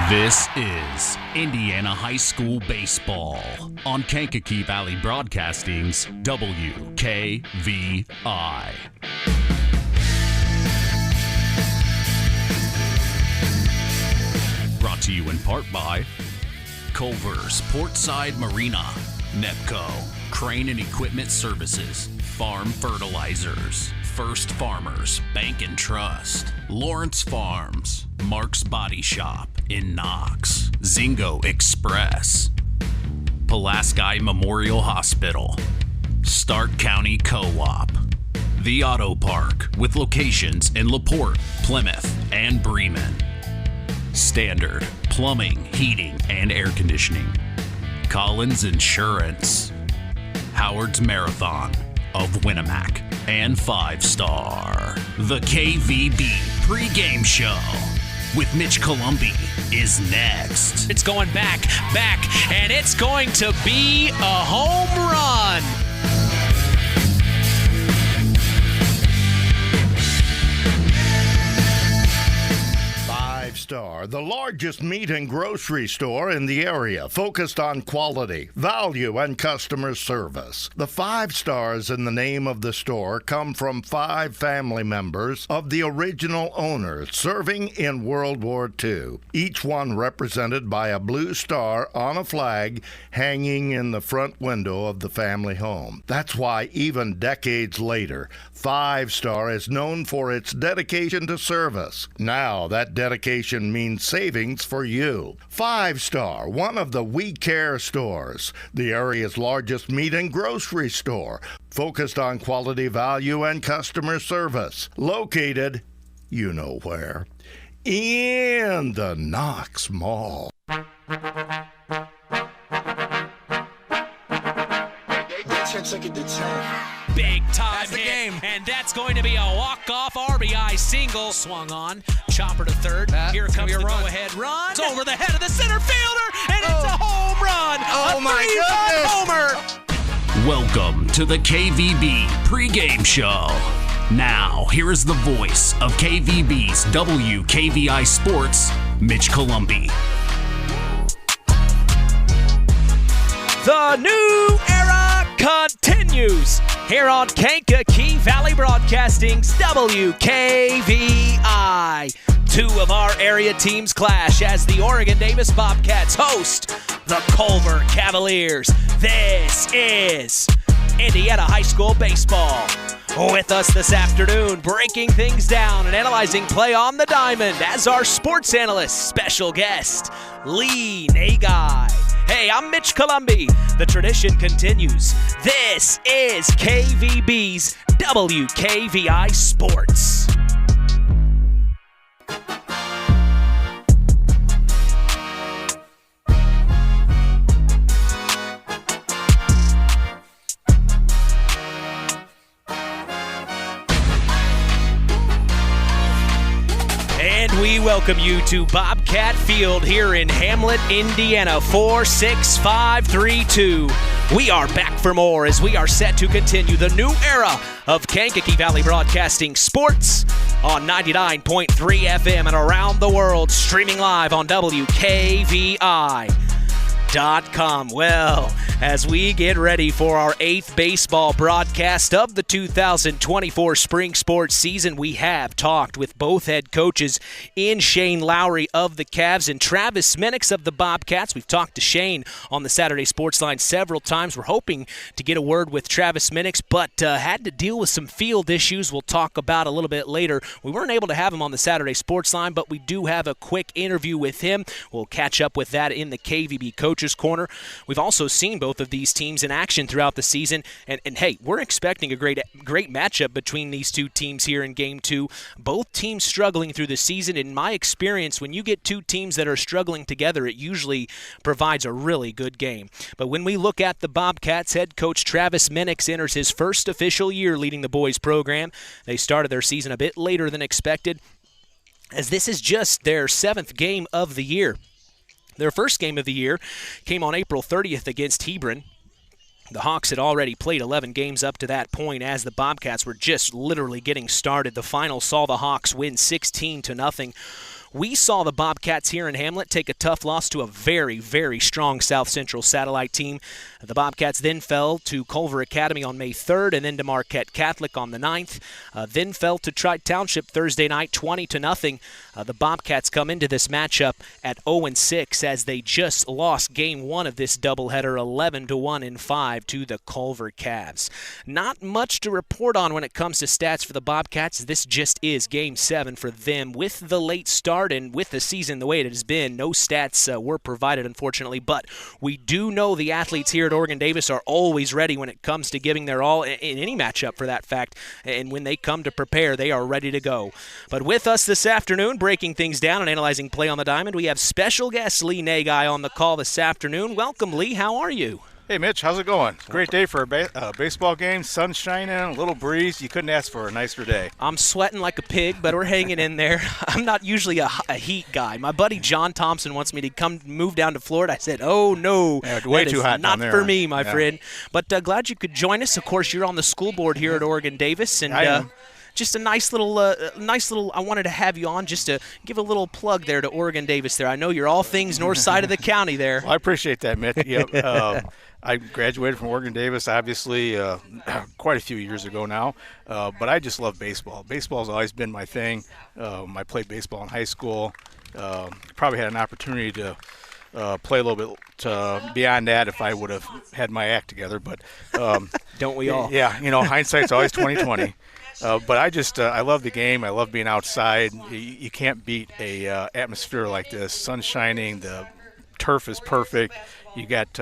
This is Indiana High School Baseball on Kankakee Valley Broadcasting's WKVI. Brought to you in part by Culver's Portside Marina, NEPCO, Crane and Equipment Services, Farm Fertilizers, First Farmers Bank and Trust, Lawrence Farms, Mark's Body Shop in Knox, Zingo Express, Pulaski Memorial Hospital, Stark County Co-op, The Auto Park with locations in LaPorte, Plymouth, and Bremen, Standard Plumbing, Heating, and Air Conditioning, Collins Insurance, Howard's Marathon of Winnemac, and 5-Star. The KVB pregame show with Mitch Columbi is next. It's going back, and it's going to be a home run. Star, the largest meat and grocery store in the area, focused on quality, value, and customer service. The 5 stars in the name of the store come from 5 family members of the original owners serving in World War II, each one represented by a blue star on a flag hanging in the front window of the family home. That's why even decades later, 5 Star is known for its dedication to service. Now that dedication means savings for you. 5 Star, one of the We Care stores, the area's largest meat and grocery store, focused on quality, value, and customer service. Located, you know where, in the Knox Mall. 10 to 10. Big time That's the hit, game. and that's going to be a walk-off RBI single. Swung on, chopper to third. Here comes the go-ahead run. It's over the head of the center fielder, and it's a home run. Oh, my three-run homer. Welcome to the KVB pregame show. Now, here is the voice of KVB's WKVI Sports, Mitch Columbi. The new era continues here on Kankakee Valley Broadcasting's WKVI. 2 of our area teams clash as the Oregon Davis Bobcats host the Culver Cavaliers. This is Indiana High School Baseball. With us this afternoon, breaking things down and analyzing play on the diamond as our sports analyst, special guest, Lee Nagai. Hey, I'm Mitch Columbi. The tradition continues. This is KVB's WKVI Sports. And we welcome you to Bobcat Field here in Hamlet, Indiana, 46532. We are back for more as we are set to continue the new era of Kankakee Valley Broadcasting Sports on 99.3 FM and around the world, streaming live on WKVI.com. Well, as we get ready for our 8th baseball broadcast of the 2024 spring sports season, we have talked with both head coaches in Shane Lowry of the Cavs and Travis Minix of the Bobcats. We've talked to Shane on the Saturday Sports Line several times. We're hoping to get a word with Travis Minix, but had to deal with some field issues we'll talk about a little bit later. We weren't able to have him on the Saturday Sports Line, but we do have a quick interview with him. We'll catch up with that in the KVB Coaches Corner. We've also seen both of these teams in action throughout the season, and hey, we're expecting a great matchup between these 2 teams here in Game 2. Both teams struggling through the season. In my experience, when you get 2 teams that are struggling together, it usually provides a really good game. But when we look at the Bobcats, head coach Travis Minix enters his first official year leading the boys program. They started their season a bit later than expected, as this is just their 7th game of the year. Their first game of the year came on April 30th against Hebron. The Hawks had already played 11 games up to that point as the Bobcats were just literally getting started. The final saw the Hawks win 16-0 We saw the Bobcats here in Hamlet take a tough loss to a very, very strong South Central satellite team. The Bobcats then fell to Culver Academy on May 3rd and then to Marquette Catholic on the 9th. Then fell to Trite Township Thursday night 20-0. The Bobcats come into this matchup at 0-6 as they just lost game 1 of this doubleheader 11-1 in 5 to the Culver Cavs. Not much to report on when it comes to stats for the Bobcats. This just is game 7 for them. With the late start and with the season the way it has been, no stats were provided, unfortunately, but we do know the athletes here at Oregon Davis are always ready when it comes to giving their all in any matchup for that fact, and when they come to prepare, they are ready to go. But with us this afternoon, breaking things down and analyzing play on the diamond, we have special guest Lee Naggai on the call this afternoon. Welcome, Lee. How are you? Hey, Mitch, how's it going? Great day for a baseball game. Sun shining, a little breeze. You couldn't ask for a nicer day. I'm sweating like a pig, but we're hanging in there. I'm not usually a heat guy. My buddy John Thompson wants me to move down to Florida. I said, oh, no, way too hot not down there. For me, my friend. But glad you could join us. Of course, you're on the school board here at Oregon Davis. And I am. Just a nice little, I wanted to have you on just to give a little plug there to Oregon Davis there. I know you're all things north side of the county there. Well, I appreciate that, Mitch. I graduated from Oregon Davis, obviously, quite a few years ago now, but I just love baseball. Baseball has always been my thing. I played baseball in high school. Probably had an opportunity to play a little bit beyond that if I would have had my act together. But don't we all? Yeah, hindsight's always 20/20. But I love the game. I love being outside. You can't beat a atmosphere like this. Sun shining, the turf is perfect. You got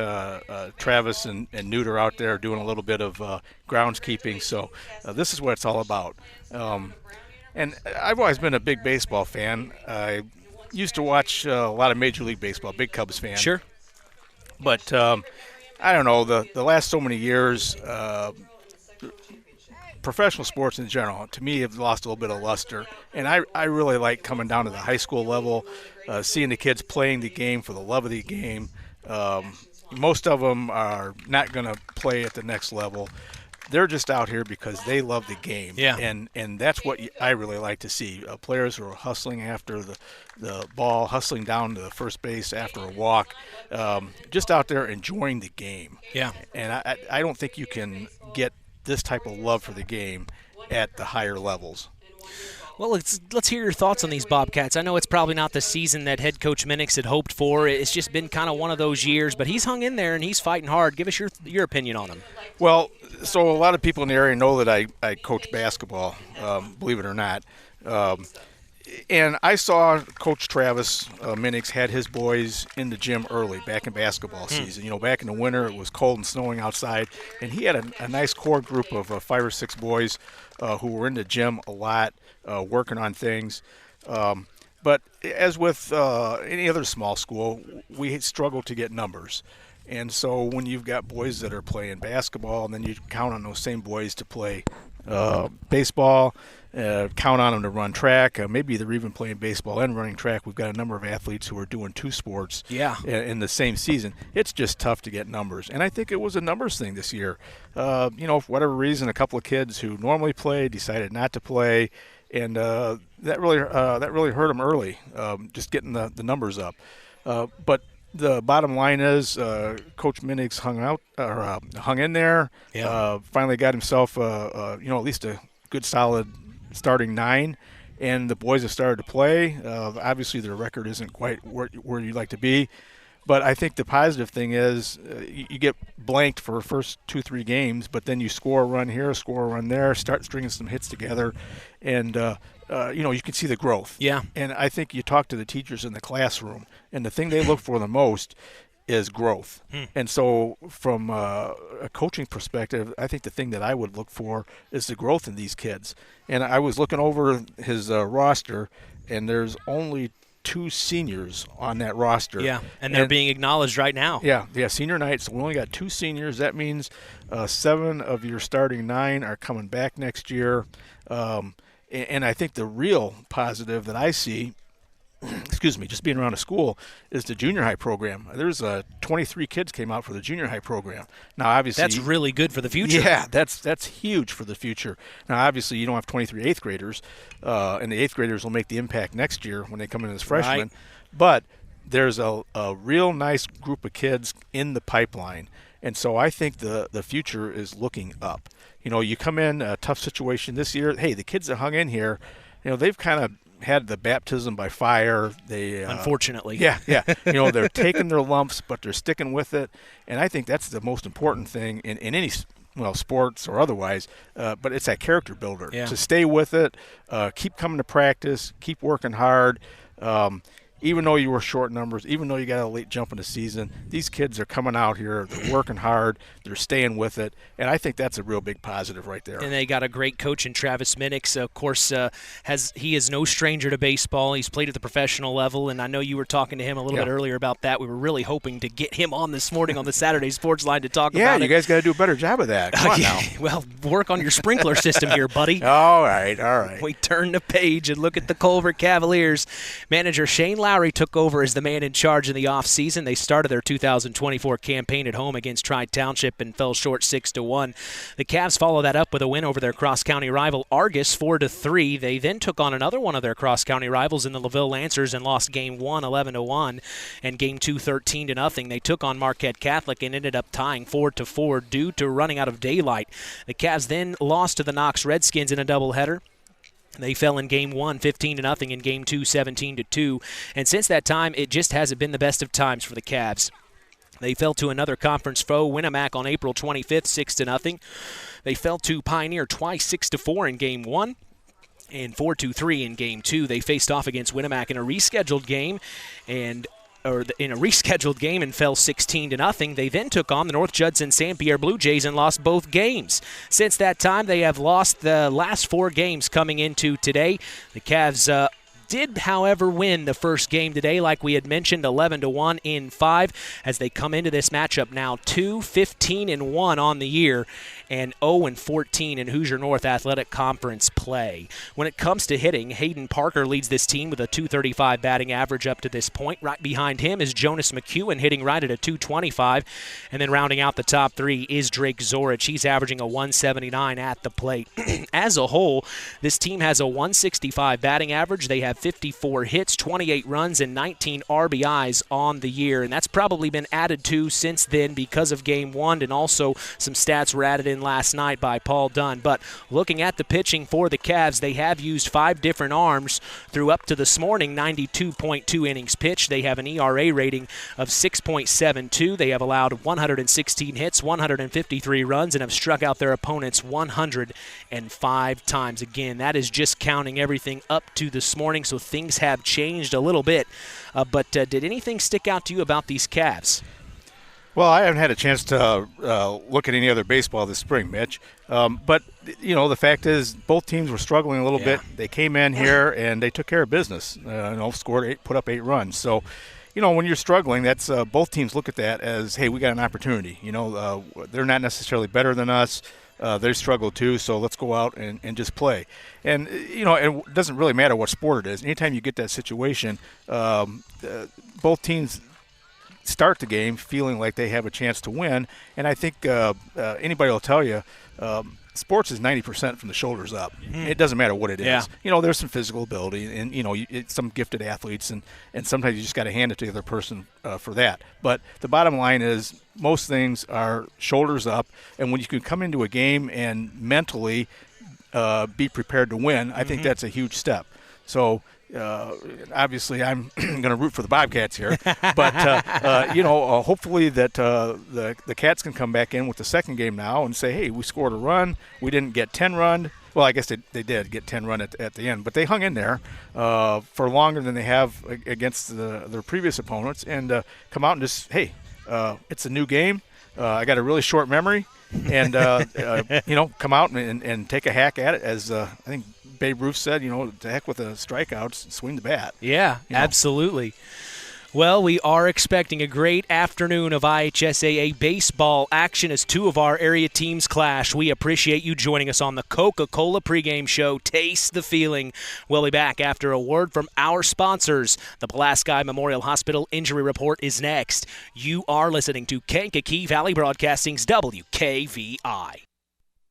Travis and Neuter out there doing a little bit of groundskeeping. So this is what it's all about. And I've always been a big baseball fan. I used to watch a lot of Major League Baseball, big Cubs fan. Sure. But I don't know, the last so many years, professional sports in general, to me, have lost a little bit of luster. And I really like coming down to the high school level, seeing the kids playing the game for the love of the game. Most of them are not going to play at the next level. They're just out here because they love the game. Yeah. And that's what I really like to see. Players who are hustling after the ball, hustling down to the first base after a walk, just out there enjoying the game. Yeah. And I don't think you can get this type of love for the game at the higher levels. Well, let's hear your thoughts on these Bobcats. I know it's probably not the season that head coach Minix had hoped for. It's just been kind of one of those years, but he's hung in there and he's fighting hard. Give us your opinion on him. Well, so a lot of people in the area know that I coach basketball, believe it or not. And I saw Coach Travis Minix had his boys in the gym early, back in basketball season. Back in the winter, it was cold and snowing outside, and he had a nice core group of 5 or 6 boys who were in the gym a lot, working on things. But as with any other small school, we struggle to get numbers. And so when you've got boys that are playing basketball, and then you count on those same boys to play baseball, count on them to run track. Maybe they're even playing baseball and running track. We've got a number of athletes who are doing 2 sports in the same season. It's just tough to get numbers. And I think it was a numbers thing this year. For whatever reason, a couple of kids who normally play decided not to play, and that really hurt them early, just getting the numbers up. But the bottom line is, Coach Minix hung in there. Yeah. Finally got himself, at least a good solid starting 9, and the boys have started to play. Obviously, their record isn't quite where you'd like to be, but I think the positive thing is you get blanked for the first 2-3 games, but then you score a run here, score a run there, start stringing some hits together, and you can see the growth. Yeah. And I think you talk to the teachers in the classroom, and the thing they look for the most is growth. And so from a coaching perspective, I think the thing that I would look for is the growth in these kids. And I was looking over his roster, and there's only 2 seniors on that roster. Yeah, and they're being acknowledged right now. Yeah, senior night. So we only got 2 seniors. That means 7 of your starting 9 are coming back next year. And I think the real positive that I see excuse me, just being around a school, is the junior high program. There's 23 kids came out for the junior high program. Now, obviously, That's really good for the future. Yeah, that's huge for the future. Now, obviously, you don't have 23 eighth graders, and the eighth graders will make the impact next year when they come in as freshmen. Right. But there's a real nice group of kids in the pipeline, and so I think the future is looking up. You come in a tough situation this year. Hey, the kids that hung in here, they've kind of had the baptism by fire. They Unfortunately. Yeah. They're taking their lumps, but they're sticking with it, and I think that's the most important thing in any sports or otherwise. But it's that character builder to stay with it, keep coming to practice, keep working hard. Even though you were short numbers, even though you got a late jump in the season, these kids are coming out here, they're working hard, they're staying with it, and I think that's a real big positive right there. And they got a great coach in Travis Minix. Of course, he is no stranger to baseball. He's played at the professional level, and I know you were talking to him a little bit earlier about that. We were really hoping to get him on this morning on the Saturday Sports Line to talk about it. Yeah, you guys got to do a better job of that. Come on now. Well, work on your sprinkler system here, buddy. All right. We turn the page and look at the Culver Cavaliers. Manager Shane Lowry took over as the man in charge in the offseason. They started their 2024 campaign at home against Tri-Township and fell short 6-1. The Cavs follow that up with a win over their cross-county rival Argus 4-3. They then took on another one of their cross-county rivals in the LaVille Lancers and lost Game 1 11-1 and Game 2 13-0. They took on Marquette Catholic and ended up tying 4-4 due to running out of daylight. The Cavs then lost to the Knox Redskins in a doubleheader. They fell in Game 1, 15-0, in Game 2, 17-2. And since that time, it just hasn't been the best of times for the Cavs. They fell to another conference foe, Winnemac, on April 25th, 6-0. They fell to Pioneer twice, 6-4 in Game 1. And 4-3 in Game 2. They faced off against Winnemac in a rescheduled game and fell 16-0. They then took on the North Judson St. Pierre Blue Jays and lost both games. Since that time, they have lost the last 4 games coming into today. The Cavs did, however, win the first game today, like we had mentioned, 11-1 in 5, as they come into this matchup now 2-15-1 on the year and 0-14 in Hoosier North Athletic Conference play. When it comes to hitting, Hayden Parker leads this team with a .235 batting average up to this point. Right behind him is Jonas McEwen, hitting right at a .225, and then rounding out the top 3 is Drake Zorich. He's averaging a .179 at the plate. As a whole, this team has a .165 batting average. They have 54 hits, 28 runs, and 19 RBIs on the year, and that's probably been added to since then because of Game 1, and also some stats were added in last night by Paul Dunn. But looking at the pitching for the Cavs, they have used 5 different arms through up to this morning, 92.2 innings pitched. They have an ERA rating of 6.72. They have allowed 116 hits, 153 runs, and have struck out their opponents 105 times. Again, that is just counting everything up to this morning, so things have changed a little bit. But did anything stick out to you about these Cavs? Well, I haven't had a chance to look at any other baseball this spring, Mitch. But, the fact is both teams were struggling a little bit. They came in here and they took care of business, put up 8 runs. So, when you're struggling, that's both teams look at that as, hey, we got an opportunity. They're not necessarily better than us. They struggle too, so let's go out and just play. And, it doesn't really matter what sport it is. Anytime you get that situation, both teams start the game feeling like they have a chance to win. And I think anybody will tell you sports is 90% from the shoulders up. It doesn't matter what it is. There's some physical ability and, some gifted athletes, and sometimes you just got to hand it to the other person for that. But the bottom line is most things are shoulders up, and when you can come into a game and mentally be prepared to win, I think that's a huge step. So obviously I'm going to root for the Bobcats here, but hopefully that the Cats can come back in with the second game now and say, hey, we scored a run, we didn't get 10 run. Well, I guess they did get 10 run at the end, but they hung in there for longer than they have against their previous opponents, and come out and just, hey, it's a new game. I got a really short memory, and come out and take a hack at it, as I think Babe Ruth said, to heck with the strikeouts, swing the bat. Yeah, absolutely. Well, we are expecting a great afternoon of IHSAA baseball action as two of our area teams clash. We appreciate you joining us on the Coca-Cola pregame show. Taste the feeling. We'll be back after a word from our sponsors. The Pulaski Memorial Hospital Injury Report is next. You are listening to Kankakee Valley Broadcasting's WKVI.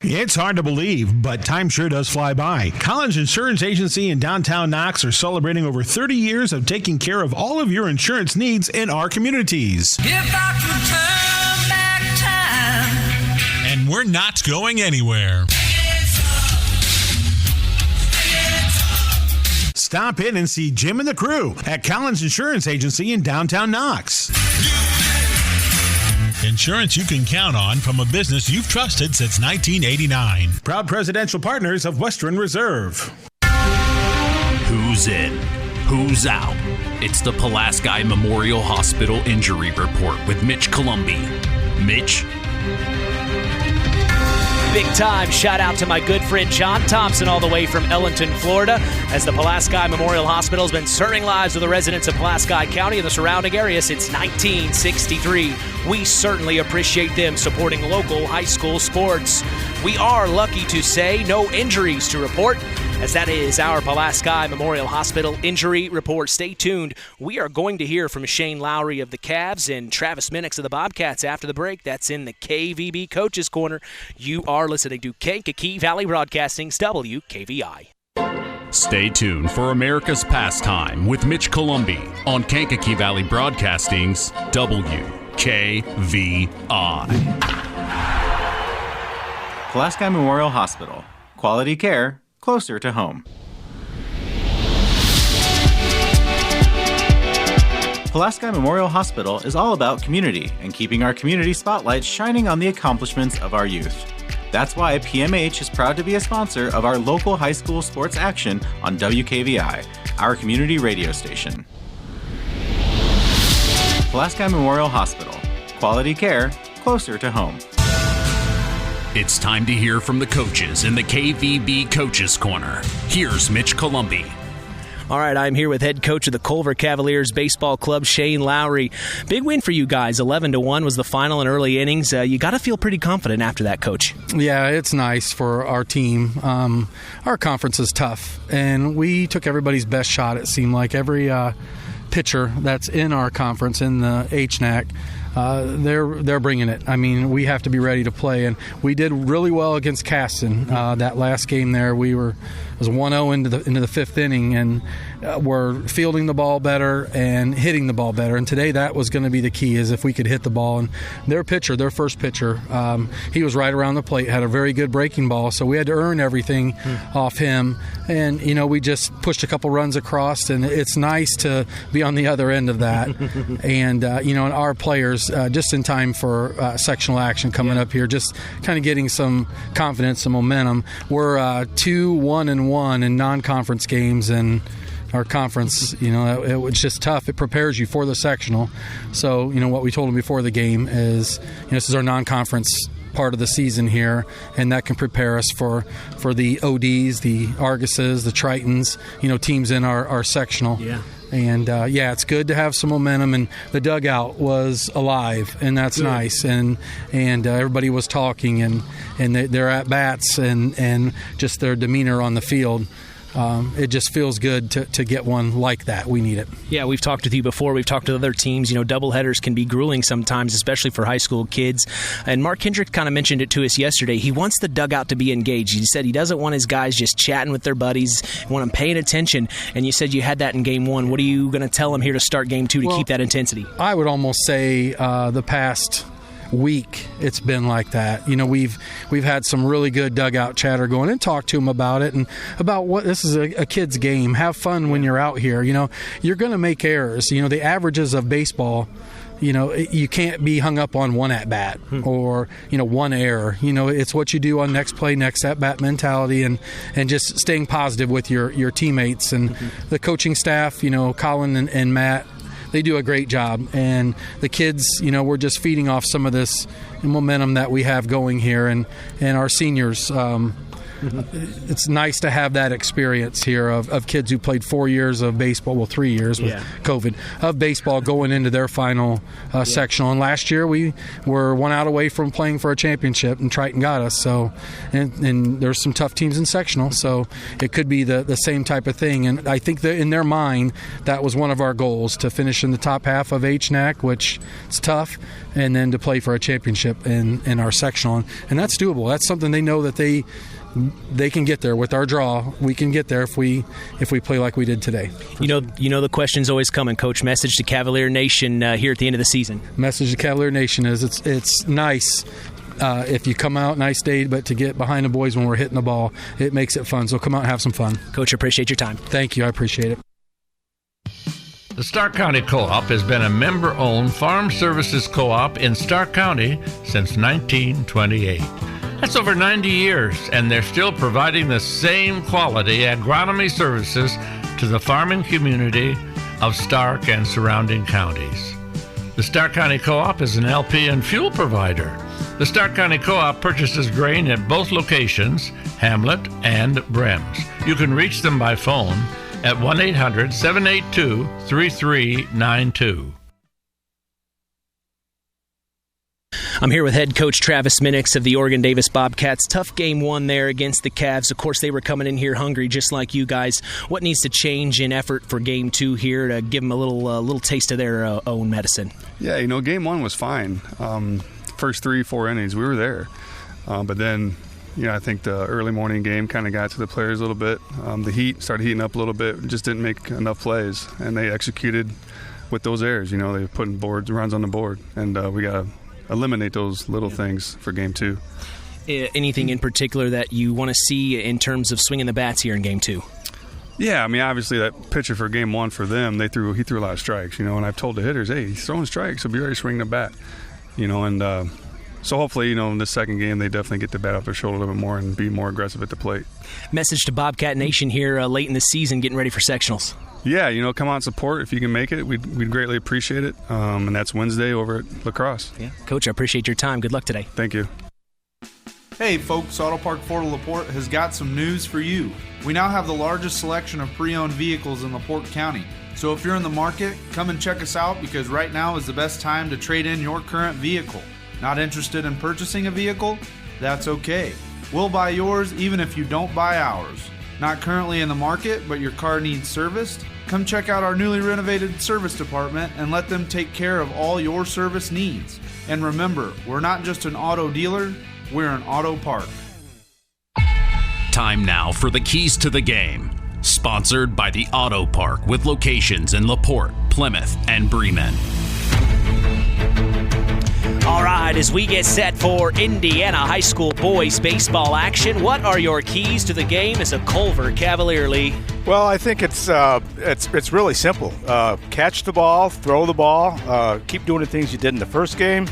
It's hard to believe, but time sure does fly by. Collins Insurance Agency in downtown Knox are celebrating over 30 years of taking care of all of your insurance needs in our communities. If I could turn back time. And we're not going anywhere. Stop in and see Jim and the crew at Collins Insurance Agency in downtown Knox. Insurance you can count on from a business you've trusted since 1989. Proud presidential partners of Western Reserve. Who's in? Who's out? It's the Pulaski Memorial Hospital Injury Report with Mitch Columbi. Mitch? Big time shout out to my good friend John Thompson all the way from Ellenton, Florida, as the Pulaski Memorial Hospital has been serving lives of the residents of Pulaski County and the surrounding area since 1963. We certainly appreciate them supporting local high school sports. We are lucky to say no injuries to report, as that is our Pulaski Memorial Hospital Injury Report. Stay tuned. We are going to hear from Shane Lowry of the Cavs and Travis Minix of the Bobcats after the break. That's in the KVB Coaches Corner. You are listening to Kankakee Valley Broadcasting's WKVI. Stay tuned for America's Pastime with Mitch Columbi on Kankakee Valley Broadcasting's WKVI. Pulaski Memorial Hospital. Quality care closer to home. Pulaski Memorial Hospital is all about community and keeping our community spotlight shining on the accomplishments of our youth. That's why PMH is proud to be a sponsor of our local high school sports action on WKVI, our community radio station. Pulaski Memorial Hospital. Quality care closer to home. It's time to hear from the coaches in the KVB Coaches Corner. Here's Mitch Columbi. All right, I'm here with head coach of the Culver Cavaliers Baseball Club, Shane Lowry. Big win for you guys. 11-1 was the final in early innings. You got to feel pretty confident after that, Coach. Yeah, it's nice for our team. Our conference is tough, and we took everybody's best shot, it seemed like. Every pitcher that's in our conference, in the HNAC, they're bringing it. I mean, we have to be ready to play, and we did really well against Caston. That last game there, it was 1-0 into the fifth inning, and we're fielding the ball better and hitting the ball better. And today, that was going to be the key, is if we could hit the ball. And their first pitcher, he was right around the plate, had a very good breaking ball, so we had to earn everything off him. And we just pushed a couple runs across, and it's nice to be on the other end of that. And and our players, just in time for sectional action coming up here, just kind of getting some confidence, some momentum. We're 2-1-1 in non-conference games, and our conference, it was just tough. It prepares you for the sectional. So, what we told them before the game is, this is our non-conference part of the season here, and that can prepare us for the ODs, the Arguses, the Tritons, teams in our sectional. Yeah. And, it's good to have some momentum, and the dugout was alive, and that's nice. And everybody was talking, and their at-bats and just their demeanor on the field. It just feels good to get one like that. We need it. Yeah, we've talked with you before. We've talked to other teams. Doubleheaders can be grueling sometimes, especially for high school kids. And Mark Hendrick kind of mentioned it to us yesterday. He wants the dugout to be engaged. He said he doesn't want his guys just chatting with their buddies. He want them paying attention. And you said you had that in Game 1. What are you going to tell them here to start Game 2 to keep that intensity? I would almost say the past week it's been like that. We've had some really good dugout chatter going, and talk to them about it, and about what this is a kid's game. Have fun when you're out here. You're going to make errors. The averages of baseball, you can't be hung up on one at bat or one error. It's what you do on next play, next at bat mentality, and just staying positive with your teammates and the coaching staff. Colin and Matt, they do a great job, and the kids, we're just feeding off some of this momentum that we have going here, and our seniors, it's nice to have that experience here of kids who played 4 years of baseball, 3 years with COVID, of baseball going into their final sectional. And last year we were 1 out away from playing for a championship, and Triton got us. So, and there's some tough teams in sectional, so it could be the same type of thing. And I think that in their mind, that was one of our goals, to finish in the top half of HNAC, which is tough, and then to play for a championship in our sectional. And that's doable. That's something they know that they can get there with our draw. We can get there if we play like we did today. You know the question's always coming, Coach. Message to Cavalier Nation here at the end of the season. Message to Cavalier Nation is it's nice if you come out, nice day, but to get behind the boys when we're hitting the ball, it makes it fun. So come out and have some fun. Coach, appreciate your time. Thank you. I appreciate it. The Stark County Co-op has been a member-owned farm services co-op in Stark County since 1928. That's over 90 years, and they're still providing the same quality agronomy services to the farming community of Stark and surrounding counties. The Stark County Co-op is an LP and fuel provider. The Stark County Co-op purchases grain at both locations, Hamlet and Brems. You can reach them by phone at 1-800-782-3392. I'm here with head coach Travis Minix of the Oregon-Davis Bobcats. Tough game one there against the Cavs. Of course, they were coming in here hungry just like you guys. What needs to change in effort for game two here to give them a little taste of their own medicine? Yeah, game one was fine. First 3-4 innings, we were there. But then, I think the early morning game kind of got to the players a little bit. The heat started heating up a little bit, just didn't make enough plays. And they executed with those errors. They were putting runs on the board. And we got to eliminate those little things for game two. Anything in particular that you want to see in terms of swinging the bats here in game two? Yeah, obviously that pitcher for game one for them, he threw a lot of strikes, and I've told the hitters, hey, he's throwing strikes, so be ready to swing the bat, and so hopefully, in this second game, they definitely get the bat off their shoulder a little bit more and be more aggressive at the plate. Message to Bobcat Nation here late in the season, getting ready for sectionals. Yeah, come out and support if you can make it. We'd greatly appreciate it. And that's Wednesday over at La Crosse. Yeah, Coach, I appreciate your time. Good luck today. Thank you. Hey folks, Auto Park Fort LaPorte has got some news for you. We now have the largest selection of pre-owned vehicles in LaPorte County. So if you're in the market, come and check us out, because right now is the best time to trade in your current vehicle. Not interested in purchasing a vehicle? That's okay. We'll buy yours even if you don't buy ours. Not currently in the market, but your car needs serviced? Come check out our newly renovated service department and let them take care of all your service needs. And remember, we're not just an auto dealer, we're an auto park. Time now for the keys to the game. Sponsored by the Auto Park, with locations in LaPorte, Plymouth, and Bremen. All right, as we get set for Indiana High School boys baseball action, what are your keys to the game as a Culver Cavalier, Lee? Well, I think it's really simple. Catch the ball, throw the ball, keep doing the things you did in the first game.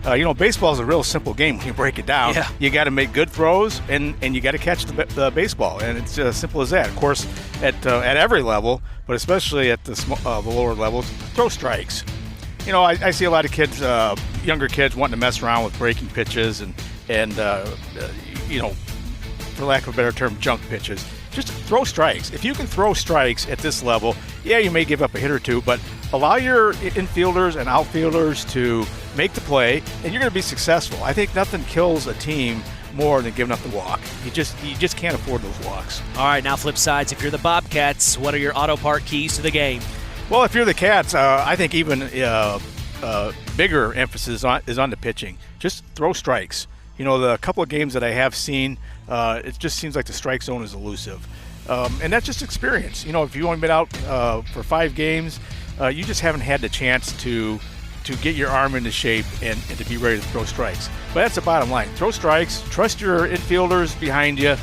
Baseball is a real simple game when you break it down. Yeah. You got to make good throws, and you got to catch the baseball, and it's as simple as that. Of course, at every level, but especially at the lower levels, throw strikes. I see a lot of kids, younger kids, wanting to mess around with breaking pitches and for lack of a better term, junk pitches. Just throw strikes. If you can throw strikes at this level, yeah, you may give up a hit or two, but allow your infielders and outfielders to make the play, and you're going to be successful. I think nothing kills a team more than giving up the walk. You just can't afford those walks. All right, now flip sides. If you're the Bobcats, what are your Auto Park keys to the game? Well, if you're the Cats, I think even bigger emphasis is on the pitching. Just throw strikes. The couple of games that I have seen, it just seems like the strike zone is elusive. And that's just experience. If you've only been out for 5 games, you just haven't had the chance to get your arm into shape and to be ready to throw strikes. But that's the bottom line. Throw strikes, trust your infielders behind you,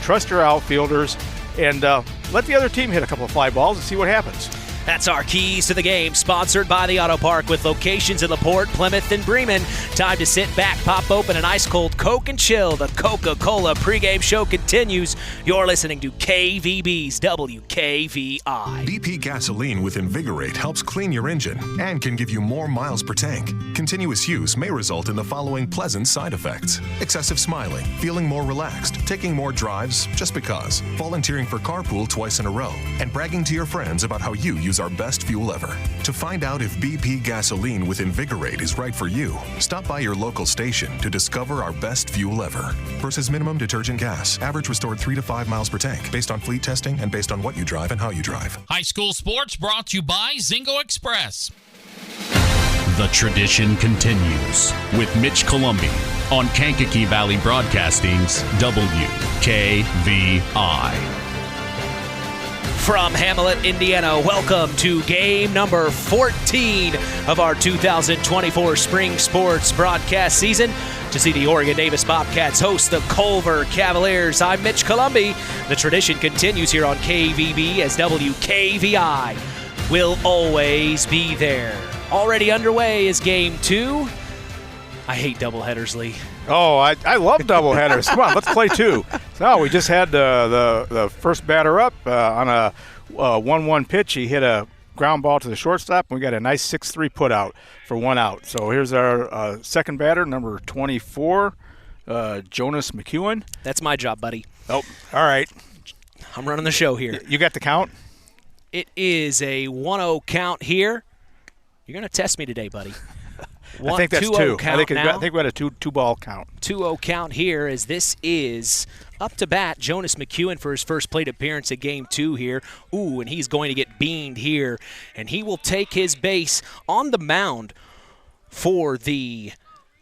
trust your outfielders, and let the other team hit a couple of fly balls and see what happens. That's our Keys to the Game, sponsored by the Auto Park with locations in LaPorte, Plymouth, and Bremen. Time to sit back, pop open an ice-cold Coke and chill. The Coca-Cola pregame show continues. You're listening to KVB's WKVI. BP gasoline with Invigorate helps clean your engine and can give you more miles per tank. Continuous use may result in the following pleasant side effects: excessive smiling, feeling more relaxed, taking more drives just because, volunteering for carpool twice in a row, and bragging to your friends about how you use our best fuel ever. To find out if BP gasoline with Invigorate is right for you, stop by your local station to discover our best fuel ever. Versus minimum detergent gas. Average restored 3 to 5 miles per tank, based on fleet testing and based on what you drive and how you drive. High school sports brought to you by Zingo Express. The tradition continues with Mitch Columbi on Kankakee Valley Broadcasting's WKVI. From Hamlet, Indiana, welcome to game number 14 of our 2024 spring sports broadcast season. To see the Oregon Davis Bobcats host the Culver Cavaliers, I'm Mitch Columbi. The tradition continues here on KVB as WKVI will always be there. Already underway is game 2. I hate doubleheaders, Lee. Oh, I love doubleheaders. Come on, let's play 2. So we just had the first batter up on a 1-1 pitch. He hit a ground ball to the shortstop, and we got a nice 6-3 put out for 1 out. So here's our second batter, number 24, Jonas McEwen. That's my job, buddy. Oh, all right. I'm running the show here. You got the count? It is a 1-0 count here. You're going to test me today, buddy. I think that's 2. I think we had a two-ball count. 2-0 count here as this is up to bat. Jonas McEwen for his first plate appearance at game 2 here. Ooh, and he's going to get beamed here. And he will take his base on the mound for the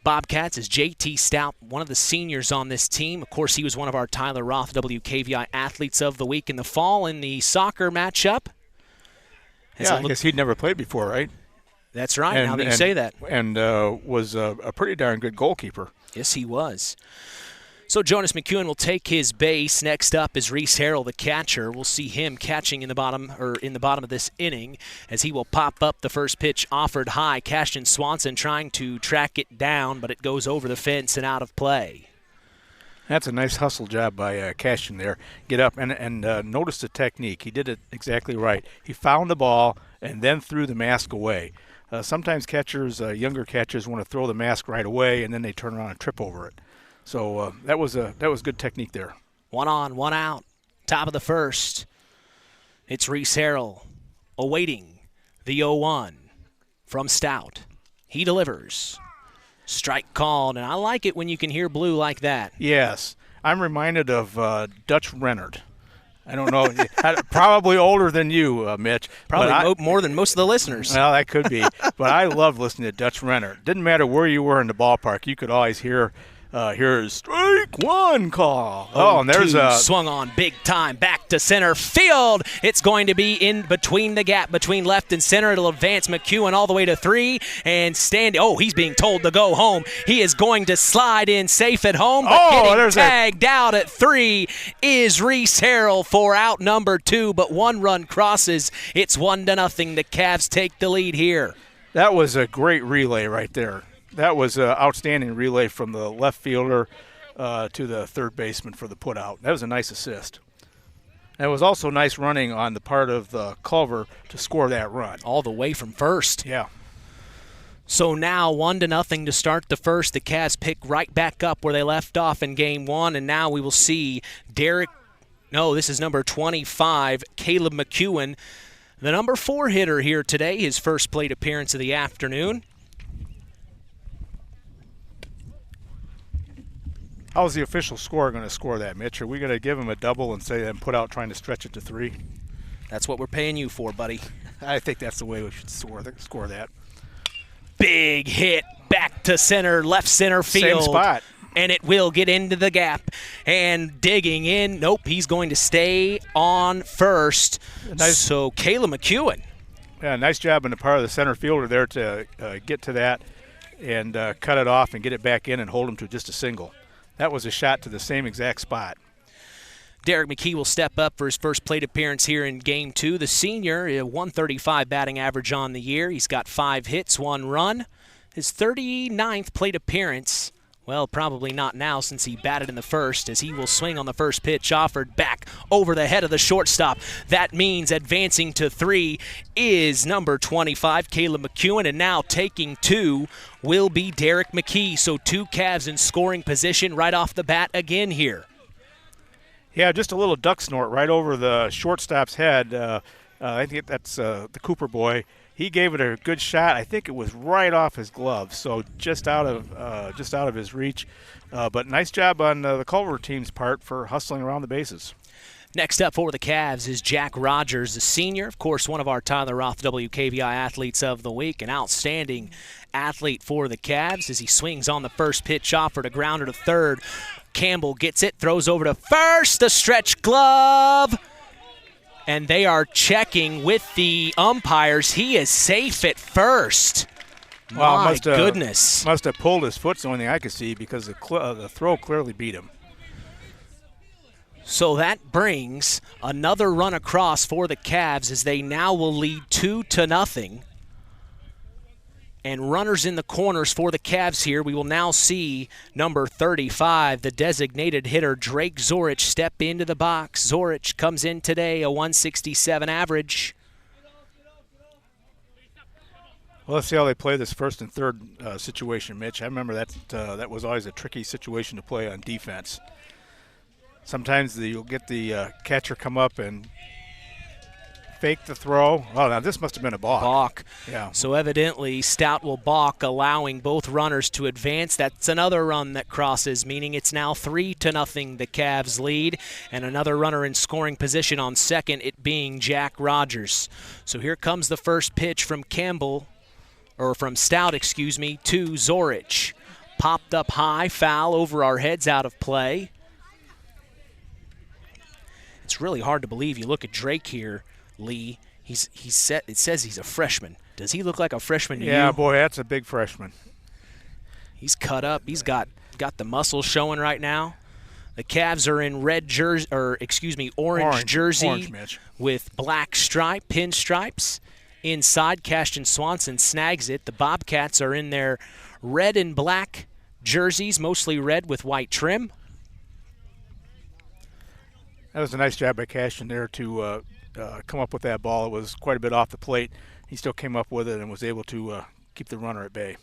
Bobcats is J.T. Stout, one of the seniors on this team. Of course, he was one of our Tyler Roth WKVI Athletes of the Week in the fall in the soccer matchup. Yeah, I guess he'd never played before, right? That's right, now that you say that. And was a pretty darn good goalkeeper. Yes, he was. So Jonas McEwen will take his base. Next up is Reese Harrell, the catcher. We'll see him catching in the bottom of this inning as he will pop up the first pitch offered high. Cashton Swanson trying to track it down, but it goes over the fence and out of play. That's a nice hustle job by Cashton there. Get up and notice the technique. He did it exactly right. He found the ball and then threw the mask away. Sometimes catchers, younger catchers, want to throw the mask right away, and then they turn around and trip over it. So that was good technique there. 1 on, 1 out. Top of the first. It's Reese Harrell awaiting the 0-1 from Stout. He delivers. Strike called, and I like it when you can hear blue like that. Yes. I'm reminded of Dutch Rennert. I don't know. Probably older than you, Mitch. Probably more than most of the listeners. Well, that could be. But I love listening to Dutch Rennert. Didn't matter where you were in the ballpark. You could always hear his strike 1 call. Oh, and there's a swung on big time back to center field. It's going to be in between the gap between left and center. It'll advance McEwen all the way to 3 and stand. Oh, he's being told to go home. He is going to slide in safe at home, but getting tagged out at 3 is Reese Harrell for out number 2. But 1 run crosses. It's 1-0. The Cavs take the lead here. That was a great relay right there. That was an outstanding relay from the left fielder to the third baseman for the putout. That was a nice assist. And it was also nice running on the part of the Culver to score that run. All the way from first. Yeah. So now 1-0 to start the first. The Cavs pick right back up where they left off in game 1, and now we will see this is number 25, Caleb McEwen, the number 4 hitter here today, his first plate appearance of the afternoon. How's the official score going to score that, Mitch? Are we going to give him a double and say and put out trying to stretch it to 3? That's what we're paying you for, buddy. I think that's the way we should score that. Big hit back to center, left center field. Same spot. And it will get into the gap. And digging in. Nope, he's going to stay on first. Nice. So Caleb McEwen. Yeah, nice job on the part of the center fielder there to get to that and cut it off and get it back in and hold him to just a single. That was a shot to the same exact spot. Derek McKee will step up for his first plate appearance here in Game 2. The senior, a 135 batting average on the year. He's got 5 hits, 1 run. His 39th plate appearance. Well, probably not now since he batted in the first, as he will swing on the first pitch offered back over the head of the shortstop. That means advancing to 3 is number 25, Caleb McEwen, and now taking 2 will be Derek McKee. So 2 Cavs in scoring position right off the bat again here. Yeah, just a little duck snort right over the shortstop's head. I think that's the Cooper boy. He gave it a good shot. I think it was right off his glove, so just out of his reach. But nice job on the Culver team's part for hustling around the bases. Next up for the Cavs is Jack Rogers, the senior. Of course, one of our Tyler Roth WKVI Athletes of the Week. An outstanding athlete for the Cavs as he swings on the first pitch offered a grounder to third. Campbell gets it, throws over to first, the stretch glove. And they are checking with the umpires. He is safe at first. My goodness. Must have pulled his foot, the only thing I could see, because the throw clearly beat him. So that brings another run across for the Cavs as they now will lead 2-0. And runners in the corners for the Cavs here. We will now see number 35, the designated hitter, Drake Zorich, step into the box. Zorich comes in today, a 167 average. Well, let's see how they play this first and third situation, Mitch. I remember that was always a tricky situation to play on defense. Sometimes you'll get the catcher come up and fake the throw. Oh, now this must have been a balk. Yeah. So evidently Stout will balk, allowing both runners to advance. That's another run that crosses, meaning it's now 3-0 the Cavs lead, and another runner in scoring position on second, it being Jack Rogers. So here comes the first pitch from Stout, to Zorich. Popped up high, foul over our heads, out of play. It's really hard to believe. You look at Drake here, Lee. It says he's a freshman. Does he look like a freshman to you? Yeah, boy, that's a big freshman. He's cut up. He's got the muscles showing right now. The Cavs are in orange jersey with black pinstripes. Inside, Cashton Swanson snags it. The Bobcats are in their red and black jerseys, mostly red with white trim. That was a nice job by Cashton there to come up with that ball. It was quite a bit off the plate. He still came up with it and was able to keep the runner at bay.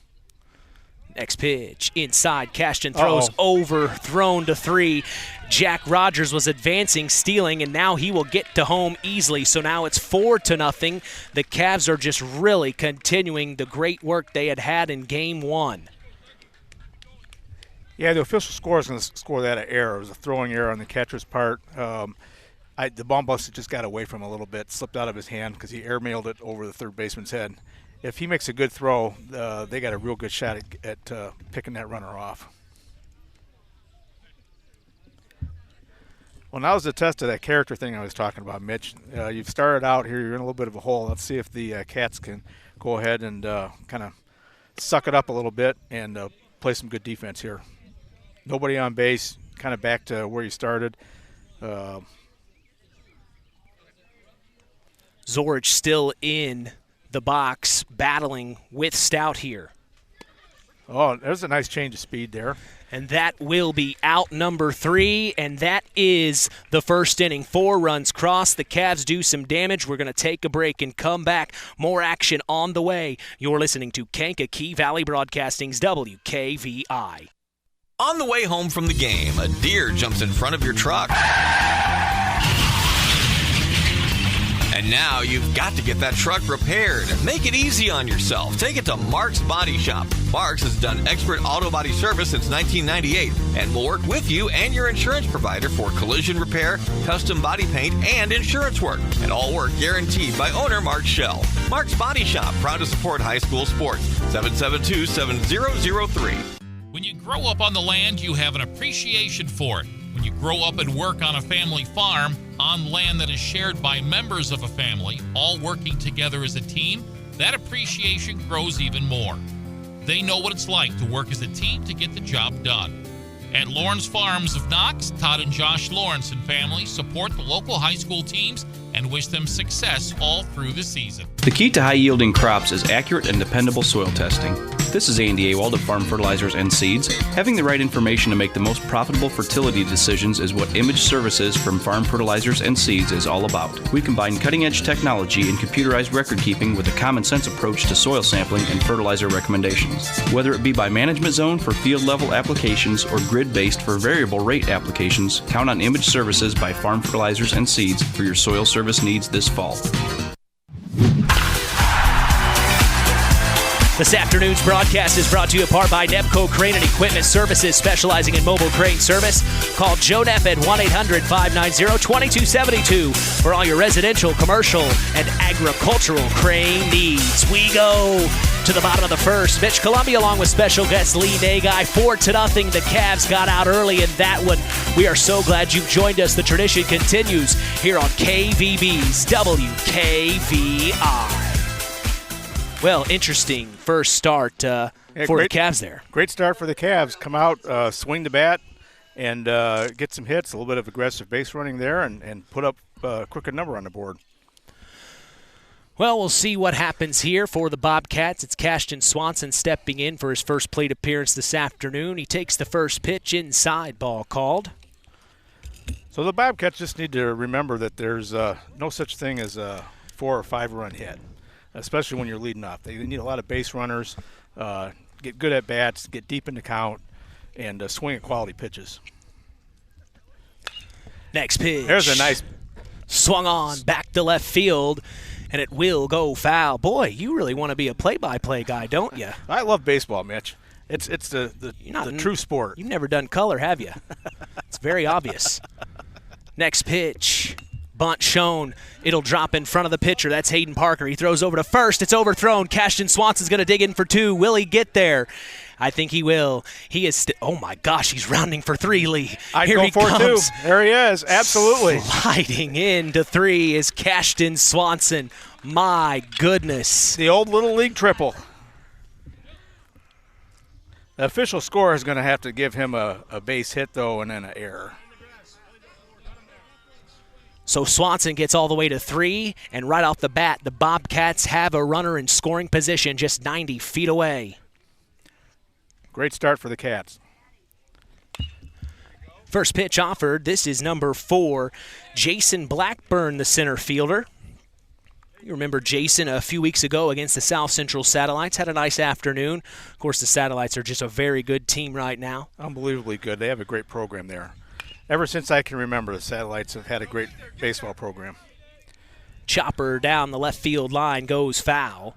Next pitch, inside, Cashton throws overthrown to 3. Jack Rogers was advancing, stealing, and now he will get to home easily. So now it's 4-0. The Cavs are just really continuing the great work they had in Game 1. Yeah, the official score is going to score that an error. It was a throwing error on the catcher's part. The ball buster just got away from him a little bit, slipped out of his hand because he airmailed it over the third baseman's head. If he makes a good throw, they got a real good shot at picking that runner off. Well, now's the test of that character thing I was talking about, Mitch. You've started out here. You're in a little bit of a hole. Let's see if the Cats can go ahead and kind of suck it up a little bit and play some good defense here. Nobody on base, kind of back to where you started. Zorich still in the box, battling with Stout here. Oh, there's a nice change of speed there. And that will be out number 3, and that is the first inning. 4 runs cross. The Cavs do some damage. We're going to take a break and come back. More action on the way. You're listening to Kankakee Valley Broadcasting's WKVI. On the way home from the game, a deer jumps in front of your truck. And now you've got to get that truck repaired. Make it easy on yourself. Take it to Mark's Body Shop. Mark's has done expert auto body service since 1998 and will work with you and your insurance provider for collision repair, custom body paint, and insurance work. And all work guaranteed by owner Mark Schell. Mark's Body Shop, proud to support high school sports. 772-7003. When you grow up on the land, you have an appreciation for it. When you grow up and work on a family farm, on land that is shared by members of a family, all working together as a team, that appreciation grows even more. They know what it's like to work as a team to get the job done. At Lawrence Farms of Knox, Todd and Josh Lawrence and family support the local high school teams and wish them success all through the season. The key to high-yielding crops is accurate and dependable soil testing. This is Andy Awald of Farm Fertilizers and Seeds. Having the right information to make the most profitable fertility decisions is what Image Services from Farm Fertilizers and Seeds is all about. We combine cutting-edge technology and computerized record-keeping with a common-sense approach to soil sampling and fertilizer recommendations. Whether it be by management zone for field-level applications or grid-based for variable rate applications, count on Image Services by Farm Fertilizers and Seeds for your soil service needs this fall. This afternoon's broadcast is brought to you in part by Nepco Crane and Equipment Services, specializing in mobile crane service. Call Joe Nepp at 1-800-590-2272 for all your residential, commercial, and agricultural crane needs. We go to the bottom of the first. Mitch Columbia along with special guest Lee Nagui. 4-0. The Cavs got out early in that one. We are so glad you've joined us. The tradition continues here on KVB's WKVI. Well, interesting first start for the Cavs there. Great start for the Cavs. Come out, swing the bat, and get some hits, a little bit of aggressive base running there, and put up a crooked number on the board. Well, we'll see what happens here for the Bobcats. It's Cashton Swanson stepping in for his first plate appearance this afternoon. He takes the first pitch inside, ball called. So the Bobcats just need to remember that there's no such thing as a 4 or 5 run hit, especially when you're leading off. They need a lot of base runners, get good at bats, get deep in the count, and swing at quality pitches. Next pitch. There's a nice swung on back to left field, and it will go foul. Boy, you really want to be a play-by-play guy, don't you? I love baseball, Mitch. It's the true sport. You've never done color, have you? It's very obvious. Next pitch. Bunt shown. It'll drop in front of the pitcher. That's Hayden Parker. He throws over to first. It's overthrown. Cashton Swanson's going to dig in for 2. Will he get there? I think he will. He is oh, my gosh, he's rounding for 3, Lee. Here he comes. 2. There he is. Absolutely. Sliding into 3 is Cashton Swanson. My goodness. The old Little League triple. The official score is going to have to give him a base hit, though, and then an error. So Swanson gets all the way to 3, and right off the bat, the Bobcats have a runner in scoring position just 90 feet away. Great start for the Cats. First pitch offered. This is number 4, Jason Blackburn, the center fielder. You remember Jason a few weeks ago against the South Central Satellites. Had a nice afternoon. Of course, the Satellites are just a very good team right now. Unbelievably good. They have a great program there. Ever since I can remember, the Satellites have had a great baseball program. Chopper down the left field line goes foul.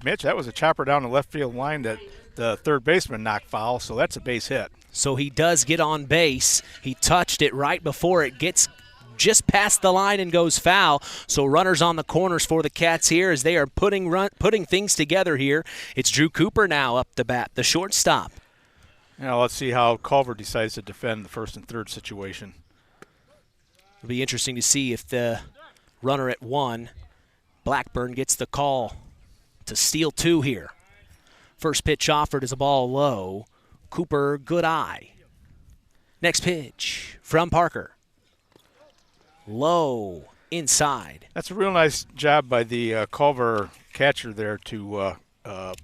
Mitch, that was a chopper down the left field line that the third baseman knocked foul, so that's a base hit. So he does get on base. He touched it right before it gets just past the line and goes foul. So runners on the corners for the Cats here as they are putting things together here. It's Drew Cooper now up the bat, the shortstop. Now let's see how Culver decides to defend the first and third situation. It'll be interesting to see if the runner at 1, Blackburn, gets the call to steal 2 here. First pitch offered is a ball low. Cooper, good eye. Next pitch from Parker. Low, inside. That's a real nice job by the Culver catcher there to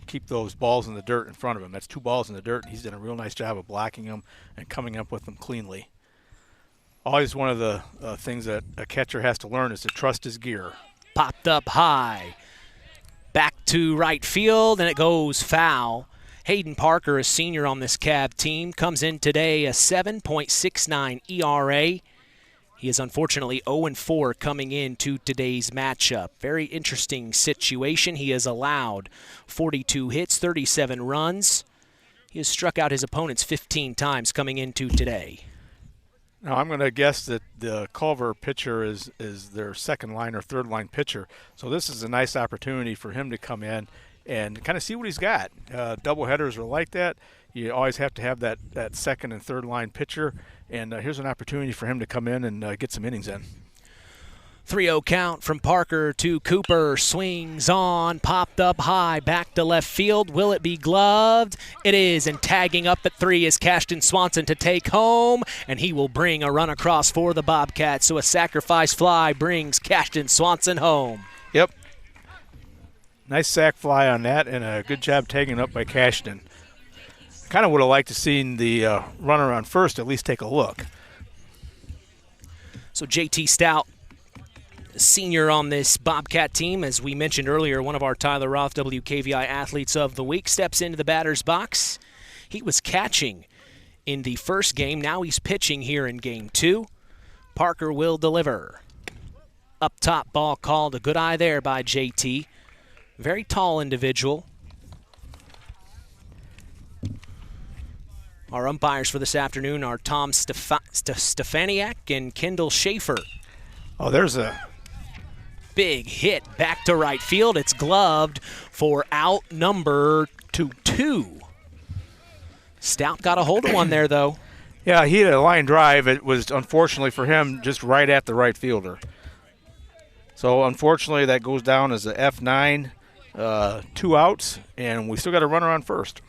keep those balls in the dirt in front of him. That's 2 balls in the dirt. He's done a real nice job of blocking them and coming up with them cleanly. Always one of the things that a catcher has to learn is to trust his gear. Popped up high. Back to right field, and it goes foul. Hayden Parker, a senior on this Cav team, comes in today a 7.69 ERA. He is unfortunately 0-4 coming into today's matchup. Very interesting situation. He has allowed 42 hits, 37 runs. He has struck out his opponents 15 times coming into today. Now I'm going to guess that the Culver pitcher is their second line or third line pitcher. So this is a nice opportunity for him to come in and kind of see what he's got. Doubleheaders are like that. You always have to have that second and third line pitcher. And here's an opportunity for him to come in and get some innings in. 3-0 count from Parker to Cooper. Swings on, popped up high, back to left field. Will it be gloved? It is, and tagging up at 3 is Cashton Swanson to take home, and he will bring a run across for the Bobcats. So a sacrifice fly brings Cashton Swanson home. Yep. Nice sac fly on that, and a good job tagging up by Cashton. Kind of would have liked to seen the runner on first at least take a look. So JT Stout, senior on this Bobcat team, as we mentioned earlier, one of our Tyler Roth WKVI Athletes of the Week, steps into the batter's box. He was catching in the first game. Now he's pitching here in game 2. Parker will deliver. Up top, ball called. A good eye there by JT. Very tall individual. Our umpires for this afternoon are Tom Stefaniak and Kendall Schaefer. Oh, there's a big hit back to right field. It's gloved for out number 2. Stout got a hold of one there, though. Yeah, he had a line drive. It was, unfortunately for him, just right at the right fielder. So, unfortunately, that goes down as a F9, 2 outs, and we still got a runner on first.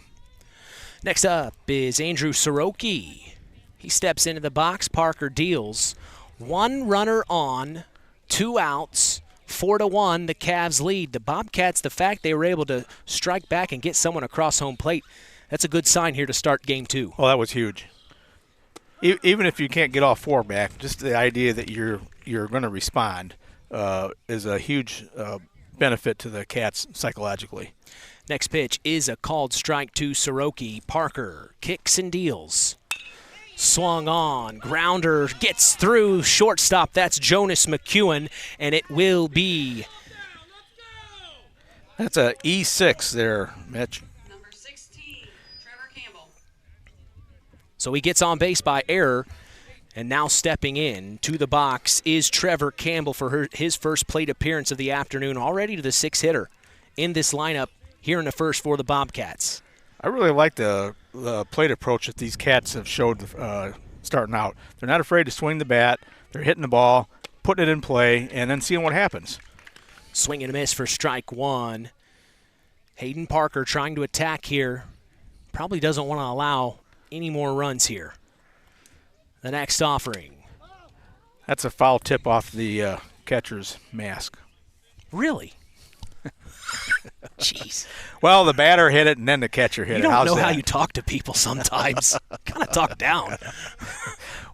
Next up is Andrew Soroki. He steps into the box. Parker deals. 1 runner on, 2 outs, 4-1, the Cavs lead. The Bobcats, the fact they were able to strike back and get someone across home plate, that's a good sign here to start game 2. Well, that was huge. Even if you can't get all 4 back, just the idea that you're going to respond is a huge benefit to the Cats psychologically. Next pitch is a called strike to Soroki. Parker kicks and deals. Swung on, grounder gets through shortstop. That's Jonas McEwen, and it will be. That's a E6 there, Mitch. Number 16, Trevor Campbell. So he gets on base by error, and now stepping in to the box is Trevor Campbell for his first plate appearance of the afternoon, already to the 6th hitter in this lineup here in the first for the Bobcats. I really like the plate approach that these Cats have showed starting out. They're not afraid to swing the bat. They're hitting the ball, putting it in play, and then seeing what happens. Swing and a miss for strike 1. Hayden Parker trying to attack here. Probably doesn't want to allow any more runs here. The next offering. That's a foul tip off the catcher's mask. Really? Jeez. Well, the batter hit it, and then the catcher hit it. You don't How's know that? how you talk to people sometimes. Kind of talk down.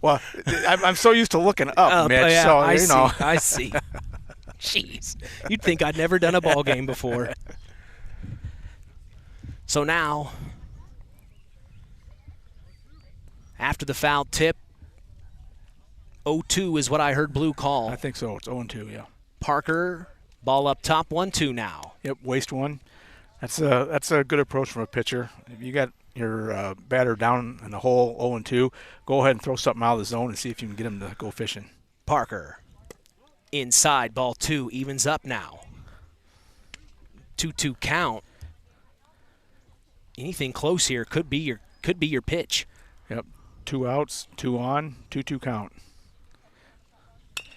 Well, I'm so used to looking up, Mitch. Yeah, so I you know. see. I see. Jeez. You'd think I'd never done a ball game before. So now, after the foul tip, 0-2 is what I heard Blue call. I think so. It's 0-2, yeah. Parker, ball up top, 1-2 now. Yep, waste 1. That's a good approach from a pitcher. If you got your batter down in the hole 0-2, go ahead and throw something out of the zone and see if you can get him to go fishing. Parker, inside, ball 2, evens up now. 2-2 count. Anything close here could be your pitch. Yep, 2 outs, 2 on, 2-2 count.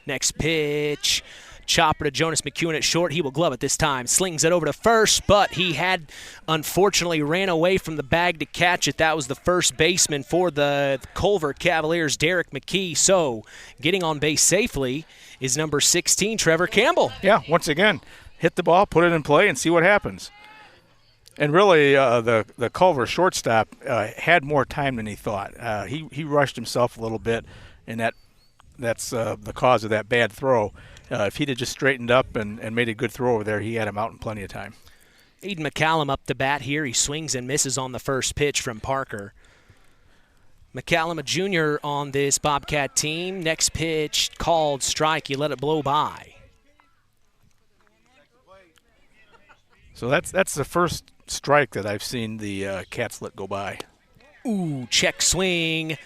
Next pitch, chopper to Jonas McEwen at short. He will glove it this time. Slings it over to first, but he had unfortunately ran away from the bag to catch it. That was the first baseman for the Culver Cavaliers, Derek McKee. So getting on base safely is number 16, Trevor Campbell. Yeah, once again, hit the ball, put it in play, and see what happens. And really, the Culver shortstop had more time than he thought. He rushed himself a little bit, and that's the cause of that bad throw. If he'd have just straightened up and made a good throw over there, he had him out in plenty of time. Aiden McCallum up to bat here. He swings and misses on the first pitch from Parker. McCallum, a junior on this Bobcat team. Next pitch, called strike. You let it blow by. So that's the first strike that I've seen the Cats let go by. Ooh, check swing.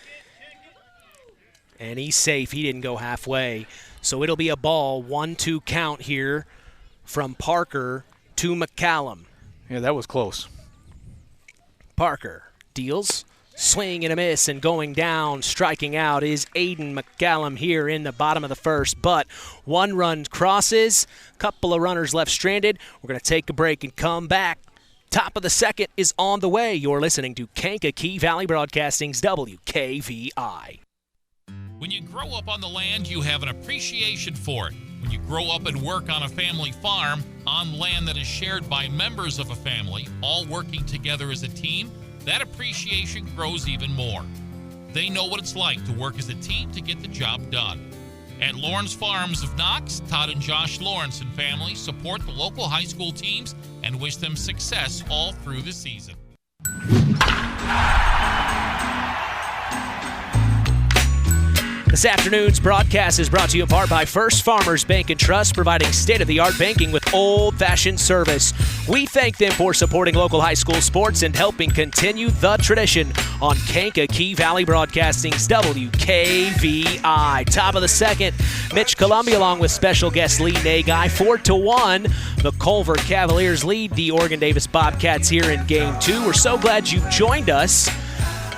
And he's safe. He didn't go halfway. So it'll be a ball, 1-2 count here from Parker to McCallum. Yeah, that was close. Parker deals, Swing and a miss, and going down, striking out is Aiden McCallum here in the bottom of the first. But one run crosses, couple of runners left stranded. We're going to take a break and come back. Top of the second is on the way. You're listening to Kankakee Valley Broadcasting's WKVI. When you grow up on the land, you have an appreciation for it. When you grow up and work on a family farm, on land that is shared by members of a family, all working together as a team, that appreciation grows even more. They know what it's like to work as a team to get the job done. At Lawrence Farms of Knox, Todd and Josh Lawrence and family support the local high school teams and wish them success all through the season. This afternoon's broadcast is brought to you in part by First Farmers Bank and Trust, providing state-of-the-art banking with old-fashioned service. We thank them for supporting local high school sports and helping continue the tradition on Kankakee Valley Broadcasting's WKVI. Top of the second, Mitch Columbia along with special guest Lee Nagy, 4-1. The Culver Cavaliers lead the Oregon Davis Bobcats here in Game 2. We're so glad you joined us.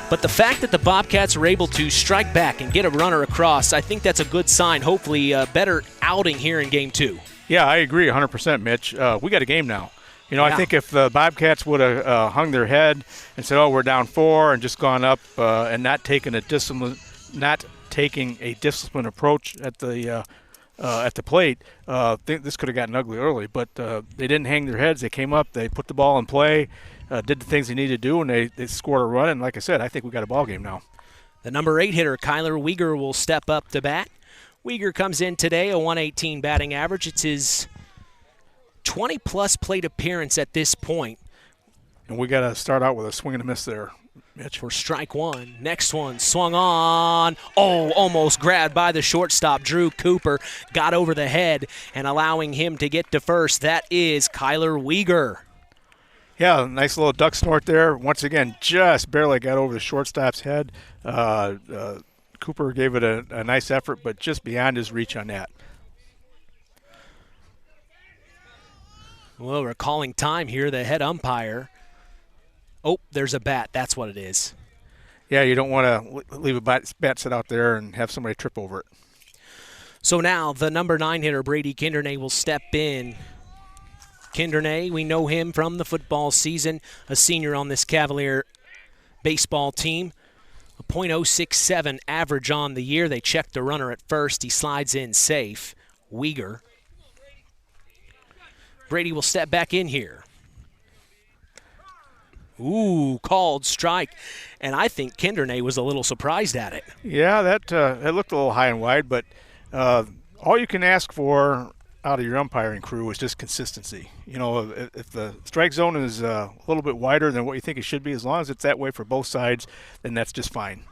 But the fact that the Bobcats are able to strike back and get a runner across, I think that's a good sign. Hopefully a better outing here in Game 2. Yeah, I agree 100%, Mitch. We got a game now. You know, I think if the Bobcats would have hung their head and said, "Oh, we're down 4," and just gone up and not taking a disciplined approach at the plate, this could have gotten ugly early. But they didn't hang their heads. They came up. They put the ball in play. Did the things they needed to do, and they scored a run. And like I said, I think we got a ball game now. The number 8 hitter, Kyler Weegar, will step up to bat. Weegar comes in today, a 118 batting average. It's his 20-plus plate appearance at this point. And we got to start out with a swing and a miss there, Mitch. For strike one. Next one swung on. Oh, almost grabbed by the shortstop. Drew Cooper got over the head and allowing him to get to first. That is Kyler Weegar. Yeah, nice little duck snort there. Once again, just barely got over the shortstop's head. Cooper gave it a nice effort, but just beyond his reach on that. Well, we're calling time here. The head umpire. Oh, there's a bat. That's what it is. Yeah, you don't want to leave a bat sit out there and have somebody trip over it. So now the number 9 hitter, Brady Kindernay, will step in. Kindernay, we know him from the football season, a senior on this Cavalier baseball team. A .067 average on the year. They check the runner at first. He slides in safe. Weegar. Brady will step back in here. Ooh, called strike. And I think Kindernay was a little surprised at it. Yeah, that looked a little high and wide, but all you can ask for out of your umpiring crew is just consistency. You know, if the strike zone is a little bit wider than what you think it should be, as long as it's that way for both sides, then that's just fine.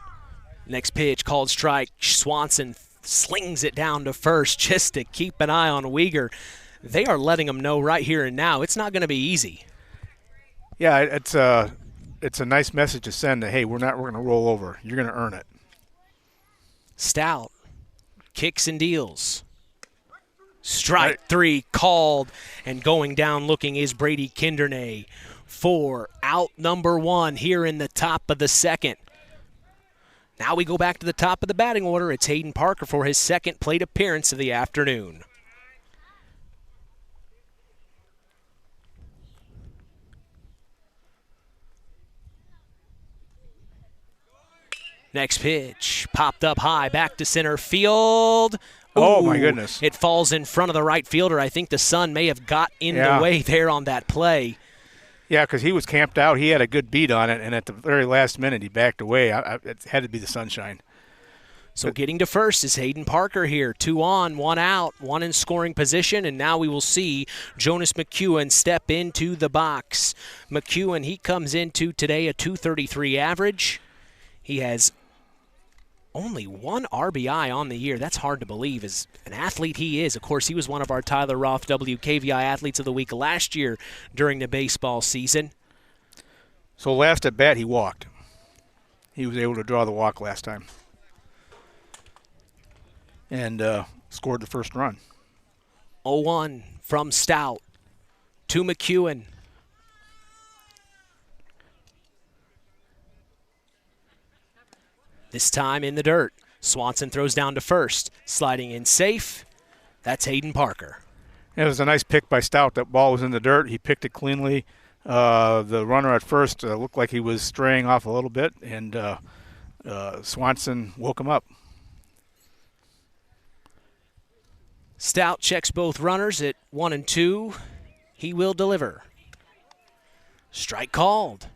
Next pitch, called strike. Swanson slings it down to first just to keep an eye on Weegar. They are letting him know right here and now it's not going to be easy. Yeah, it's a nice message to send that, hey, we're going to roll over. You're going to earn it. Stout kicks and deals. Strike 3 called, and going down looking is Brady Kindernay for out number 1 here in the top of the second. Now we go back to the top of the batting order. It's Hayden Parker for his second plate appearance of the afternoon. Next pitch, popped up high, back to center field. Oh, my goodness. It falls in front of the right fielder. I think the sun may have got in the way there on that play. Yeah, because he was camped out. He had a good beat on it, and at the very last minute he backed away. It had to be the sunshine. So getting to first is Hayden Parker here. 2 on, 1 out, 1 in scoring position, and now we will see Jonas McEwen step into the box. McEwen, he comes into today a .233 average. He has only 1 RBI on the year. That's hard to believe. As an athlete he is. Of course, he was one of our Tyler Roth WKVI Athletes of the Week last year during the baseball season. So last at bat, he walked. He was able to draw the walk last time. And scored the first run. 0-1 from Stout to McEwen. This time in the dirt. Swanson throws down to first. Sliding in safe. That's Hayden Parker. It was a nice pick by Stout. That ball was in the dirt. He picked it cleanly. The runner at first looked like he was straying off a little bit, and Swanson woke him up. Stout checks both runners at 1 and 2. He will deliver. Strike called.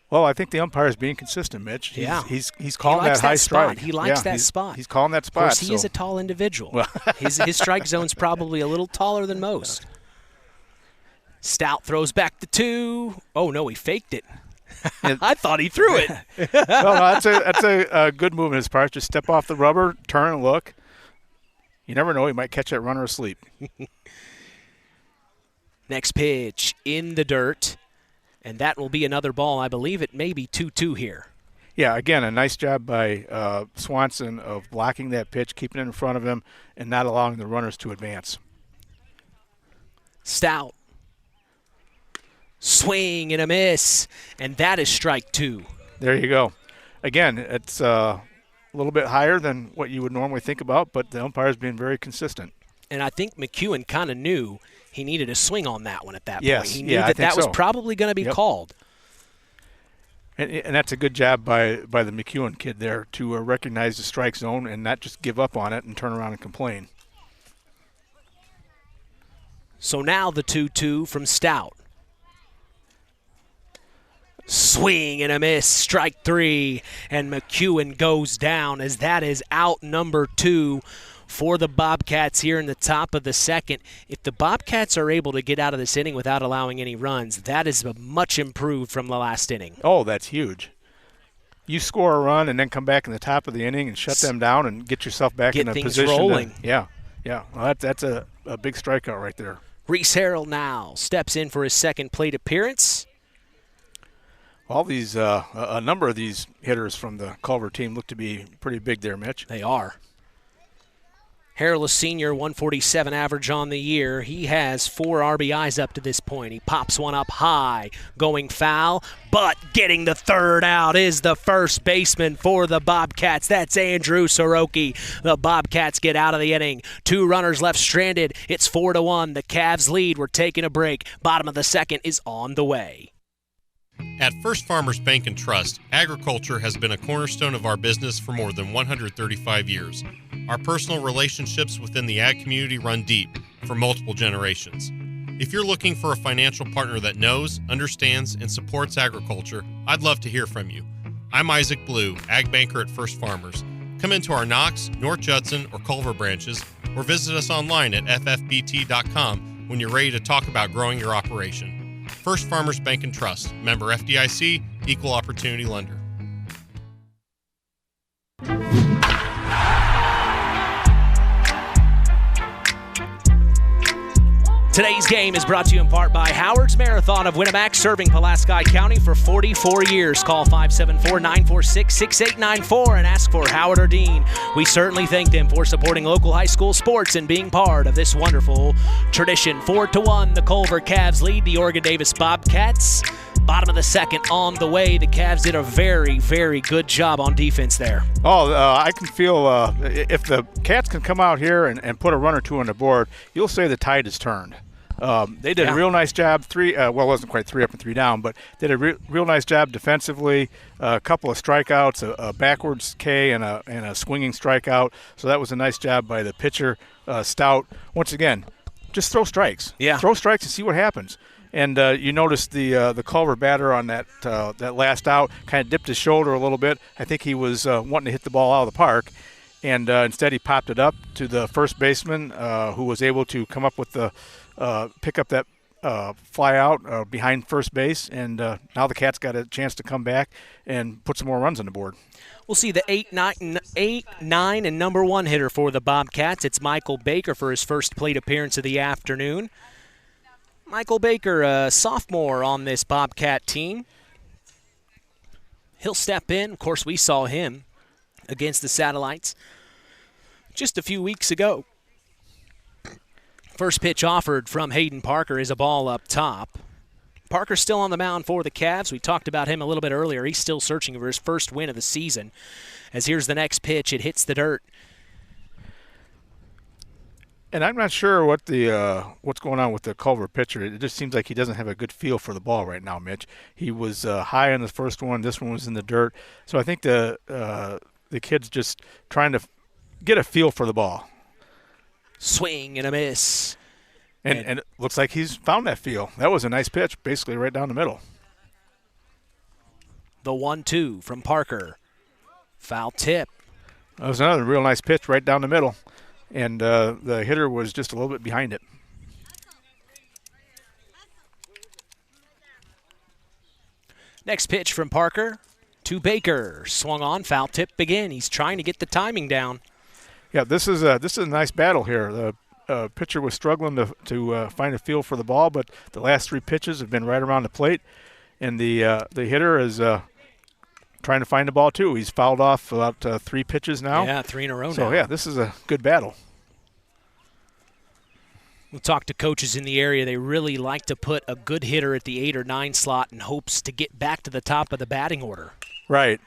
Well, I think the umpire is being consistent, Mitch. He's calling that high strike. He likes that spot. He's calling that spot. Of course, he is a tall individual. Well. his strike zone's probably a little taller than most. Stout throws back the 2. Oh, no, he faked it. I thought he threw it. No, that's a good move on his part. Just step off the rubber, turn and look. You never know. He might catch that runner asleep. Next pitch in the dirt. And that will be another ball. I believe it may be 2-2 here. Yeah, again, a nice job by Swanson of blocking that pitch, keeping it in front of him, and not allowing the runners to advance. Stout. Swing and a miss. And that is strike 2. There you go. Again, it's a little bit higher than what you would normally think about, but the umpire's being very consistent. And I think McEwen kind of knew he needed a swing on that one at that point. He knew that was probably going to be called. And that's a good job by the McEwen kid there to recognize the strike zone and not just give up on it and turn around and complain. So now the 2-2 from Stout. Swing and a miss, strike 3, and McEwen goes down as that is out number 2 for the Bobcats here in the top of the second. If the Bobcats are able to get out of this inning without allowing any runs, that is much improved from the last inning. Oh, that's huge. You score a run and then come back in the top of the inning and shut them down and get yourself back in a position. Get things rolling. Yeah. Well, that's a big strikeout right there. Reese Harrell now steps in for his second plate appearance. All these, a number of these hitters from the Culver team look to be pretty big there, Mitch. They are. Harrell, a senior, 147 average on the year. He has 4 RBIs up to this point. He pops one up high, going foul, but getting the third out is the first baseman for the Bobcats. That's Andrew Soroki. The Bobcats get out of the inning. 2 runners left stranded. It's 4-1. The Cavs lead. We're taking a break. Bottom of the second is on the way. At First Farmers Bank and Trust, agriculture has been a cornerstone of our business for more than 135 years. Our personal relationships within the ag community run deep for multiple generations. If you're looking for a financial partner that knows, understands, and supports agriculture, I'd love to hear from you. I'm Isaac Blue, Ag Banker at First Farmers. Come into our Knox, North Judson, or Culver branches, or visit us online at ffbt.com when you're ready to talk about growing your operation. First Farmers Bank and Trust, member FDIC, equal opportunity lender. Today's game is brought to you in part by Howard's Marathon of Winnemac, serving Pulaski County for 44 years. Call 574-946-6894 and ask for Howard or Dean. We certainly thank them for supporting local high school sports and being part of this wonderful tradition. 4-1, the Culver Cavs lead the Oregon Davis Bobcats. Bottom of the second on the way. The Cavs did a very, very good job on defense there. I can feel if the Cats can come out here and put a run or 2 on the board, you'll say the tide has turned. They did a real nice job. It wasn't quite 3 up and 3 down, but did a real nice job defensively. A couple of strikeouts, a backwards K and a swinging strikeout. So that was a nice job by the pitcher, Stout. Once again, just throw strikes. Yeah. Throw strikes and see what happens. And you noticed the Culver batter on that last out kind of dipped his shoulder a little bit. I think he was wanting to hit the ball out of the park. And instead he popped it up to the first baseman who was able to come up with the pick up that fly out behind first base. And now the Cats got a chance to come back and put some more runs on the board. We'll see the 8, 9, and number 1 hitter for the Bobcats. It's Michael Baker for his first plate appearance of the afternoon. Michael Baker, a sophomore on this Bobcat team. He'll step in. Of course, we saw him against the Satellites just a few weeks ago. First pitch offered from Hayden Parker is a ball up top. Parker's still on the mound for the Cavs. We talked about him a little bit earlier. He's still searching for his first win of the season. As here's the next pitch. It hits the dirt. And I'm not sure what's going on with the Culver pitcher. It just seems like he doesn't have a good feel for the ball right now, Mitch. He was high on the first one. This one was in the dirt. So I think the kid's just trying to get a feel for the ball. Swing and a miss. And it looks like he's found that feel. That was a nice pitch, basically right down the middle. The 1-2 from Parker. Foul tip. That was another real nice pitch right down the middle. And the hitter was just a little bit behind it. Next pitch from Parker to Baker. Swung on, foul tip again. He's trying to get the timing down. Yeah, this is a nice battle here. The pitcher was struggling to find a feel for the ball, but the last 3 pitches have been right around the plate. And the hitter is trying to find the ball too. He's fouled off about 3 pitches now. Yeah, 3 in a row now. So, yeah, this is a good battle. We'll talk to coaches in the area. They really like to put a good hitter at the 8 or 9 slot in hopes to get back to the top of the batting order. Right.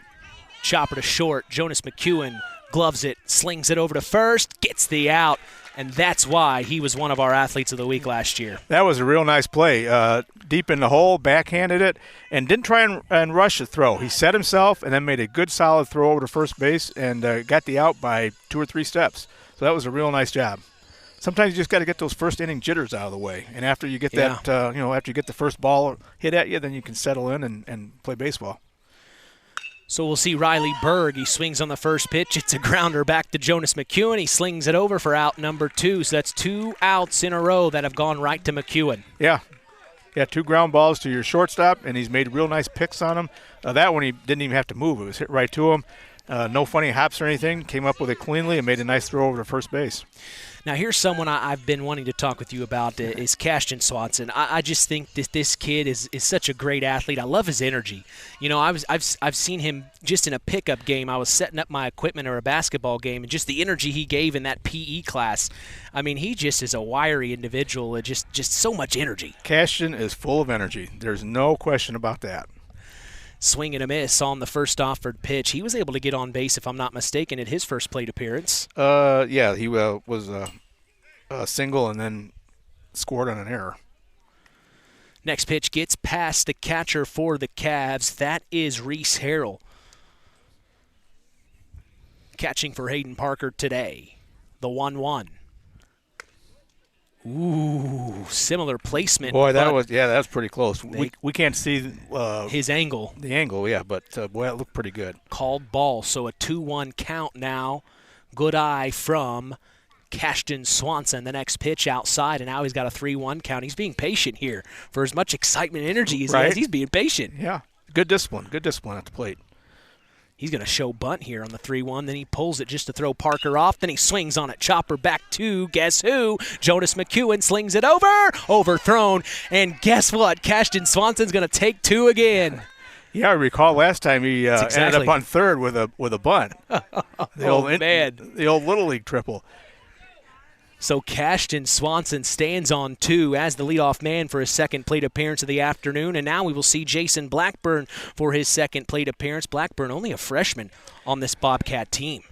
Chopper to short. Jonas McEwen gloves it, slings it over to first, gets the out, and that's why he was one of our athletes of the week last year. That was a real nice play. Deep in the hole, backhanded it, and didn't try and rush the throw. He set himself and then made a good solid throw over to first base and got the out by 2 or 3 steps. So that was a real nice job. Sometimes you just got to get those first inning jitters out of the way, and after you get that, after you get the first ball hit at you, then you can settle in and play baseball. So we'll see Riley Berg. He swings on the first pitch. It's a grounder back to Jonas McEwen. He slings it over for out number 2. So that's 2 outs in a row that have gone right to McEwen. Yeah. Yeah, 2 ground balls to your shortstop, and he's made real nice picks on him. That one he didn't even have to move. It was hit right to him. No funny hops or anything. Came up with it cleanly and made a nice throw over to first base. Now, here's someone I've been wanting to talk with you about is Cashton Swanson. I just think this kid is such a great athlete. I love his energy. You know, I've seen him just in a pickup game. I was setting up my equipment or a basketball game, and just the energy he gave in that PE class. I mean, he just is a wiry individual. Just so much energy. Cashton is full of energy. There's no question about that. Swing and a miss on the first offered pitch. He was able to get on base, if I'm not mistaken, at his first plate appearance. Yeah, he was a single and then scored on an error. Next pitch gets past the catcher for the Cavs. That is Reese Harrell. Catching for Hayden Parker today. The 1-1. Ooh, similar placement. Boy, that was pretty close. We can't see his angle. The angle, yeah, but boy, it looked pretty good. Called ball, so a 2-1 count now. Good eye from Cashton Swanson. The next pitch outside, and now he's got a 3-1 count. He's being patient here. For as much excitement and energy as he has, he's being patient. Yeah, good discipline at the plate. He's going to show bunt here on the 3-1. Then he pulls it just to throw Parker off. Then he swings on it. Chopper back to, guess who? Jonas McEwen slings it over. Overthrown. And guess what? Cashton Swanson's going to take 2 again. Yeah, I recall last time he ended up on third with a bunt. The old Little League triple. So Cashton Swanson stands on 2 as the leadoff man for his second plate appearance of the afternoon, and now we will see Jason Blackburn for his second plate appearance. Blackburn, only a freshman on this Bobcat team.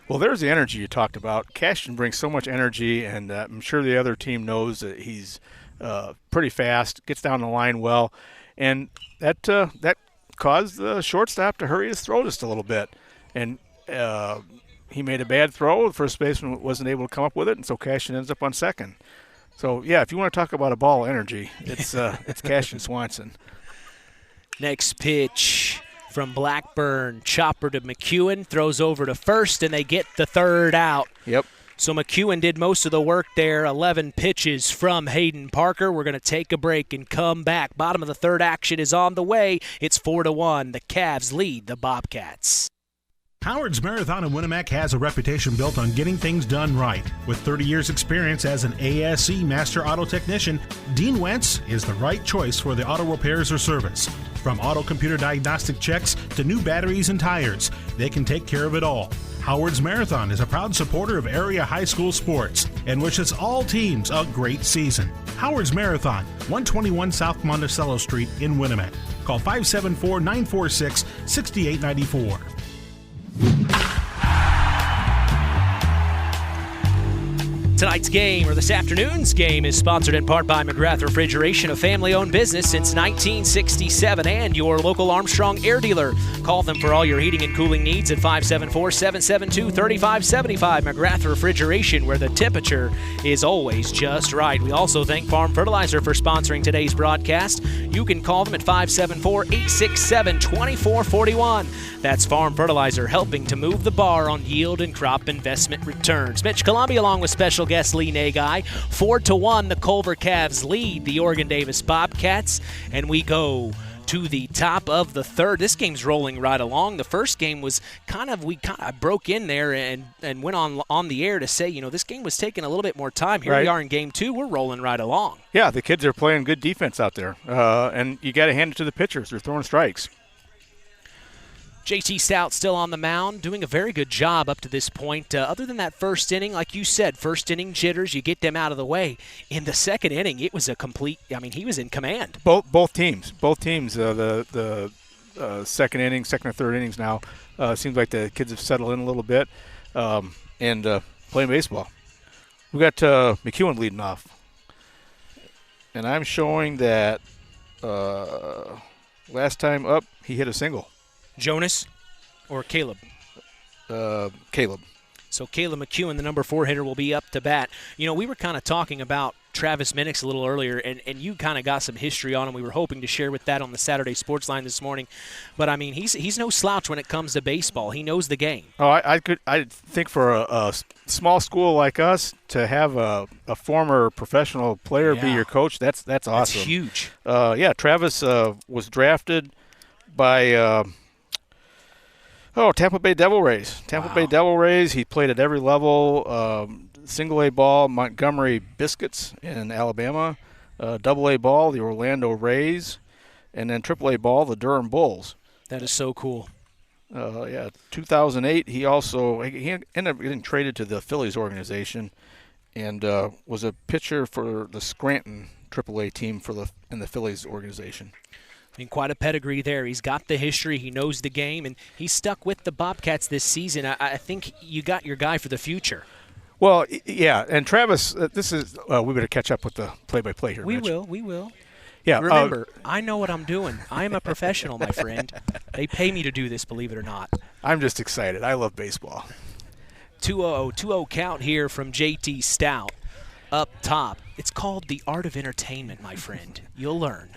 Well, there's the energy you talked about. Cashton brings so much energy, and I'm sure the other team knows that he's pretty fast, gets down the line well, and that caused the shortstop to hurry his throw just a little bit. And he made a bad throw. The first baseman wasn't able to come up with it, and so Cashton ends up on second. So, yeah, if you want to talk about a ball energy, it's Cashton Swanson. Next pitch from Blackburn. Chopper to McEwen. Throws over to first, and they get the third out. Yep. So McEwen did most of the work there. 11 pitches from Hayden Parker. We're going to take a break and come back. Bottom of the third action is on the way. It's 4-1. The Cavs lead the Bobcats. Howard's Marathon in Winnemac has a reputation built on getting things done right. With 30 years experience as an ASE Master Auto Technician, Dean Wentz is the right choice for the auto repairs or service. From auto computer diagnostic checks to new batteries and tires, they can take care of it all. Howard's Marathon is a proud supporter of area high school sports and wishes all teams a great season. Howard's Marathon, 121 South Monticello Street in Winamac. Call 574-946-6894. Tonight's game, or this afternoon's game, is sponsored in part by McGrath Refrigeration, a family-owned business since 1967, and your local Armstrong air dealer. Call them for all your heating and cooling needs at 574-772-3575. McGrath Refrigeration, where the temperature is always just right. We also thank Farm Fertilizer for sponsoring today's broadcast. You can call them at 574-867-2441. That's Farm Fertilizer, helping to move the bar on yield and crop investment returns. Mitch Columbia along with special guest Lee Nagai. 4-1, the Culver Cavs lead the Oregon Davis Bobcats, and we go to the top of the third. This game's rolling right along. The first game was we broke in there and went on the air to say, this game was taking a little bit more time. Here we are in game two. We're rolling right along. Yeah, the kids are playing good defense out there, and you got to hand it to the pitchers. They're throwing strikes. JT Stout still on the mound, doing a very good job up to this point. Other than that first inning, like you said, first inning jitters, you get them out of the way. In the second inning, it was a complete, he was in command. Both teams. The second inning, second or third innings now, seems like the kids have settled in a little bit and playing baseball. We got McEwen leading off. And I'm showing that last time up, he hit a single. Jonas or Caleb? Caleb. So Caleb McEwen, the number 4 hitter, will be up to bat. We were kind of talking about Travis Minix a little earlier, and you kind of got some history on him. We were hoping to share with that on the Saturday Sports Line this morning. But, he's no slouch when it comes to baseball. He knows the game. Oh, I think for a small school like us to have a former professional player be your coach, that's awesome. That's huge. Travis was drafted by Tampa Bay Devil Rays. Bay Devil Rays. He played at every level. Single A ball, Montgomery Biscuits in Alabama. Double A ball, the Orlando Rays. And then Triple A ball, the Durham Bulls. That is so cool. 2008, he ended up getting traded to the Phillies organization and was a pitcher for the Scranton AAA team in the Phillies organization. Quite a pedigree there. He's got the history. He knows the game, and he's stuck with the Bobcats this season. I think you got your guy for the future. Well, yeah, and Travis, this is we better catch up with the play-by-play here, Mitch. We will. Yeah. Remember, I know what I'm doing. I am a professional, my friend. They pay me to do this, believe it or not. I'm just excited. I love baseball. 2-0 count here from JT Stout up top. It's called the art of entertainment, my friend. You'll learn.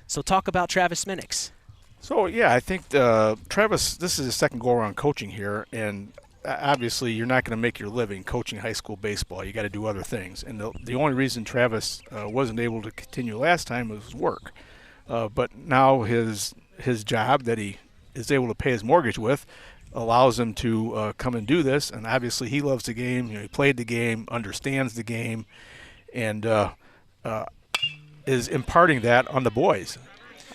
So talk about Travis Minix. So, I think Travis, this is his second go-around coaching here, and obviously you're not going to make your living coaching high school baseball. You got to do other things. And the only reason Travis wasn't able to continue last time was work. But now his job that he is able to pay his mortgage with allows him to come and do this. And obviously he loves the game. He played the game, understands the game, and is imparting that on the boys.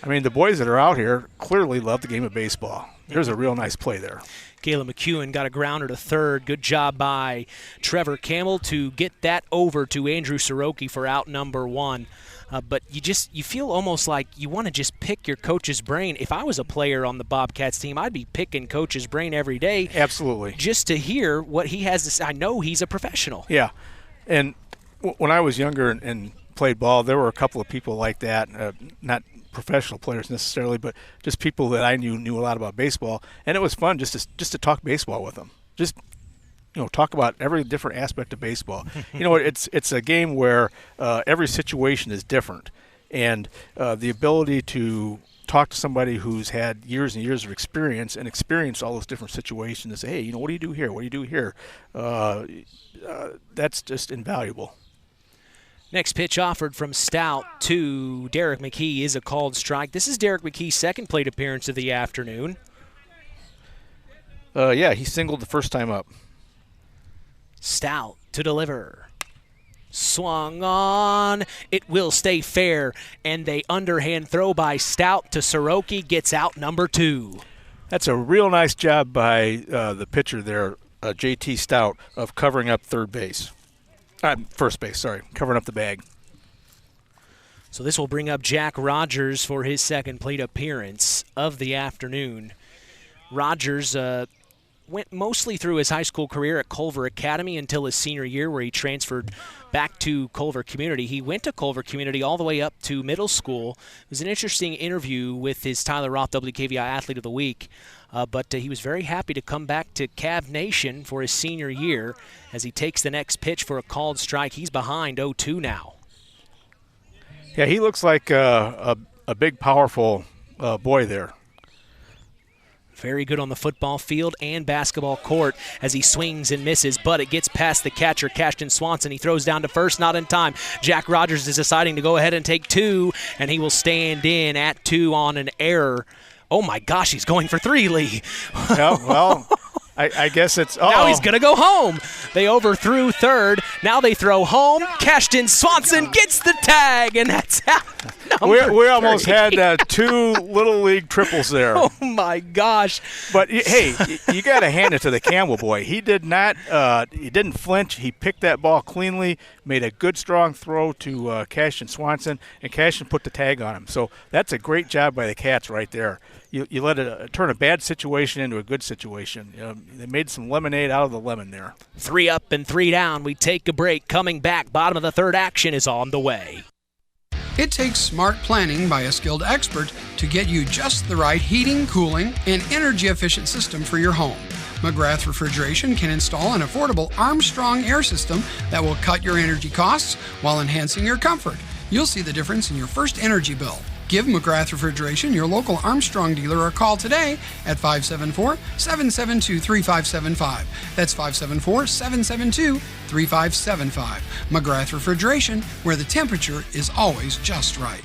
The boys that are out here clearly love the game of baseball. There's a real nice play there. Caleb McEwen got a grounder to third. Good job by Trevor Campbell to get that over to Andrew Soroki for out number 1. But you feel almost like you want to just pick your coach's brain. If I was a player on the Bobcats team, I'd be picking coach's brain every day. Absolutely. Just to hear what he has to say. I know he's a professional. Yeah. And when I was younger and played ball, there were a couple of people like that, not professional players necessarily, but just people that I knew a lot about baseball, and it was fun just to talk baseball with them. Just talk about every different aspect of baseball. It's a game where every situation is different, and the ability to talk to somebody who's had years and years of experience and experienced all those different situations and say, hey, what do you do here? What do you do here? That's just invaluable. Next pitch offered from Stout to Derek McKee is a called strike. This is Derek McKee's second plate appearance of the afternoon. He singled the first time up. Stout to deliver. Swung on. It will stay fair. And a underhand throw by Stout to Soroki gets out number 2. That's a real nice job by the pitcher there, JT Stout, of covering up first base, sorry, covering up the bag. So this will bring up Jack Rogers for his second plate appearance of the afternoon. Rogers went mostly through his high school career at Culver Academy until his senior year, where he transferred back to Culver Community. He went to Culver Community all the way up to middle school. It was an interesting interview with his Tyler Roth WKVI Athlete of the Week, but he was very happy to come back to Cav Nation for his senior year as he takes the next pitch for a called strike. He's behind 0-2 now. Yeah, he looks like a big, powerful boy there. Very good on the football field and basketball court as he swings and misses, but it gets past the catcher, Cashton Swanson. He throws down to first, not in time. Jack Rogers is deciding to go ahead and take 2, and he will stand in at 2 on an error. Oh, my gosh, he's going for 3, Lee. Yeah, well, I guess it's – now he's going to go home. They overthrew third. Now they throw home. Cashton Swanson gets the tag, and that's out. We almost had 2 Little League triples there. Oh, my gosh. But, hey, you got to hand it to the Campbell boy. He did not he didn't flinch. He picked that ball cleanly, made a good, strong throw to Cashton Swanson, and Cashton put the tag on him. So that's a great job by the Cats right there. You let it turn a bad situation into a good situation. They made some lemonade out of the lemon there. 3 up and 3 down. We take a break. Coming back, bottom of the third, action is on the way. It takes smart planning by a skilled expert to get you just the right heating, cooling, and energy-efficient system for your home. McGrath Refrigeration can install an affordable Armstrong air system that will cut your energy costs while enhancing your comfort. You'll see the difference in your first energy bill. Give McGrath Refrigeration, your local Armstrong dealer, a call today at 574-772-3575. That's 574-772-3575. McGrath Refrigeration, where the temperature is always just right.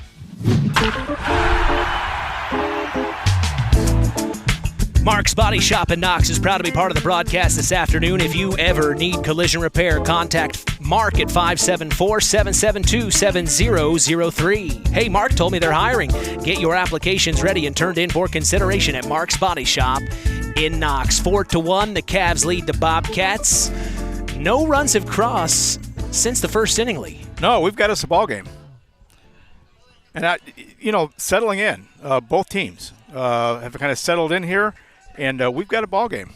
Mark's Body Shop in Knox is proud to be part of the broadcast this afternoon. If you ever need collision repair, contact Mark at 574-772-7003. Hey, Mark told me they're hiring. Get your applications ready and turned in for consideration at Mark's Body Shop in Knox. 4-1, the Cavs lead the Bobcats. No runs have crossed since the first inning, Lee. No, we've got us a ball game. And, settling in, both teams have kind of settled in here. And we've got a ball game.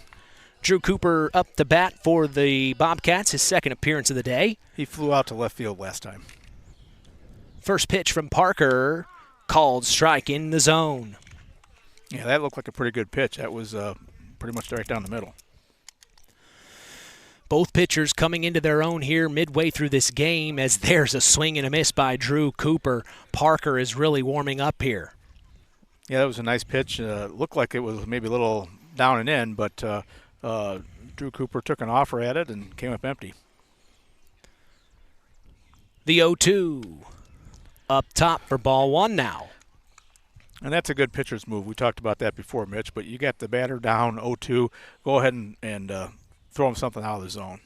Drew Cooper up the bat for the Bobcats, his second appearance of the day. He flew out to left field last time. First pitch from Parker, called strike in the zone. Yeah, that looked like a pretty good pitch. That was pretty much right down the middle. Both pitchers coming into their own here midway through this game as there's a swing and a miss by Drew Cooper. Parker is really warming up here. Yeah, that was a nice pitch. Looked like it was maybe a little down and in, but Drew Cooper took an offer at it and came up empty. The 0-2 up top for ball 1 now. And that's a good pitcher's move. We talked about that before, Mitch, but you got the batter down 0-2. Go ahead and throw him something out of the zone.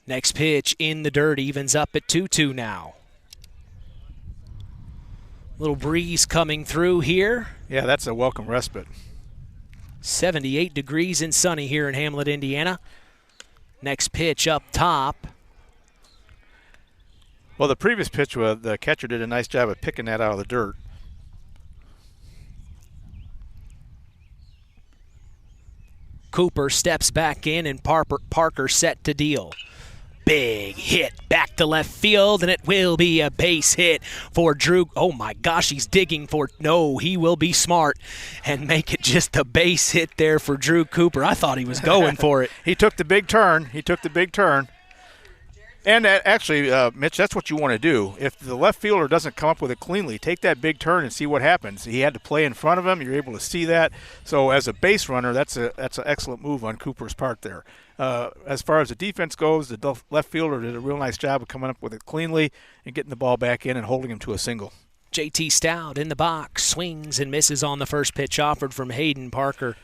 Next pitch in the dirt, evens up at 2-2 now. Little breeze coming through here. Yeah, that's a welcome respite. 78 degrees and sunny here in Hamlet, Indiana. Next pitch up top. Well, the previous pitch, the catcher did a nice job of picking that out of the dirt. Cooper steps back in and Parker set to deal. Big hit back to left field, and it will be a base hit for Drew. Oh, my gosh, he's digging for – no, he will be smart and make it just a base hit there for Drew Cooper. I thought he was going for it. He took the big turn. And actually, Mitch, that's what you want to do. If the left fielder doesn't come up with it cleanly, take that big turn and see what happens. He had to play in front of him. You're able to see that. So as a base runner, that's an excellent move on Cooper's part there. As far as the defense goes, the left fielder did a real nice job of coming up with it cleanly and getting the ball back in and holding him to a single. J.T. Stout in the box, swings and misses on the first pitch offered from Hayden Parker.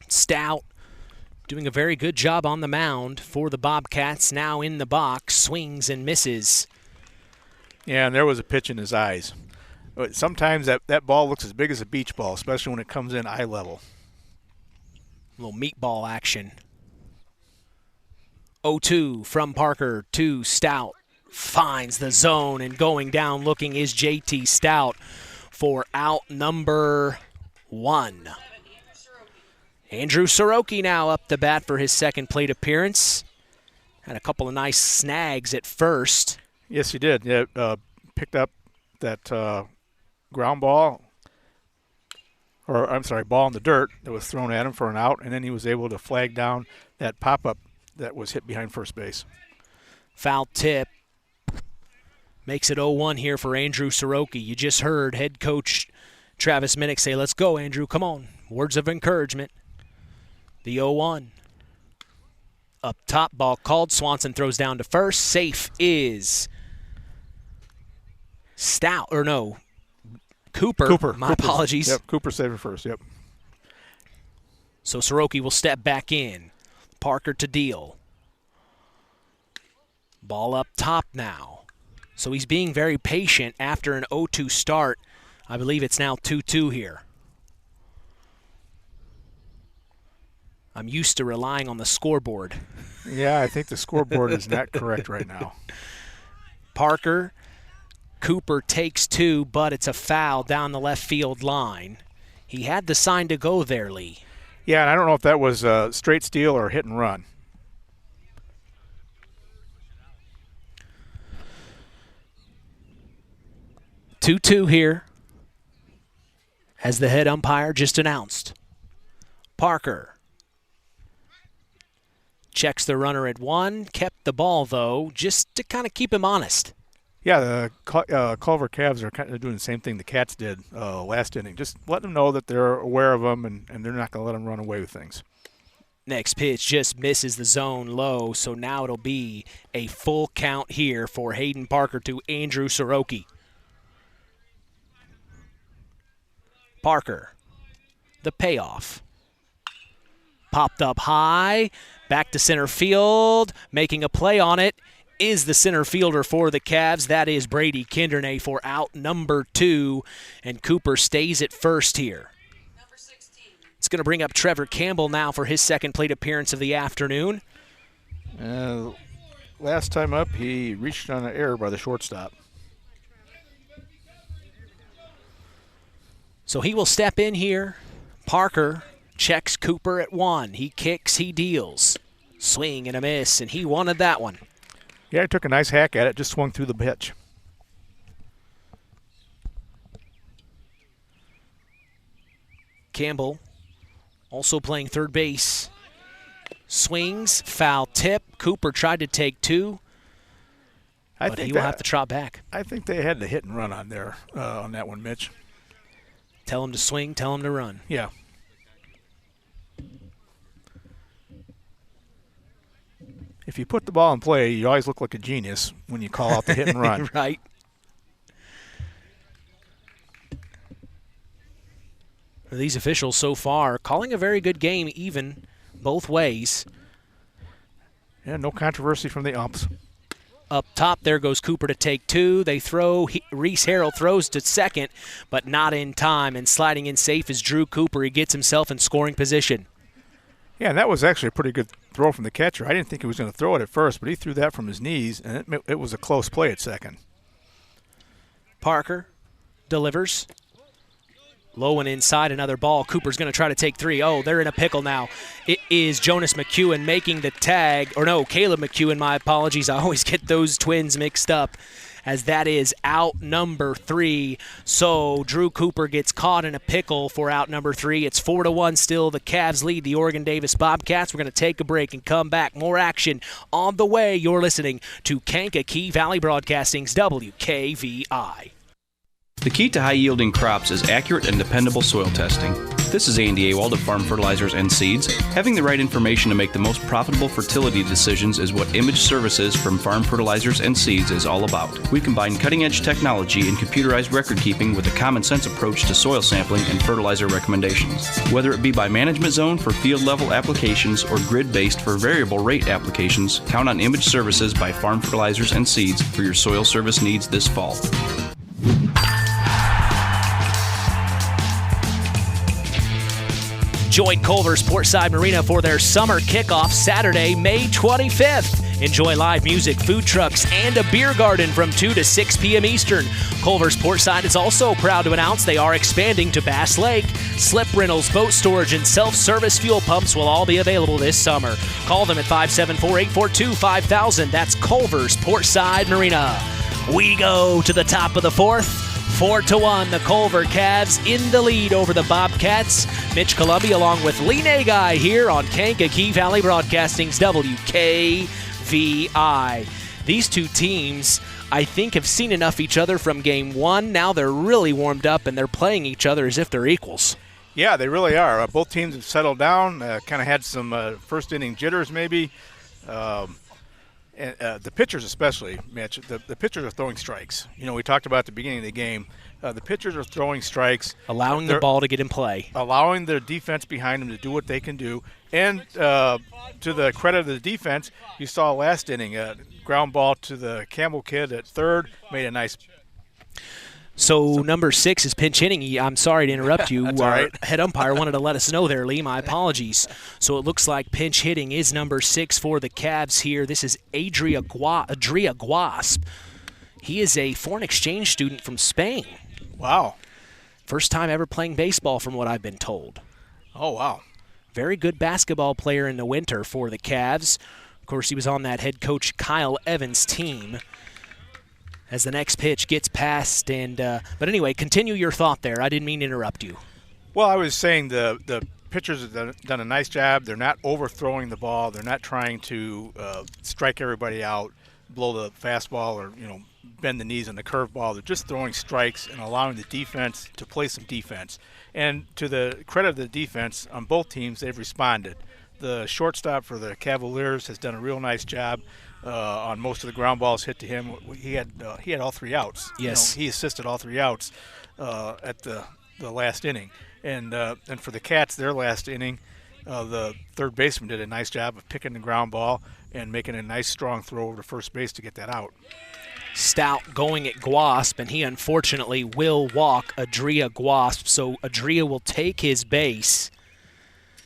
Stout doing a very good job on the mound for the Bobcats. Now in the box, swings and misses. Yeah, and there was a pitch in his eyes. Sometimes that ball looks as big as a beach ball, especially when it comes in eye level. A little meatball action. 0-2 from Parker to Stout. Finds the zone, and going down looking is JT Stout for out number 1. Andrew Soroki now up to bat for his second plate appearance. Had a couple of nice snags at first. Yes, he did. Yeah, picked up that ground ball, or I'm sorry, ball in the dirt that was thrown at him for an out, and then he was able to flag down that pop-up that was hit behind first base. Foul tip. Makes it 0-1 here for Andrew Soroki. You just heard head coach Travis Minnick say, let's go, Andrew, come on. Words of encouragement. The 0-1. Up top, ball called. Swanson throws down to first. Safe is Cooper. My apologies. Yep, Cooper saving first, yep. So Soroki will step back in. Parker to deal. Ball up top now. So he's being very patient after an 0-2 start. I believe it's now 2-2 here. I'm used to relying on the scoreboard. Yeah, I think the scoreboard is not correct right now. Parker, Cooper takes 2, but it's a foul down the left field line. He had the sign to go there, Lee. Yeah, and I don't know if that was a straight steal or hit and run. Two here, as the head umpire just announced. Parker checks the runner at 1, kept the ball, though, just to kind of keep him honest. Yeah, the Culver Cavs are kind of doing the same thing the Cats did last inning. Just let them know that they're aware of them, and they're not going to let them run away with things. Next pitch just misses the zone low, so now it'll be a full count here for Hayden Parker to Andrew Soroki. Parker, the payoff. Popped up high, back to center field, making a play on it is the center fielder for the Cavs. That is Brady Kindernay for out number 2, and Cooper stays at first here. It's going to bring up Trevor Campbell now for his second plate appearance of the afternoon. Last time up, he reached on an error by the shortstop. So he will step in here. Parker checks Cooper at 1. He kicks, he deals. Swing and a miss, and he wanted that one. Yeah, he took a nice hack at it, just swung through the pitch. Campbell also playing third base. Swings, foul tip. Cooper tried to take 2, but he will have to trot back. I think they had the hit and run on there on that one, Mitch. Tell him to swing, tell him to run. Yeah. If you put the ball in play, you always look like a genius when you call out the hit and run. Right. These officials so far calling a very good game, even both ways. Yeah, no controversy from the umps. Up top, there goes Cooper to take 2. They throw. Reese Harrell throws to second, but not in time. And sliding in safe is Drew Cooper. He gets himself in scoring position. Yeah, and that was actually a pretty good throw from the catcher. I didn't think he was going to throw it at first, but he threw that from his knees, and it was a close play at second. Parker delivers. Low and inside, another ball. Cooper's going to try to take 3. Oh, they're in a pickle now. It is Jonas McEwen making the tag. Or no, Caleb McEwen, my apologies. I always get those twins mixed up, as that is out number 3. So Drew Cooper gets caught in a pickle for out number 3. It's 4-1 still. The Cavs lead the Oregon Davis Bobcats. We're going to take a break and come back. More action on the way. You're listening to Kankakee Valley Broadcasting's WKVI. The key to high-yielding crops is accurate and dependable soil testing. This is Andy Awald of Farm Fertilizers and Seeds. Having the right information to make the most profitable fertility decisions is what Image Services from Farm Fertilizers and Seeds is all about. We combine cutting-edge technology and computerized record-keeping with a common-sense approach to soil sampling and fertilizer recommendations. Whether it be by management zone for field-level applications or grid-based for variable rate applications, count on Image Services by Farm Fertilizers and Seeds for your soil service needs this fall. Join Culver Sportside Marina for their summer kickoff Saturday, May 25th. Enjoy live music, food trucks, and a beer garden from 2 to 6 p.m. Eastern. Culver Sportside is also proud to announce they are expanding to Bass Lake. Slip rentals, boat storage, and self-service fuel pumps will all be available this summer. Call them at 574-842-5000. That's Culver's Portside Marina. We go to the top of the fourth. 4-1, the Culver Cavs in the lead over the Bobcats. Mitch Columbia along with Lee Nagy here on Kankakee Valley Broadcasting's WKVI. These two teams, I think, have seen enough each other from game one. Now they're really warmed up, and they're playing each other as if they're equals. Yeah, they really are. Both teams have settled down, kind of had some first-inning jitters maybe. And the pitchers especially, Mitch, the pitchers are throwing strikes. You know, we talked about at the beginning of the game. The pitchers are throwing strikes. Allowing the ball to get in play. Allowing the defense behind them to do what they can do. And to the credit of the defense, you saw last inning, a ground ball to the Campbell kid at third, made a nice. So number 6 is pinch hitting. I'm sorry to interrupt you. That's all right. Our head umpire wanted to let us know there, Lee. My apologies. So it looks like pinch hitting is number 6 for the Cavs here. This is Adria Guasp. He is a foreign exchange student from Spain. Wow. First time ever playing baseball from what I've been told. Oh, wow. Very good basketball player in the winter for the Cavs. Of course, he was on that head coach Kyle Evans' team. As the next pitch gets passed, and but anyway, continue your thought there. I didn't mean to interrupt you. Well, I was saying the pitchers have done a nice job. They're not overthrowing the ball. They're not trying to strike everybody out, blow the fastball, or bend the knees on the curveball. They're just throwing strikes and allowing the defense to play some defense. And to the credit of the defense on both teams, they've responded. The shortstop for the Cavaliers has done a real nice job. On most of the ground balls hit to him. He had all 3 outs. Yes. He assisted all 3 outs at the last inning. And for the Cats, their last inning, the third baseman did a nice job of picking the ground ball and making a nice strong throw over to first base to get that out. Stout going at Guasp, and he unfortunately will walk Adria Guasp. So Adria will take his base.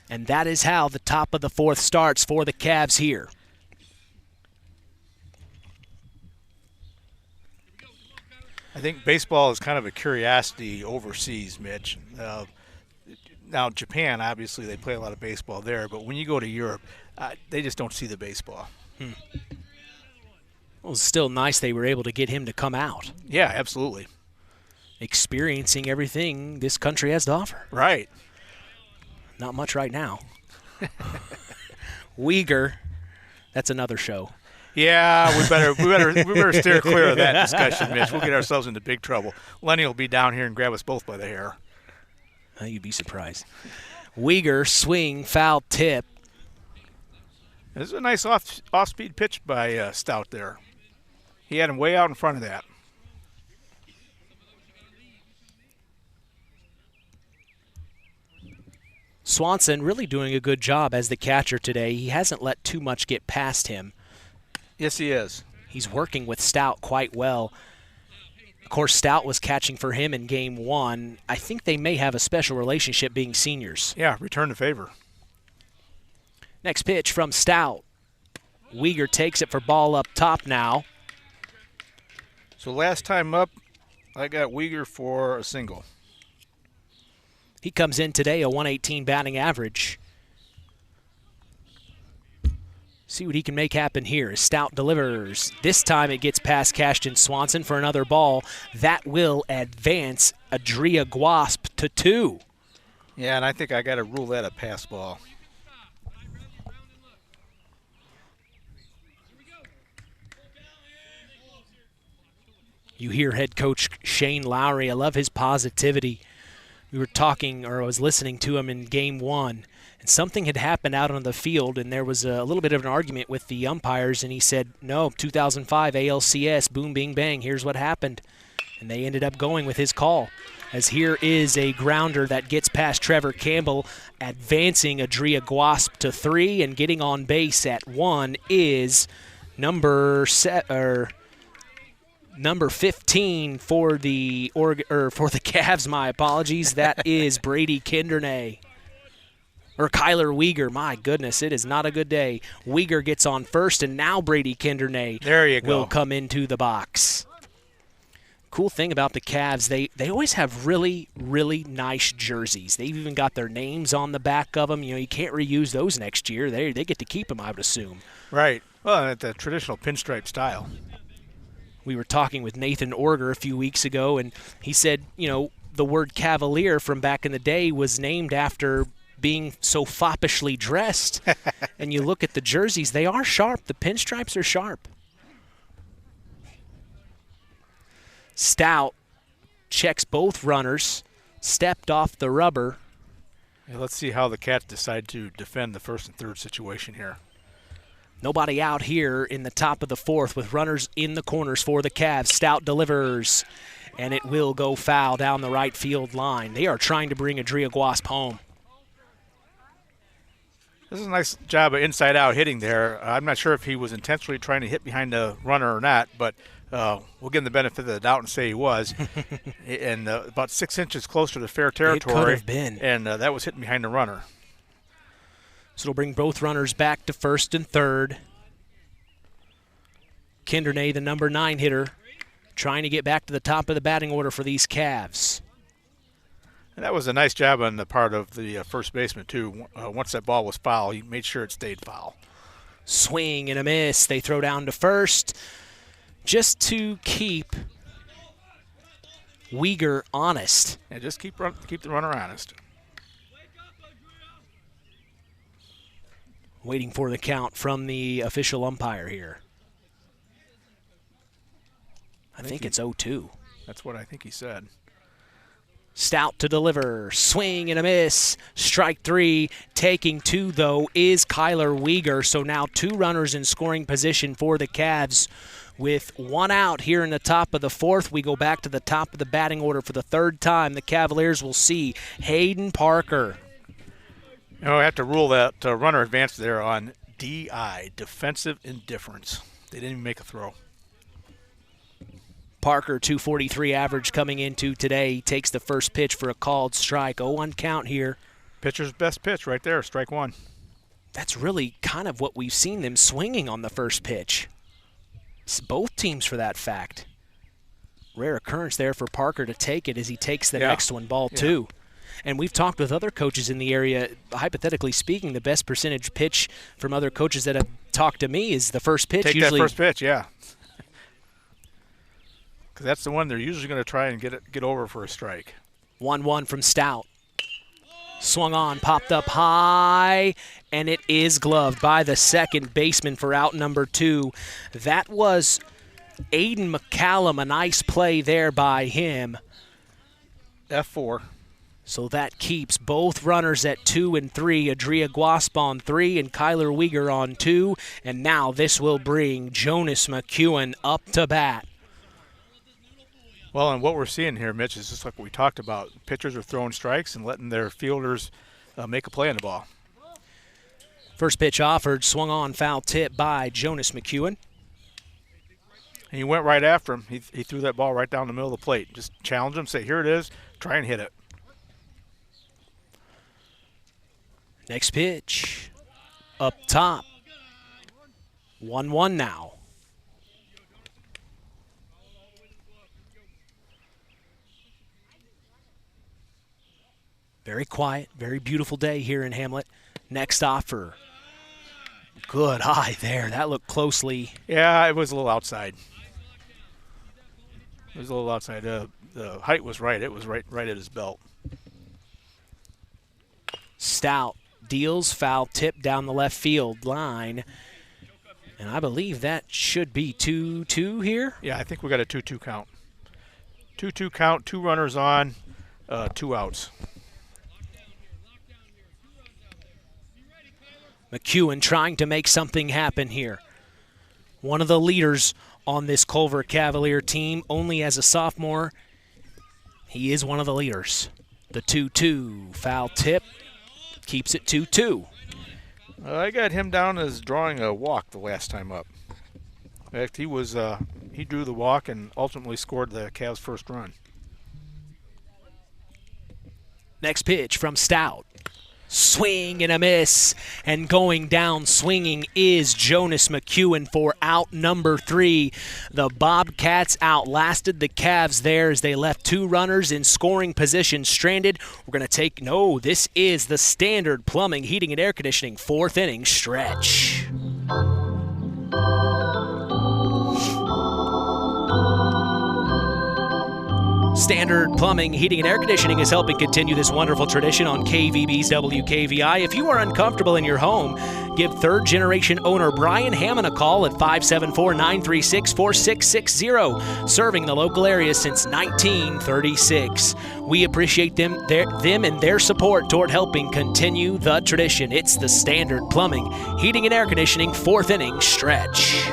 And that is how the top of the fourth starts for the Cavs here. I think baseball is kind of a curiosity overseas, Mitch. Now, Japan, obviously, they play a lot of baseball there, but when you go to Europe, they just don't see the baseball. Well, it's still nice they were able to get him to come out. Yeah, absolutely. Experiencing everything this country has to offer. Right. Not much right now. Uyghur, that's another show. Yeah, we better steer clear of that discussion, Mitch. We'll get ourselves into big trouble. Lenny will be down here and grab us both by the hair. You'd be surprised. Uyghur swing, foul tip. This is a nice off-speed pitch by Stout there. He had him way out in front of that. Swanson really doing a good job as the catcher today. He hasn't let too much get past him. Yes, he is. He's working with Stout quite well. Of course, Stout was catching for him in game 1. I think they may have a special relationship being seniors. Yeah, return the favor. Next pitch from Stout. Uyghur takes it for ball up top now. So last time up, I got Uyghur for a single. He comes in today, a 118 batting average. See what he can make happen here. Stout delivers. This time it gets past Cashton Swanson for another ball. That will advance Adria Guasp to 2. Yeah, and I think I got to rule that a pass ball. You hear head coach Shane Lowry. I love his positivity. We were talking, or I was listening to him in game 1. And something had happened out on the field, and there was a little bit of an argument with the umpires, and he said, no, 2005 ALCS, boom, bing, bang, here's what happened. And they ended up going with his call, as here is a grounder that gets past Trevor Campbell, advancing Adria Guasp to 3, and getting on base at 1 is number 15 for the Cavs, my apologies. That is Brady Kindernay. Or Kyler Weegar. My goodness, it is not a good day. Weegar gets on first, and now Brady Kindernay there you go. will come into the box. Cool thing about the Cavs, they always have really, really nice jerseys. They've even got their names on the back of them. You know, you can't reuse those next year. They get to keep them, I would assume. Right. Well, the traditional pinstripe style. We were talking with Nathan Orger a few weeks ago, and he said, you know, the word Cavalier from back in the day was named after being so foppishly dressed. And you look at the jerseys, they are sharp. The pinstripes are sharp. Stout checks both runners, stepped off the rubber. Yeah, let's see how the Cats decide to defend the first and third situation here. Nobody out here in the top of the fourth with runners in the corners for the Cavs. Stout delivers, and it will go foul down the right field line. They are trying to bring Adria Guasp home. This is a nice job of inside-out hitting there. I'm not sure if he was intentionally trying to hit behind the runner or not, but we'll give him the benefit of the doubt and say he was. And about 6 inches closer to fair territory. It could have been. And that was hitting behind the runner. So it'll bring both runners back to first and third. Kindernay, the number 9 hitter, trying to get back to the top of the batting order for these Cavs. And that was a nice job on the part of the first baseman, too. Once that ball was foul, he made sure it stayed foul. Swing and a miss. They throw down to first just to keep Weegar honest. Yeah, just keep the runner honest. Waiting for the count from the official umpire here. I think it's 0-2. That's what I think he said. Stout to deliver. Swing and a miss. Strike 3. Taking 2, though, is Kyler Weegar. So now 2 runners in scoring position for the Cavs. With 1 out here in the top of the fourth, we go back to the top of the batting order for the 3rd time. The Cavaliers will see Hayden Parker. You know, I have to rule that runner advanced there on DI, defensive indifference. They didn't even make a throw. Parker, 243 average coming into today. He takes the first pitch for a called strike. 0-1 count here. Pitcher's best pitch right there, strike 1. That's really kind of what we've seen them swinging on the first pitch. It's both teams for that fact. Rare occurrence there for Parker to take it as he takes the next one, ball 2. And we've talked with other coaches in the area. Hypothetically speaking, the best percentage pitch from other coaches that have talked to me is the first pitch. Take usually that first pitch, yeah. Because that's the one they're usually going to try and get over for a strike. 1-1 from Stout. Swung on, popped up high, and it is gloved by the second baseman for out number 2. That was Aiden McCallum, a nice play there by him. F4. So that keeps both runners at 2 and 3. Adria Guasp on 3 and Kyler Weegar on 2. And now this will bring Jonas McEwen up to bat. Well, and what we're seeing here, Mitch, is just like what we talked about. Pitchers are throwing strikes and letting their fielders make a play on the ball. First pitch offered, swung on, foul tip by Jonas McEwen. And he went right after him. He threw that ball right down the middle of the plate. Just challenge him, say, here it is, try and hit it. Next pitch, up top. 1-1 now. Very quiet, very beautiful day here in Hamlet. Next offer. Good eye there. That looked closely. Yeah, it was a little outside. It was a little outside. The height was right. It was right at his belt. Stout deals, foul tip down the left field line. And I believe that should be 2-2 here. Yeah, I think we got a 2-2 count. 2-2 count, 2 runners on, 2 outs. McEwen trying to make something happen here. One of the leaders on this Culver Cavalier team, only as a sophomore. He is one of the leaders. The 2-2 foul tip keeps it 2-2. I got him down as drawing a walk the last time up. In fact, he drew the walk and ultimately scored the Cavs' first run. Next pitch from Stout. Swing and a miss, and going down swinging is Jonas McEwen for out number 3. The Bobcats outlasted the Cavs there as they left 2 runners in scoring position stranded. We're going to take, this is the Standard Plumbing, Heating, and Air Conditioning 4th inning stretch. Standard Plumbing, Heating, and Air Conditioning is helping continue this wonderful tradition on KVB's WKVI. If you are uncomfortable in your home, give third-generation owner Brian Hammond a call at 574-936-4660, serving the local area since 1936. We appreciate them and their support toward helping continue the tradition. It's the Standard Plumbing, Heating, and Air Conditioning 4th inning stretch.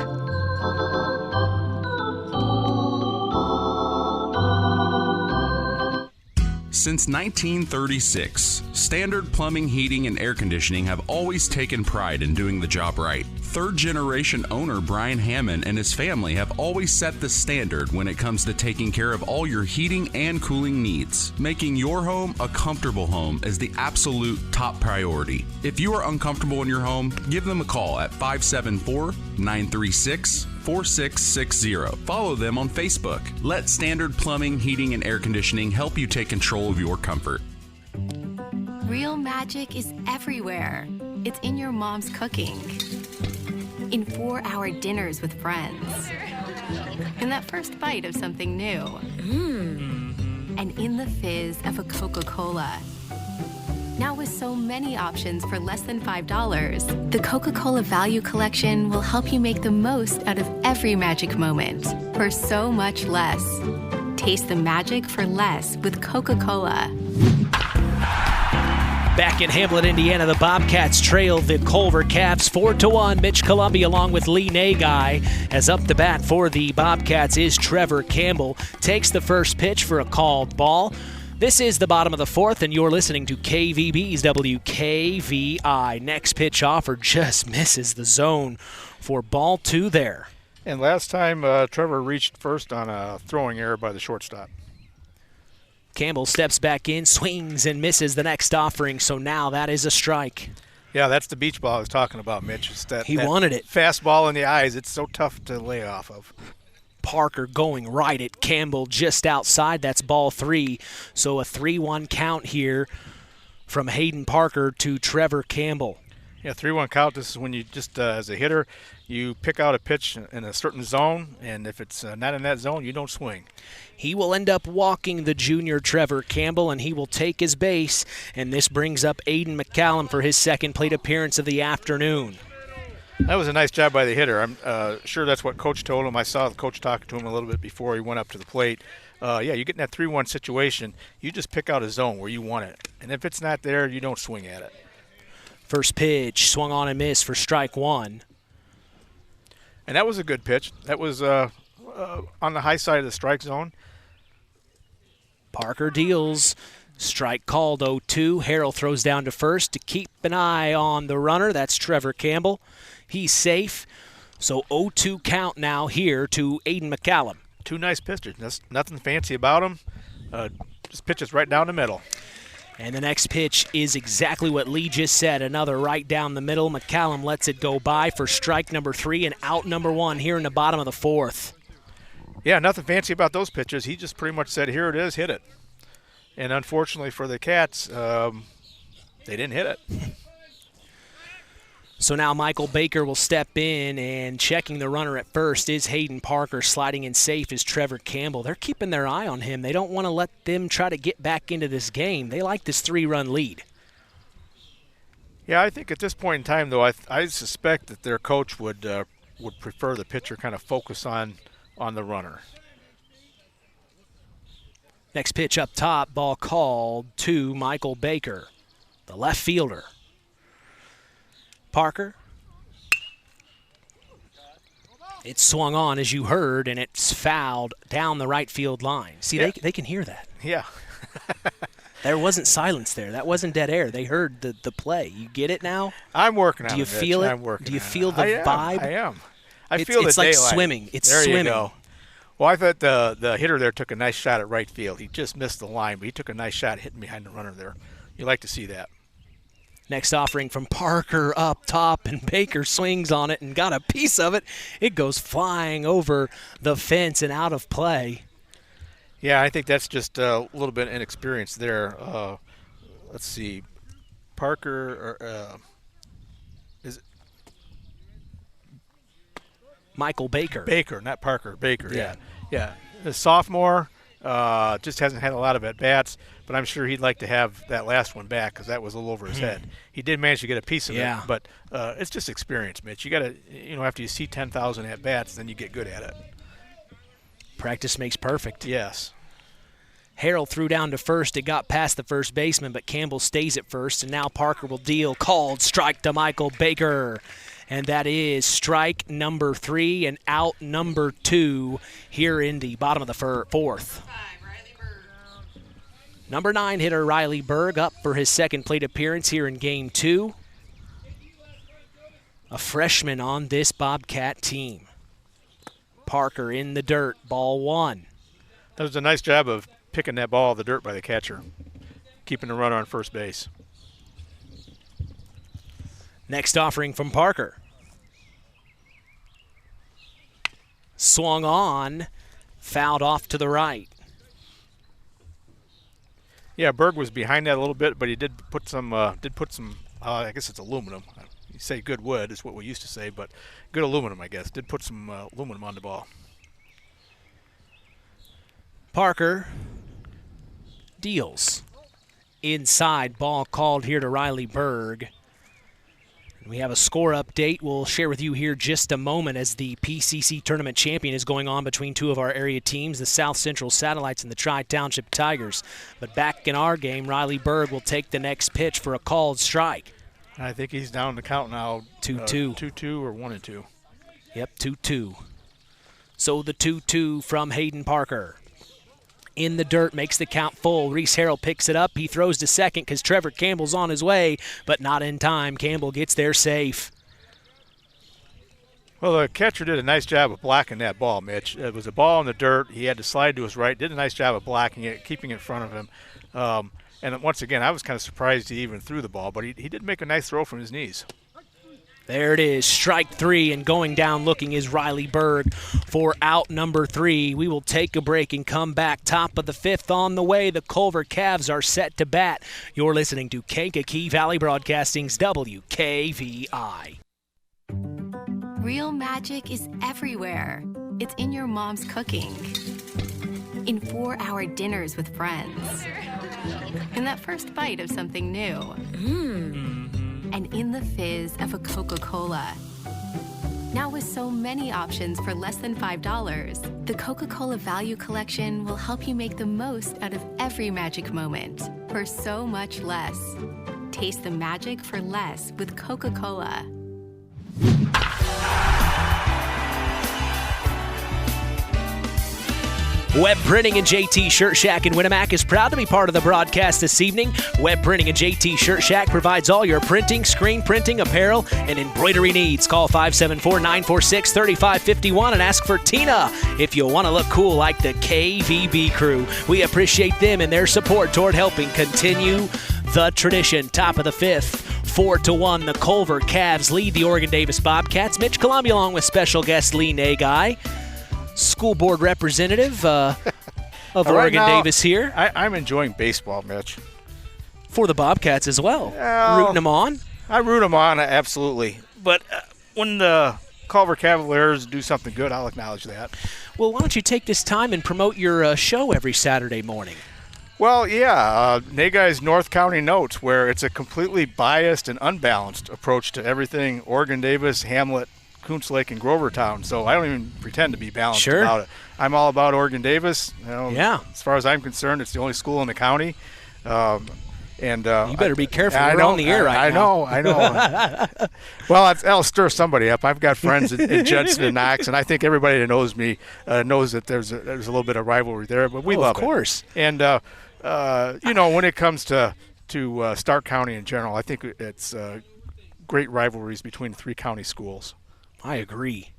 Since 1936, Standard Plumbing, Heating, and Air Conditioning have always taken pride in doing the job right. Third-generation owner Brian Hammond and his family have always set the standard when it comes to taking care of all your heating and cooling needs. Making your home a comfortable home is the absolute top priority. If you are uncomfortable in your home, give them a call at 574-936-4660. Follow them on Facebook. Let Standard Plumbing, Heating, and Air Conditioning help you take control of your comfort. Real magic is everywhere. It's in your mom's cooking, in 4-hour dinners with friends, in that first bite of something new, and in the fizz of a Coca-Cola. Now with so many options for less than $5, the Coca-Cola Value Collection will help you make the most out of every magic moment for so much less. Taste the magic for less with Coca-Cola. Back in Hamlet, Indiana, the Bobcats trail the Culver Cavs 4-1. Mitch Columbia along with Lee Nagy. As up to bat for the Bobcats is Trevor Campbell. Takes the first pitch for a called ball. This is the bottom of the 4th, and you're listening to KVB's WKVI. Next pitch offered just misses the zone for ball 2 there. And last time, Trevor reached first on a throwing error by the shortstop. Campbell steps back in, swings, and misses the next offering, so now that is a strike. Yeah, that's the beach ball I was talking about, Mitch. It's that wanted it. Fastball in the eyes. It's so tough to lay off of. Parker going right at Campbell just outside. That's ball 3. So a 3-1 count here from Hayden Parker to Trevor Campbell. Yeah, 3-1 count. This is when you just, as a hitter, you pick out a pitch in a certain zone, and if it's not in that zone, you don't swing. He will end up walking the junior Trevor Campbell, and he will take his base, and this brings up Aiden McCallum for his second plate appearance of the afternoon. That was a nice job by the hitter. I'm sure that's what Coach told him. I saw the coach talking to him a little bit before he went up to the plate. You get in that 3-1 situation, you just pick out a zone where you want it. And if it's not there, you don't swing at it. First pitch, swung on and missed for strike 1. And that was a good pitch. That was on the high side of the strike zone. Parker deals. Strike called 0-2. Harrell throws down to first to keep an eye on the runner. That's Trevor Campbell. He's safe. So 0-2 count now here to Aiden McCallum. 2 nice pitchers. That's nothing fancy about them. Just pitches right down the middle. And the next pitch is exactly what Lee just said. Another right down the middle. McCallum lets it go by for strike number 3 and out number 1 here in the bottom of the 4th. Yeah, nothing fancy about those pitches. He just pretty much said, here it is, hit it. And unfortunately for the Cats, they didn't hit it. So now Michael Baker will step in, and checking the runner at first is Hayden Parker. Sliding in safe is Trevor Campbell. They're keeping their eye on him. They don't want to let them try to get back into this game. They like this 3-run lead. Yeah, I think at this point in time, though, I suspect that their coach would prefer the pitcher kind of focus on the runner. Next pitch up top, ball called to Michael Baker, the left fielder. Parker. It's swung on, as you heard, and it's fouled down the right field line. See, yeah. they can hear that. Yeah. There wasn't silence there. That wasn't dead air. They heard the play. You get it now? I'm working on it. Do you feel it? I'm working. Do you feel the vibe? I am. I feel it's the like daylight. swimming. It's there swimming. You go. Well, I thought the hitter there took a nice shot at right field. He just missed the line, but he took a nice shot hitting behind the runner there. You like to see that. Next offering from Parker up top, and Baker swings on it and got a piece of it. It goes flying over the fence and out of play. Yeah, I think that's just a little bit of inexperience there. Let's see. Parker, is it Michael Baker? Baker, not Parker. Baker, yeah. The sophomore just hasn't had a lot of at-bats, but I'm sure he'd like to have that last one back because that was a little over his head. He did manage to get a piece of it, but it's just experience, Mitch. You got to, after you see 10,000 at-bats, then you get good at it. Practice makes perfect. Yes. Harrell threw down to first. It got past the first baseman, but Campbell stays at first, and now Parker will deal. Called strike to Michael Baker. And that is strike number 3 and out number 2 here in the bottom of the fourth. Number 9 hitter Riley Berg up for his second plate appearance here in Game 2. A freshman on this Bobcat team. Parker in the dirt, ball 1. That was a nice job of picking that ball out of the dirt by the catcher, keeping the runner on first base. Next offering from Parker. Swung on, fouled off to the right. Yeah, Berg was behind that a little bit, but he did put some, I guess it's aluminum. You say good wood is what we used to say, but good aluminum, I guess. Did put some aluminum on the ball. Parker deals. Inside, ball called here to Riley Berg. We have a score update we'll share with you here just a moment as the PCC tournament champion is going on between two of our area teams, the South Central Satellites and the Tri-Township Tigers. But back in our game, Riley Berg will take the next pitch for a called strike. I think he's down the count now. 2-2. 2-2 or 1-2. Yep, 2-2. So the 2-2 from Hayden Parker. In the dirt, makes the count full. Reese Harrell picks it up. He throws to second because Trevor Campbell's on his way, but not in time. Campbell gets there safe. Well, the catcher did a nice job of blocking that ball, Mitch. It was a ball in the dirt. He had to slide to his right. Did a nice job of blocking it, keeping it in front of him. And once again, I was kind of surprised he even threw the ball, but he did make a nice throw from his knees. There it is, strike 3, and going down looking is Riley Berg for out number 3. We will take a break and come back. Top of the 5th on the way. The Culver Cavs are set to bat. You're listening to Kankakee Valley Broadcasting's WKVI. Real magic is everywhere. It's in your mom's cooking, in 4-hour dinners with friends, in that first bite of something new. And in the fizz of a Coca-Cola. Now with so many options for less than $5, the Coca-Cola Value Collection will help you make the most out of every magic moment for so much less. Taste the magic for less with Coca-Cola. Web Printing and JT Shirt Shack in Winamac is proud to be part of the broadcast this evening. Web Printing and JT Shirt Shack provides all your printing, screen printing, apparel, and embroidery needs. Call 574-946-3551 and ask for Tina if you want to look cool like the KVB crew. We appreciate them and their support toward helping continue the tradition. Top of the 5th. 4-1, the Culver Cavs lead the Oregon-Davis Bobcats. Mitch Columbia along with special guest Lee Nagy. School board representative of Oregon-Davis here. I'm enjoying baseball, Mitch. For the Bobcats as well. Rooting them on? I root them on, absolutely. But when the Culver Cavaliers do something good, I'll acknowledge that. Well, why don't you take this time and promote your show every Saturday morning? Well, yeah, Nagy's North County Notes, where it's a completely biased and unbalanced approach to everything Oregon-Davis, Hamlet, Kuntz Lake, and Grovertown, so I don't even pretend to be balanced about it. I'm all about Oregon-Davis. As far as I'm concerned, it's the only school in the county. You better be careful. We're on the air right now. I know. Well, that'll stir somebody up. I've got friends in Judson and Knox, and I think everybody that knows me knows that there's a little bit of rivalry there, but we love it. Of course. And, when it comes to Stark County in general, I think it's great rivalries between the 3 county schools. I agree.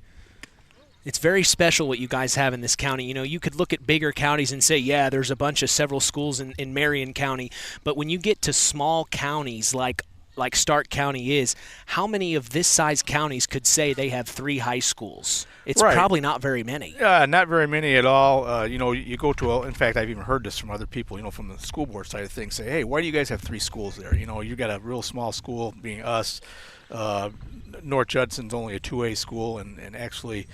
It's very special what you guys have in this county. You know, you could look at bigger counties and say, yeah, there's a bunch of several schools in Marion County. But when you get to small counties like like Stark County is, how many of this size counties could say they have 3 high schools? It's Right. probably not very many. Not very many at all. You go to in fact, I've even heard this from other people, from the school board side of things, say, hey, why do you guys have 3 schools there? You got a real small school, being us. North Judson's only a 2A school, and actually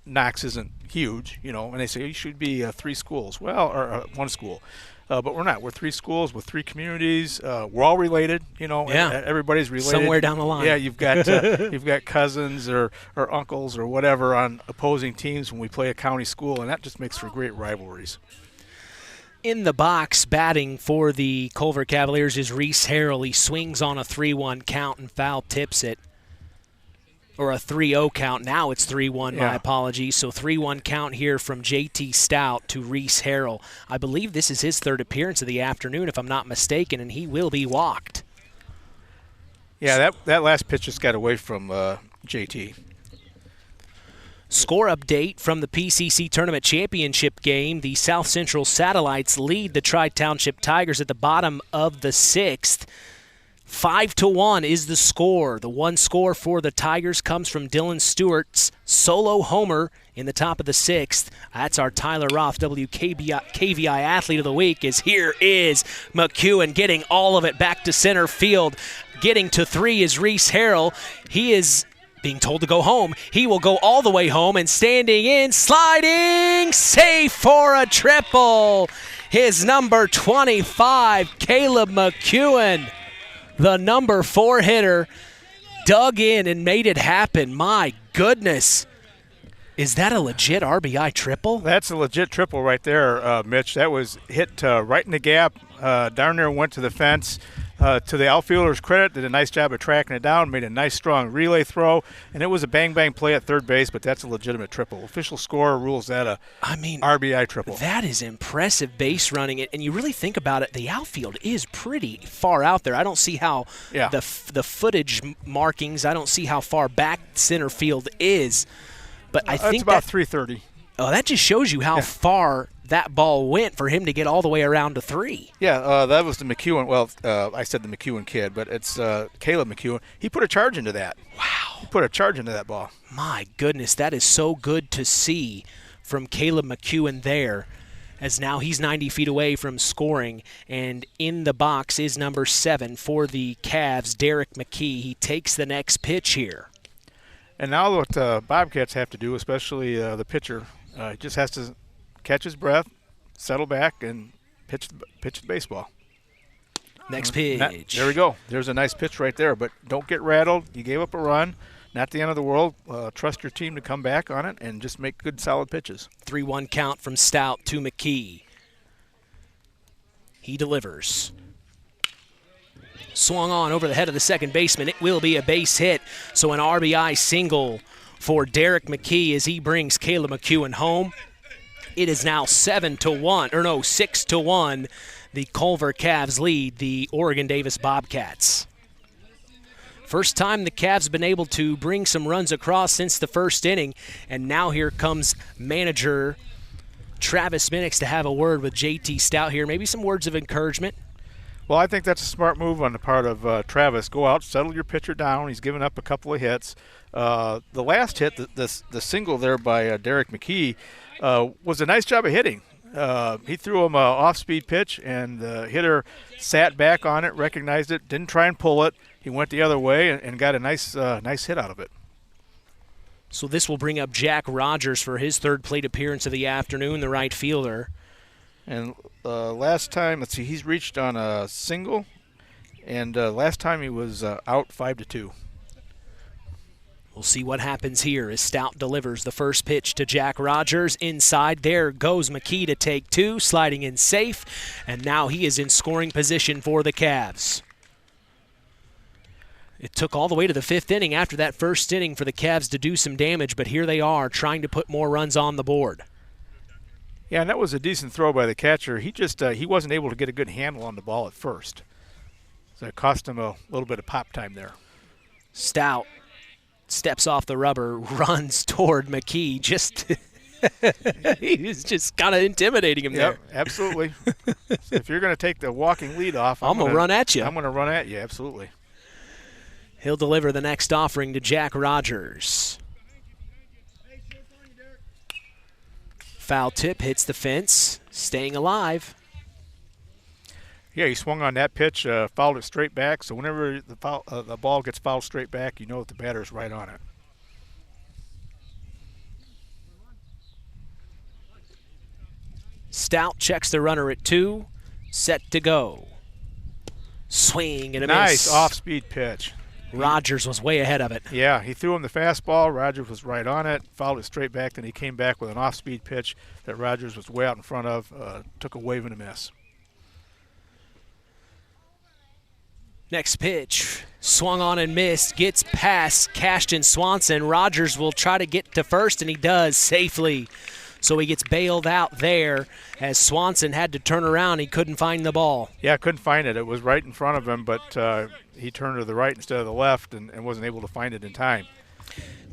Knox isn't huge, and they say you should be 3 schools. Well, or 1 school. But we're not. We're 3 schools with 3 communities. We're all related, Yeah. Everybody's related. Somewhere down the line. Yeah, you've got cousins or uncles or whatever on opposing teams when we play a county school, and that just makes for great rivalries. In the box, batting for the Culver Cavaliers is Reese Harrell. He swings on a 3-1 count and foul tips it. Or a 3-0 count. Now it's 3-1, my apologies. So 3-1 count here from J.T. Stout to Reese Harrell. I believe this is his 3rd appearance of the afternoon, if I'm not mistaken, and he will be walked. Yeah, that last pitch just got away from J.T. Score update from the PCC Tournament Championship game. The South Central Satellites lead the Tri-Township Tigers at the bottom of the 6th. 5-1 is the score. The one score for the Tigers comes from Dylan Stewart's solo homer in the top of the 6th. That's our Tyler Roth WKVI Athlete of the Week. Here is McEwen getting all of it back to center field. Getting to 3 is Reese Harrell. He is being told to go home. He will go all the way home, and standing in, sliding, safe for a triple. His number 25, Caleb McEwen, the number 4 hitter, dug in and made it happen. My goodness. Is that a legit RBI triple? That's a legit triple right there, Mitch. That was hit right in the gap. Down there, went to the fence. To the outfielder's credit, did a nice job of tracking it down, made a nice strong relay throw, and it was a bang-bang play at third base, but that's a legitimate triple. Official score rules that RBI triple. That is impressive base running. And you really think about it, the outfield is pretty far out there. I don't see how the footage markings, I don't see how far back center field is. But I think it's about 330. Oh, that just shows you how far that ball went for him to get all the way around to 3. Yeah, that was the McEwen. Well, I said the McEwen kid, but it's Caleb McEwen. He put a charge into that. Wow. He put a charge into that ball. My goodness, that is so good to see from Caleb McEwen there, as now he's 90 feet away from scoring. And in the box is number 7 for the Cavs, Derek McKee. He takes the next pitch here. And now what Bobcats have to do, especially the pitcher, just has to catch his breath, settle back, and pitch the baseball. Next pitch. There we go. There's a nice pitch right there, but don't get rattled. You gave up a run. Not the end of the world. Trust your team to come back on it and just make good, solid pitches. 3-1 count from Stout to McKee. He delivers. Swung on over the head of the second baseman. It will be a base hit. So an RBI single for Derek McKee as he brings Caleb McEwen home. It is now 6-1. The Culver Cavs lead the Oregon Davis Bobcats. First time the Cavs have been able to bring some runs across since the first inning, and now here comes manager Travis Minix to have a word with J.T. Stout here. Maybe some words of encouragement. Well, I think that's a smart move on the part of Travis. Go out, settle your pitcher down. He's given up a couple of hits. The last hit, the single there by Derek McKee, was a nice job of hitting. He threw him an off-speed pitch, and the hitter sat back on it, recognized it, didn't try and pull it. He went the other way and got a nice hit out of it. So this will bring up Jack Rogers for his third plate appearance of the afternoon, the right fielder. And last time, let's see, he's reached on a single, and last time he was out 5-2. We'll see what happens here as Stout delivers the first pitch to Jack Rogers. Inside, there goes McKee to take 2, sliding in safe, and now he is in scoring position for the Cavs. It took all the way to the 5th inning after that first inning for the Cavs to do some damage, but here they are trying to put more runs on the board. Yeah, and that was a decent throw by the catcher. He just he wasn't able to get a good handle on the ball at first. So it cost him a little bit of pop time there. Stout steps off the rubber, runs toward McKee. Just He was just kind of intimidating him there. Absolutely. So if you're going to take the walking lead off, I'm going to run at you. I'm going to run at you, absolutely. He'll deliver the next offering to Jack Rogers. Foul tip hits the fence, staying alive. Yeah, he swung on that pitch, fouled it straight back. So whenever the ball gets fouled straight back, you know that the batter's right on it. Stout checks the runner at 2, set to go. Swing and a miss. Nice off-speed pitch. Rogers was way ahead of it. Yeah, he threw him the fastball. Rogers was right on it, fouled it straight back. Then he came back with an off-speed pitch that Rogers was way out in front of, took a wave and a miss. Next pitch, swung on and missed, gets past Cashton Swanson. Rogers will try to get to first, and he does safely. So he gets bailed out there as Swanson had to turn around. He couldn't find the ball. Yeah, couldn't find it. It was right in front of him, but he turned to the right instead of the left and wasn't able to find it in time.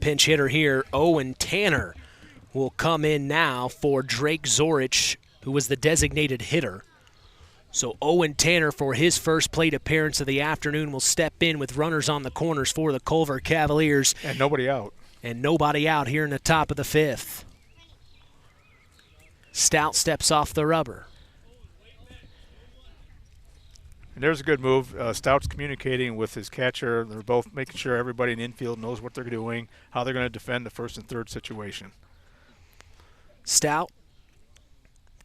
Pinch hitter here, Owen Tanner, will come in now for Drake Zorich, who was the designated hitter. So Owen Tanner, for his first plate appearance of the afternoon, will step in with runners on the corners for the Culver Cavaliers. And nobody out. And nobody out here in the top of the 5th. Stout steps off the rubber. And there's a good move. Stout's communicating with his catcher. They're both making sure everybody in the infield knows what they're doing, how they're going to defend the first and third situation. Stout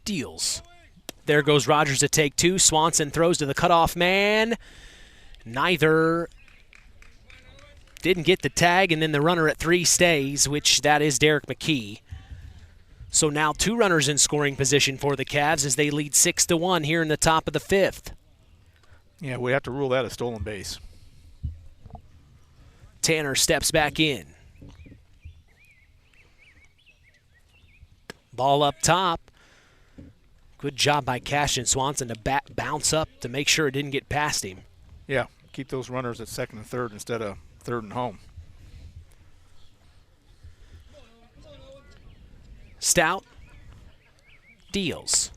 deals. There goes Rogers to take 2. Swanson throws to the cutoff man. Neither didn't get the tag, and then the runner at 3 stays, which that is Derek McKee. So now 2 runners in scoring position for the Cavs as they lead 6-1 here in the top of the 5th. Yeah, we have to rule that a stolen base. Tanner steps back in. Ball up top. Good job by Cashton Swanson to bounce up to make sure it didn't get past him. Yeah, keep those runners at second and third instead of third and home. Stout deals.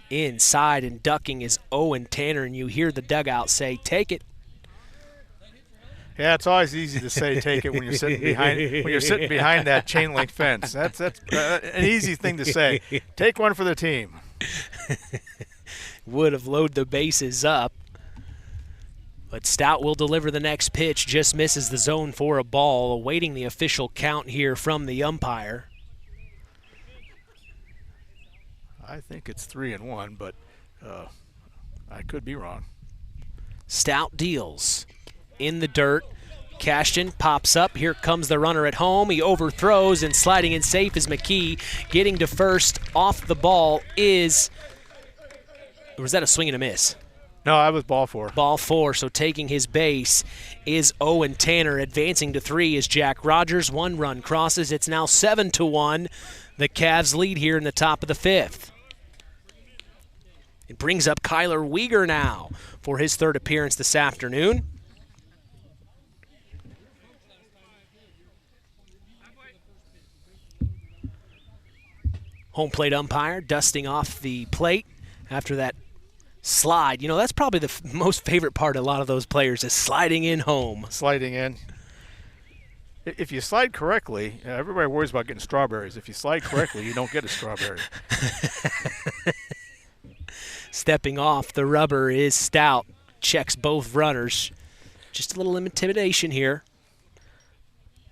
Inside and ducking is Owen Tanner, and you hear the dugout say, take it. Yeah, it's always easy to say take it when you're sitting behind that chain link fence. That's an easy thing to say. Take one for the team. Would have loaded the bases up. But Stout will deliver the next pitch, just misses the zone for a ball, awaiting the official count here from the umpire. I think it's 3-1, but I could be wrong. Stout deals. In the dirt. Cashton pops up. Here comes the runner at home. He overthrows, and sliding in safe is McKee. Getting to first off the ball is, or was that a swing and a miss? No, that was ball 4. Ball 4, so taking his base is Owen Tanner. Advancing to 3 is Jack Rogers. 1 run crosses. It's now 7-1. The Cavs lead here in the top of the 5th. It brings up Kyler Weegar now for his 3rd appearance this afternoon. Home plate umpire dusting off the plate after that slide. You know, that's probably the most favorite part of a lot of those players is sliding in home. Sliding in. If you slide correctly, everybody worries about getting strawberries. If you slide correctly, you don't get a strawberry. Stepping off the rubber is Stout. Checks both runners. Just a little intimidation here.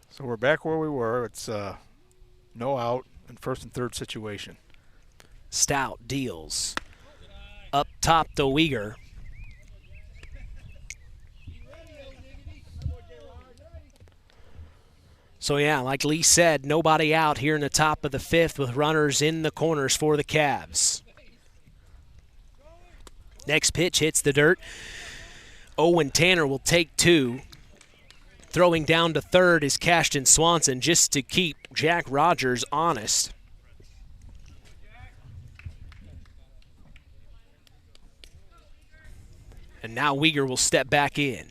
So we're back where we were. It's no out in first and third situation. Stout deals. Up top to Weegar. So, yeah, like Lee said, nobody out here in the top of the 5th with runners in the corners for the Cavs. Next pitch hits the dirt. Owen Tanner will take 2. Throwing down to third is Cashton Swanson just to keep Jack Rogers honest. And now Weegar will step back in.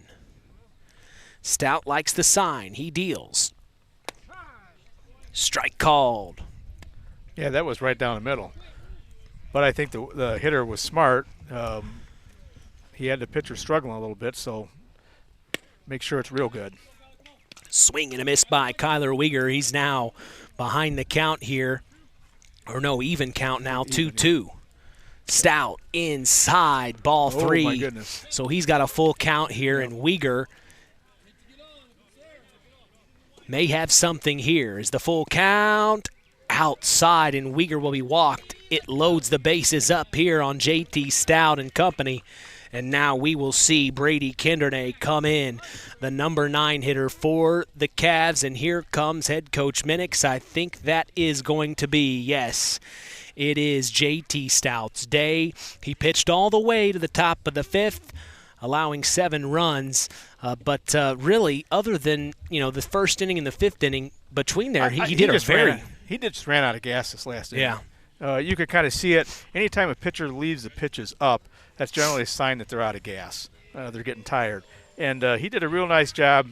Stout likes the sign. He deals. Strike called. Yeah, that was right down the middle. But I think the hitter was smart. He had the pitcher struggling a little bit, so make sure it's real good. Swing and a miss by Kyler Weegar. He's now behind the count here. Or no, even count now, 2-2. Stout inside, ball 3. Oh, my goodness. So he's got a full count here, and Weegar may have something here. Is the full count outside, and Weegar will be walked. It loads the bases up here on JT Stout and company. And now we will see Brady Kindernay come in, the number 9 hitter for the Cavs. And here comes head coach Minix. I think that is going to be, yes, it is JT Stout's day. He pitched all the way to the top of the 5th, allowing 7 runs. But really, other than, the first inning and the 5th inning, between there, he just ran out of gas this last inning. Yeah. You could kind of see it. Anytime a pitcher leaves the pitches up, that's generally a sign that they're out of gas. They're getting tired. And he did a real nice job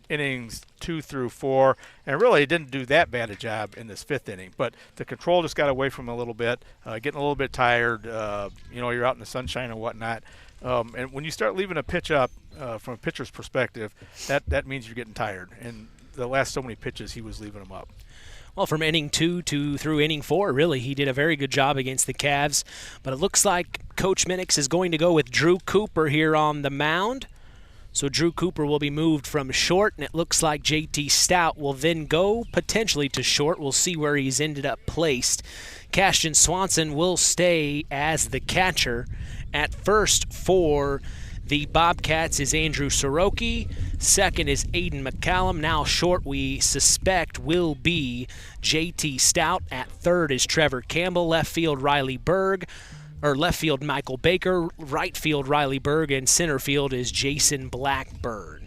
innings 2 through 4, and really didn't do that bad a job in this 5th inning. But the control just got away from him a little bit, getting a little bit tired. You're out in the sunshine and whatnot. And when you start leaving a pitch up from a pitcher's perspective, that means you're getting tired. And the last so many pitches, he was leaving them up. Well, from inning 2 through inning 4, really, he did a very good job against the Cavs. But it looks like Coach Minix is going to go with Drew Cooper here on the mound. So Drew Cooper will be moved from short, and it looks like JT Stout will then go potentially to short. We'll see where he's ended up placed. Cashton Swanson will stay as the catcher. At first for the Bobcats is Andrew Soroki. Second is Aiden McCallum. Now short, we suspect, will be JT Stout. At third is Trevor Campbell. Left field, Riley Berg. Or left field, Michael Baker. Right field, Riley Berg. And center field is Jason Blackburn.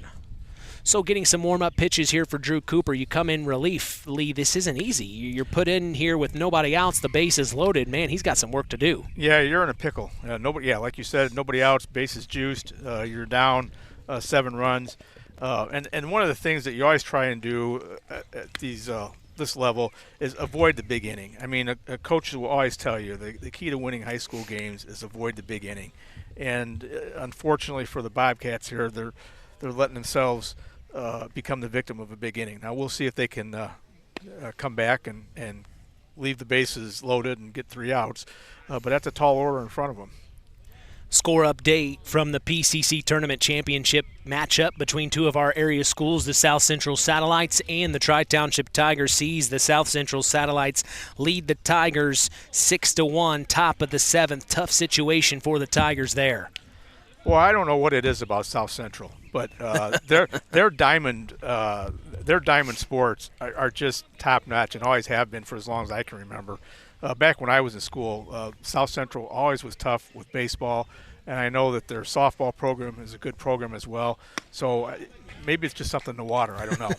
So getting some warm-up pitches here for Drew Cooper. You come in relief. Lee, this isn't easy. You're put in here with nobody else. The base is loaded. Man, he's got some work to do. Yeah, you're in a pickle. Like you said, nobody else. Base is juiced. You're down 7 runs. And one of the things that you always try and do at this level is avoid the big inning. I mean, a coach will always tell you the key to winning high school games is avoid the big inning. And unfortunately for the Bobcats here, they're letting themselves become the victim of a big inning. Now we'll see if they can come back and leave the bases loaded and get 3 outs. But that's a tall order in front of them. Score update from the PCC Tournament Championship matchup between 2 of our area schools, the South Central Satellites and the Tri-Township Tigers Seas. The South Central Satellites lead the Tigers 6-1, top of the 7th. Tough situation for the Tigers there. Well, I don't know what it is about South Central, but their diamond sports are just top notch and always have been for as long as I can remember. Back when I was in school, South Central always was tough with baseball, and I know that their softball program is a good program as well. So maybe it's just something in the water. I don't know.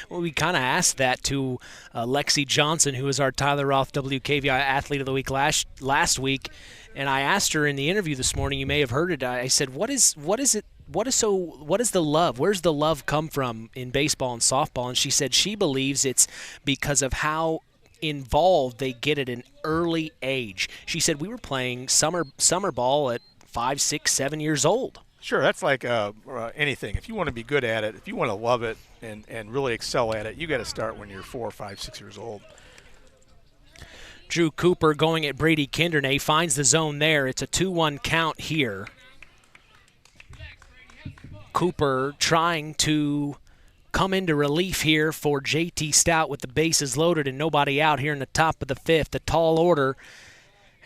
Well, we kind of asked that to Lexi Johnson, who was our Tyler Roth WKVI Athlete of the Week last week, and I asked her in the interview this morning. You may have heard it. I said, "What is the love? Where's the love come from in baseball and softball?" And she said she believes it's because of how involved they get at an early age. She said we were playing summer ball at 5, 6, 7 years old. Sure, that's like anything. If you want to be good at it, if you want to love it and really excel at it, you got to start when you're 4, 5, 6 years old. Drew Cooper going at Brady Kindernay, finds the zone there. It's a 2-1 count here. Cooper trying to come into relief here for JT Stout with the bases loaded and nobody out here in the top of the 5th. A tall order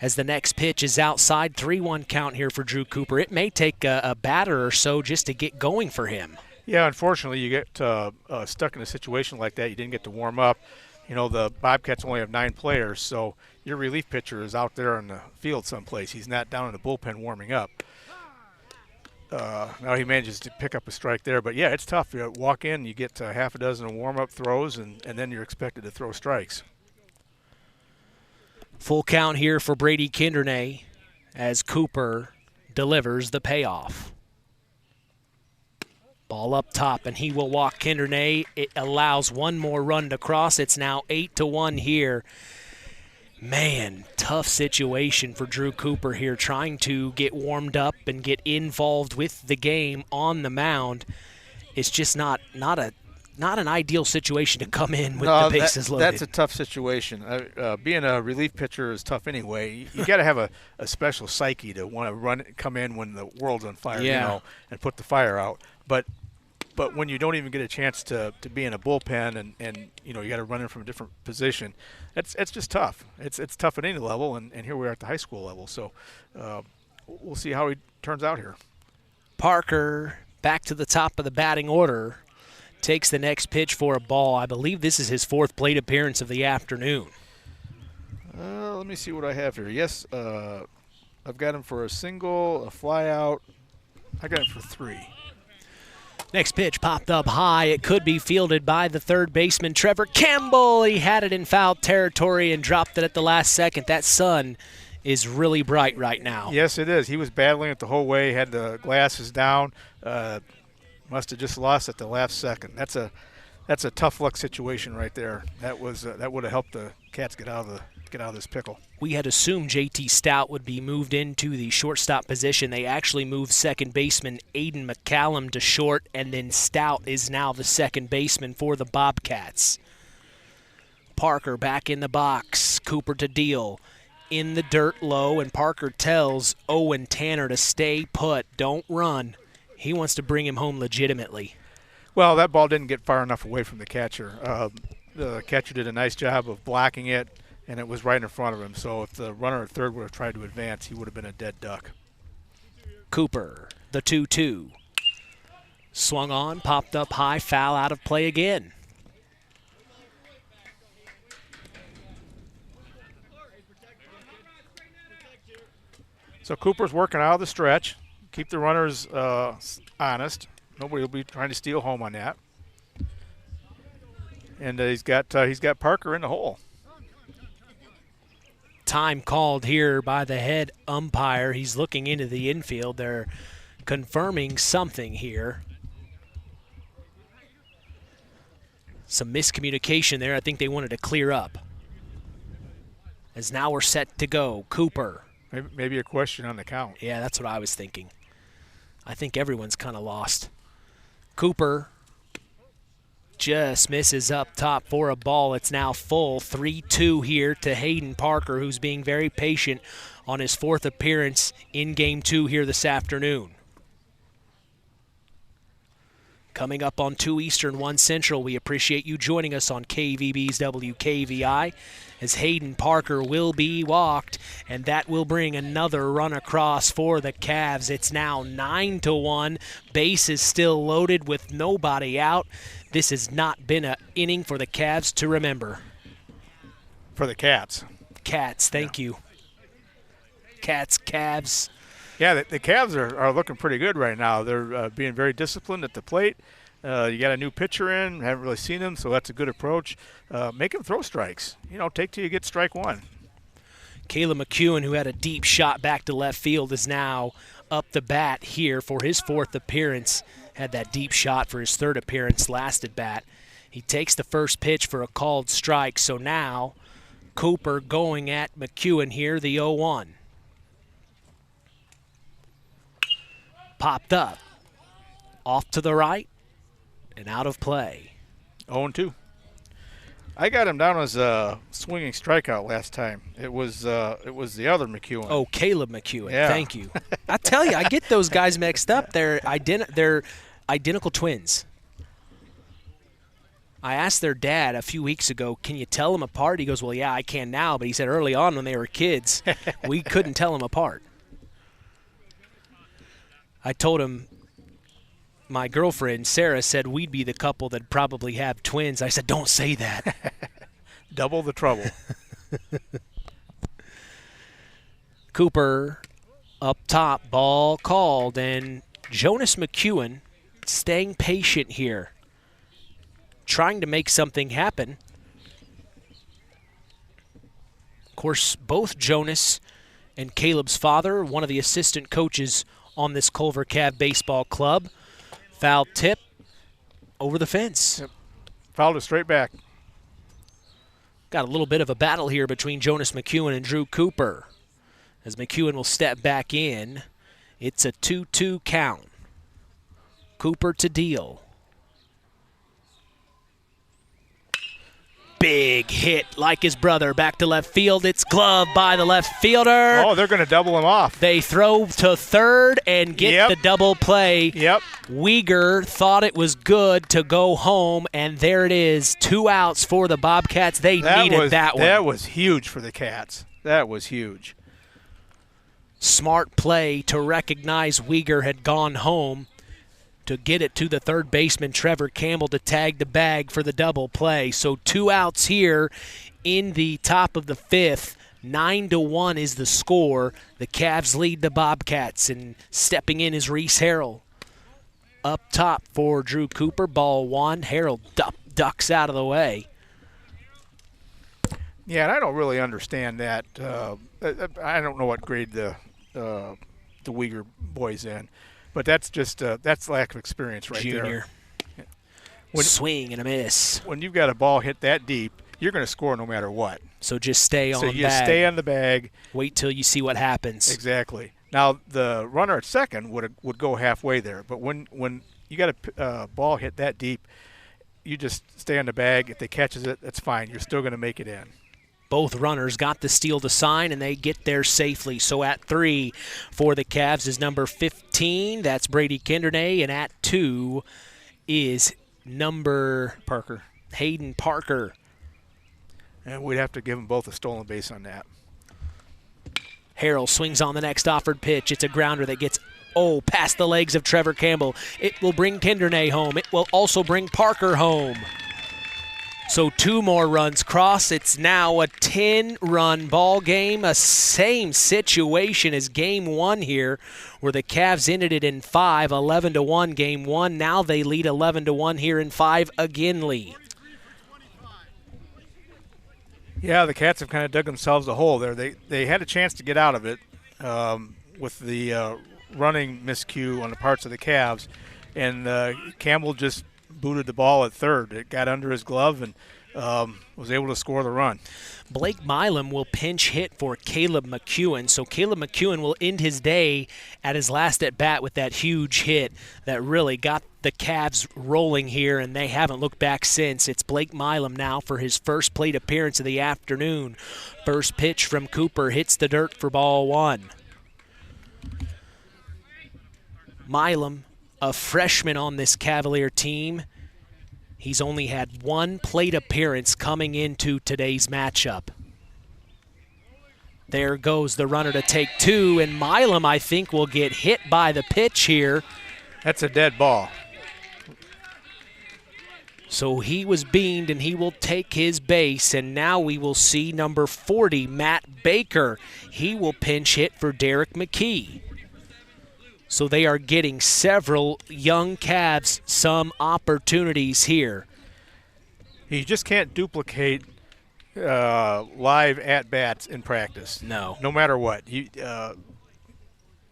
as the next pitch is outside. 3-1 count here for Drew Cooper. It may take a batter or so just to get going for him. Yeah, unfortunately, you get stuck in a situation like that. You didn't get to warm up. You know, the Bobcats only have 9 players, so your relief pitcher is out there in the field someplace. He's not down in the bullpen warming up. Now he manages to pick up a strike there. But, yeah, it's tough. You walk in, you get half a dozen warm-up throws, and then you're expected to throw strikes. Full count here for Brady Kindernay as Cooper delivers the payoff. Ball up top, and he will walk Kindernay. It allows one more run to cross. It's now 8-1 here Man, tough situation for Drew Cooper here, trying to get warmed up and get involved with the game on the mound. It's just not an ideal situation to come in with the bases loaded. That's a tough situation. Being a relief pitcher is tough anyway. You got to have a special psyche to want to come in when the world's on fire, and put the fire out. But when you don't even get a chance to be in a bullpen and you got to run in from a different position, it's just tough. It's tough at any level, and here we are at the high school level. So we'll see how he turns out here. Parker back to the top of the batting order, takes the next pitch for a ball. I believe this is his 4th plate appearance of the afternoon. Let me see what I have here. Yes, I've got him for a single, a fly out. I got him for 3. Next pitch popped up high. It could be fielded by the third baseman, Trevor Campbell. He had it in foul territory and dropped it at the last second. That sun is really bright right now. Yes, it is. He was battling it the whole way, had the glasses down. Must have just lost at the last second. That's a tough luck situation right there. That would have helped the Cats get out of this pickle. We had assumed JT Stout would be moved into the shortstop position. They actually moved second baseman Aiden McCallum to short, and then Stout is now the second baseman for the Bobcats. Parker back in the box. Cooper to deal. In the dirt low, and Parker tells Owen Tanner to stay put. Don't run. He wants to bring him home legitimately. Well, that ball didn't get far enough away from the catcher. The catcher did a nice job of blocking it, and it was right in front of him. So if the runner at third would have tried to advance, he would have been a dead duck. Cooper, the 2-2. Swung on, popped up high, foul out of play again. So Cooper's working out of the stretch. Keep the runners honest. Nobody will be trying to steal home on that. And he's got Parker in the hole. Time called here by the head umpire. He's looking into the infield. They're confirming something here. Some miscommunication there. I think they wanted to clear up. As now we're set to go. Cooper. Maybe a question on the count. Yeah, that's what I was thinking. I think everyone's kind of lost. Cooper just misses up top for a ball. It's now full. 3-2 here to Hayden Parker, who's being very patient on his 4th appearance in Game 2 here this afternoon. Coming up on 2 Eastern, 1 Central, we appreciate you joining us on KVB's WKVI as Hayden Parker will be walked, and that will bring another run across for the Cavs. It's now 9-1. Base is still loaded with nobody out. This has not been an inning for the Cavs to remember. For the Cats. Cats, thank you. Cats, Cavs. Yeah, the Cavs are looking pretty good right now. They're being very disciplined at the plate. You got a new pitcher in, haven't really seen him, so that's a good approach. Make him throw strikes. Take till you get strike 1. Caleb McEwen, who had a deep shot back to left field, is now up the bat here for his 4th appearance. Had that deep shot for his 3rd appearance last at bat. He takes the first pitch for a called strike, so now Cooper going at McEwen here, the 0-1. Popped up. Off to the right and out of play. 0-2. I got him down as a swinging strikeout last time. It was the other McEwen. Oh, Caleb McEwen. Yeah. Thank you. I tell you, I get those guys mixed up. They're identical twins. I asked their dad a few weeks ago, can you tell them apart? He goes, well, yeah, I can now. But he said early on when they were kids, we couldn't tell them apart. I told him, my girlfriend, Sarah, said we'd be the couple that probably have twins. I said, don't say that. Double the trouble. Cooper up top, ball called, and Jonas McEwen staying patient here, trying to make something happen. Of course, both Jonas and Caleb's father, one of the assistant coaches on this Culver Cav baseball club. Foul tip over the fence. Yep. Fouled it straight back. Got a little bit of a battle here between Jonas McEwen and Drew Cooper. As McEwen will step back in, it's a 2-2 count. Cooper to deal. Big hit like his brother. Back to left field. It's gloved by the left fielder. Oh, they're going to double him off. They throw to third and get the double play. Yep. Weegar thought it was good to go home, and there it is. 2 outs for the Bobcats. They needed that one. That was huge for the Cats. That was huge. Smart play to recognize Weegar had gone home, to get it to the third baseman, Trevor Campbell, to tag the bag for the double play. So 2 outs here in the top of the 5th. 9-1 is the score. The Cavs lead the Bobcats, and stepping in is Reese Harrell. Up top for Drew Cooper, ball 1. Harrell ducks out of the way. Yeah, and I don't really understand that. I don't know what grade the Weegar boy's in. But that's just that's lack of experience right Junior. there. Swing and a miss. When you've got a ball hit that deep, you're going to score no matter what. So just stay on the bag. So you stay on the bag. Wait till you see what happens. Exactly. Now, the runner at second would go halfway there. But when you got a ball hit that deep, you just stay on the bag. If they catches it, that's fine. You're still going to make it in. Both runners got the steal to sign, and they get there safely. So at 3 for the Cavs is number 15. That's Brady Kindernay. And at 2 is number Hayden Parker. And we'd have to give them both a stolen base on that. Harrell swings on the next offered pitch. It's a grounder that gets past the legs of Trevor Campbell. It will bring Kindernay home. It will also bring Parker home. So 2 more runs cross. It's now a 10-run ball game. A same situation as game 1 here, where the Cavs ended it in 5, 11-1 game 1. Now they lead 11-1 here in 5 again, Lee. Yeah, the Cats have kind of dug themselves a hole there. They had a chance to get out of it with the running miscue on the parts of the Cavs, and Campbell just booted the ball at third. It got under his glove and was able to score the run. Blake Milam will pinch hit for Caleb McEwen. So Caleb McEwen will end his day at his last at-bat with that huge hit that really got the Cavs rolling here, and they haven't looked back since. It's Blake Milam now for his first plate appearance of the afternoon. First pitch from Cooper hits the dirt for ball 1. Milam, a freshman on this Cavalier team. He's only had 1 plate appearance coming into today's matchup. There goes the runner to take 2, and Milam, I think, will get hit by the pitch here. That's a dead ball. So he was beamed, and he will take his base, and now we will see number 40, Matt Baker. He will pinch hit for Derek McKee. So they are getting several young Cavs some opportunities here. You just can't duplicate live at-bats in practice. No matter what.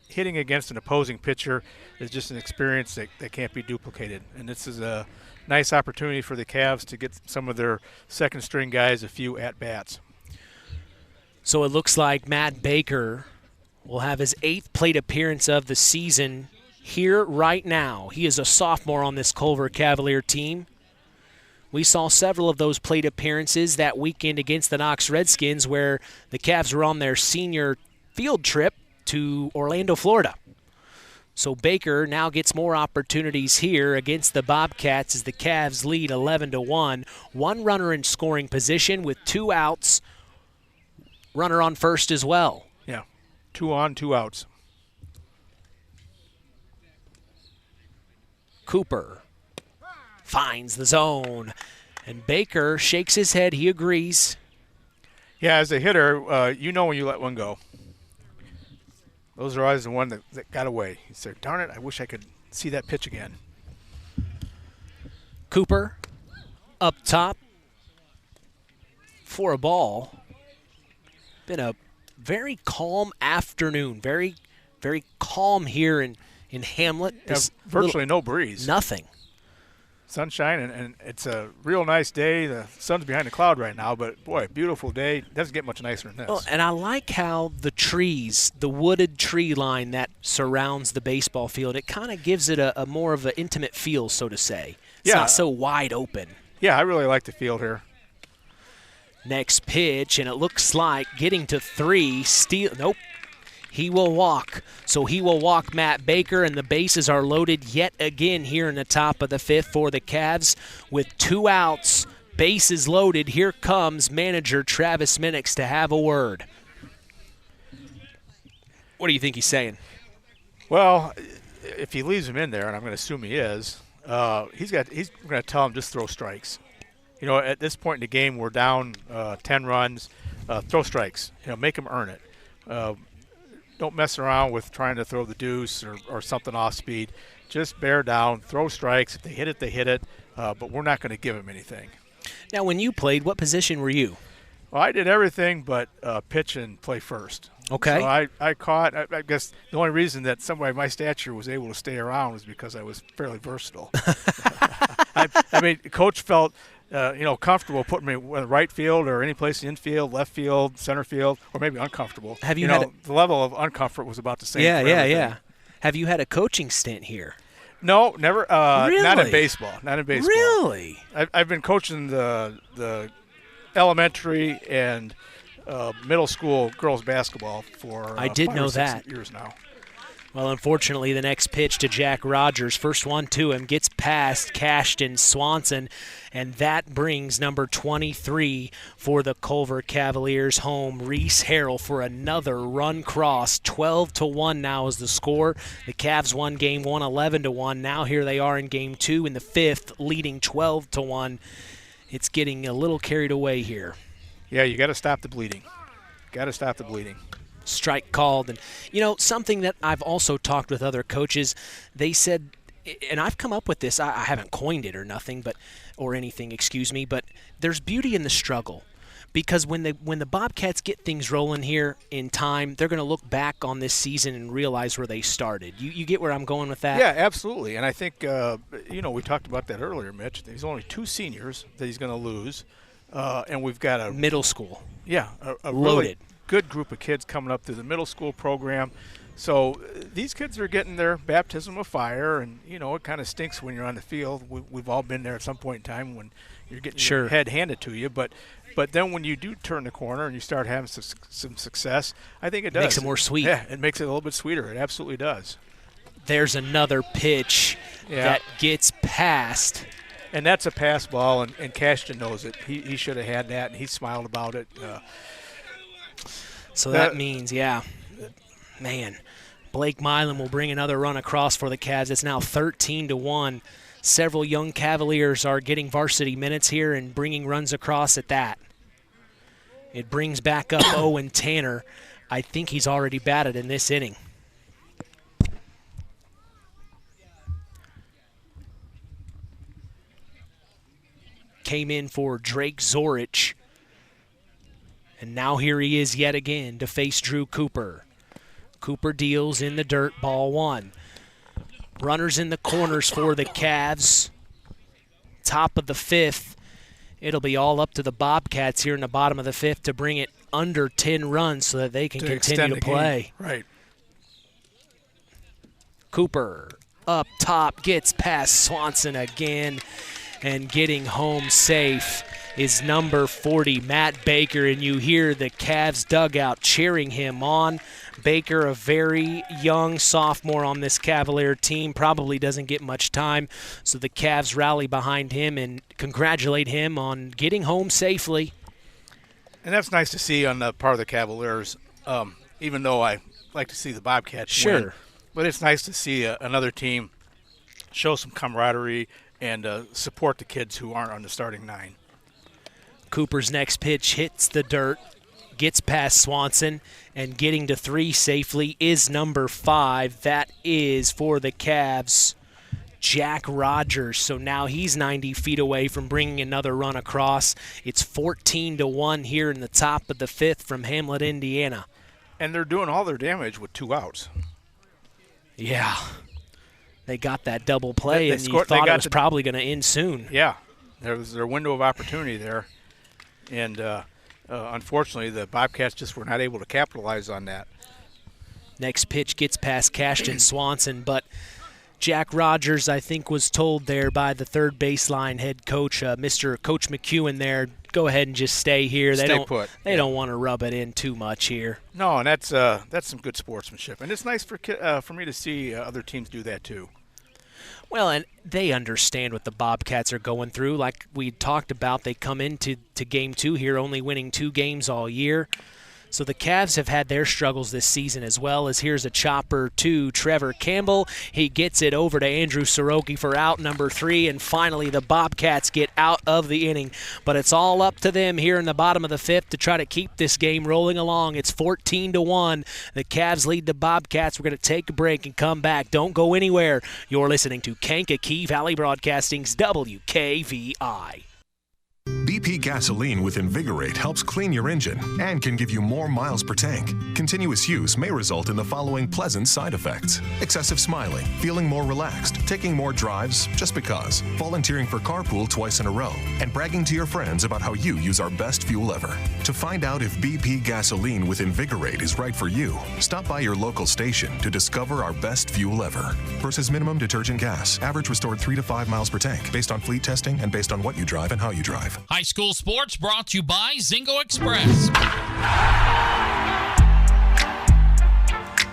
Hitting against an opposing pitcher is just an experience that can't be duplicated. And this is a nice opportunity for the Cavs to get some of their second-string guys a few at-bats. So it looks like Matt Baker will have his 8th plate appearance of the season here right now. He is a sophomore on this Culver Cavalier team. We saw several of those plate appearances that weekend against the Knox Redskins, where the Cavs were on their senior field trip to Orlando, Florida. So Baker now gets more opportunities here against the Bobcats as the Cavs lead 11-1. 1 runner in scoring position with 2 outs. Runner on first as well. Yeah. 2 on, 2 outs. Cooper finds the zone, and Baker shakes his head. He agrees. Yeah, as a hitter, you know when you let one go. Those are always the one that got away. He said, darn it, I wish I could see that pitch again. Cooper up top for a ball. Been a very calm afternoon. Very, very calm here in Hamlet. Virtually no breeze. Nothing. sunshine, and it's a real nice day. The sun's behind the cloud right now, but, boy, beautiful day. Doesn't get much nicer than this. Well, and I like how the trees, the wooded tree line that surrounds the baseball field, it kind of gives it a more of an intimate feel, so to say. It's not so wide open. Yeah, I really like the field here. Next pitch, and it looks like getting to 3. Nope. He will walk. So he will walk Matt Baker, and the bases are loaded yet again here in the top of the 5th for the Cavs with 2 outs. Bases loaded. Here comes manager Travis Minix to have a word. What do you think he's saying? Well, if he leaves him in there, and I'm going to assume he is, he's going to tell him just throw strikes. You know, at this point in the game, we're down 10 runs. Throw strikes. You know, make them earn it. Don't mess around with trying to throw the deuce or something off speed. Just bear down, throw strikes. If they hit it, they hit it. But we're not going to give them anything. Now, when you played, what position were you? Well, I did everything but pitch and play first. Okay. So I caught, I guess the only reason that somebody my stature was able to stay around was because I was fairly versatile. I mean, Coach felt comfortable putting me in the right field or any place in infield, left field, center field, or maybe uncomfortable. Have you the level of uncomfort was about the same. Yeah. Have you had a coaching stint here? No, never. Really? Not in baseball. Not in baseball. Really? I've been coaching the elementary and middle school girls basketball for I did 5 know or 6 that. years now. Well, unfortunately, the next pitch to Jack Rogers, first one to him, gets past Cashton Swanson, and that brings number 23 for the Culver Cavaliers home, Reese Harrell, for another run cross. 12-1 now is the score. The Cavs won game 1, 11-1. Now here they are in game 2 in the 5th, leading 12-1. It's getting a little carried away here. Yeah, you got to stop the bleeding. Strike called. And, something that I've also talked with other coaches, they said, and I've come up with this, I haven't coined it or nothing, but there's beauty in the struggle. Because when the Bobcats get things rolling here in time, they're going to look back on this season and realize where they started. You get where I'm going with that? Yeah, absolutely. And I think, we talked about that earlier, Mitch. There's only 2 seniors that he's going to lose. And we've got a middle school. Yeah, a loaded. Really good group of kids coming up through the middle school program. So these kids are getting their baptism of fire, and, it kind of stinks when you're on the field. We've all been there at some point in time when you're getting your head handed to you. But then when you do turn the corner and you start having some success, I think it does. Makes it more sweet. Yeah, it makes it a little bit sweeter. It absolutely does. There's another pitch that gets past. And that's a pass ball, and Cashton knows it. He should have had that, and he smiled about it. So that means, man, Blake Milan will bring another run across for the Cavs. It's now 13-1. Several young Cavaliers are getting varsity minutes here and bringing runs across at that. It brings back up Owen Tanner. I think he's already batted in this inning. Came in for Drake Zorich. And now here he is yet again to face Drew Cooper. Cooper deals in the dirt, ball 1. Runners in the corners for the Cavs. Top of the 5th. It'll be all up to the Bobcats here in the bottom of the 5th to bring it under 10 runs so that they can continue to play. Game. Right. Cooper up top, gets past Swanson again, and getting home safe is number 40, Matt Baker, and you hear the Cavs dugout cheering him on. Baker, a very young sophomore on this Cavalier team, probably doesn't get much time, so the Cavs rally behind him and congratulate him on getting home safely. And that's nice to see on the part of the Cavaliers, even though I like to see the Bobcats win. But it's nice to see another team show some camaraderie and support the kids who aren't on the starting 9. Cooper's next pitch hits the dirt, gets past Swanson, and getting to 3 safely is number 5. That is for the Cavs, Jack Rogers. So now he's 90 feet away from bringing another run across. It's 14-1 here in the top of the 5th from Hamlet, Indiana. And they're doing all their damage with 2 outs. Yeah. They got that double play, and you thought it was probably going to end soon. Yeah, there was their window of opportunity there, and unfortunately the Bobcats just were not able to capitalize on that. Next pitch gets past Cashton Swanson, but Jack Rogers, I think, was told there by the third baseline head coach, Mr. Coach McEwen there, go ahead and just stay here. They don't want to rub it in too much here. No, and that's some good sportsmanship, and it's nice for me to see other teams do that too. Well, and they understand what the Bobcats are going through. Like we talked about, they come into Game 2 here only winning 2 games all year. So the Cavs have had their struggles this season as well, as here's a chopper to Trevor Campbell. He gets it over to Andrew Soroki for out number 3, and finally the Bobcats get out of the inning. But it's all up to them here in the bottom of the 5th to try to keep this game rolling along. It's 14-1. The Cavs lead the Bobcats. We're going to take a break and come back. Don't go anywhere. You're listening to Kankakee Valley Broadcasting's WKVI. BP gasoline with Invigorate helps clean your engine and can give you more miles per tank. Continuous use may result in the following pleasant side effects: excessive smiling, feeling more relaxed, taking more drives just because, volunteering for carpool twice in a row, and bragging to your friends about how you use our best fuel ever. To find out if BP gasoline with Invigorate is right for you, stop by your local station to discover our best fuel ever. Versus minimum detergent gas, average restored 3 to 5 miles per tank, based on fleet testing and based on what you drive and how you drive. High school sports brought to you by Zingo Express.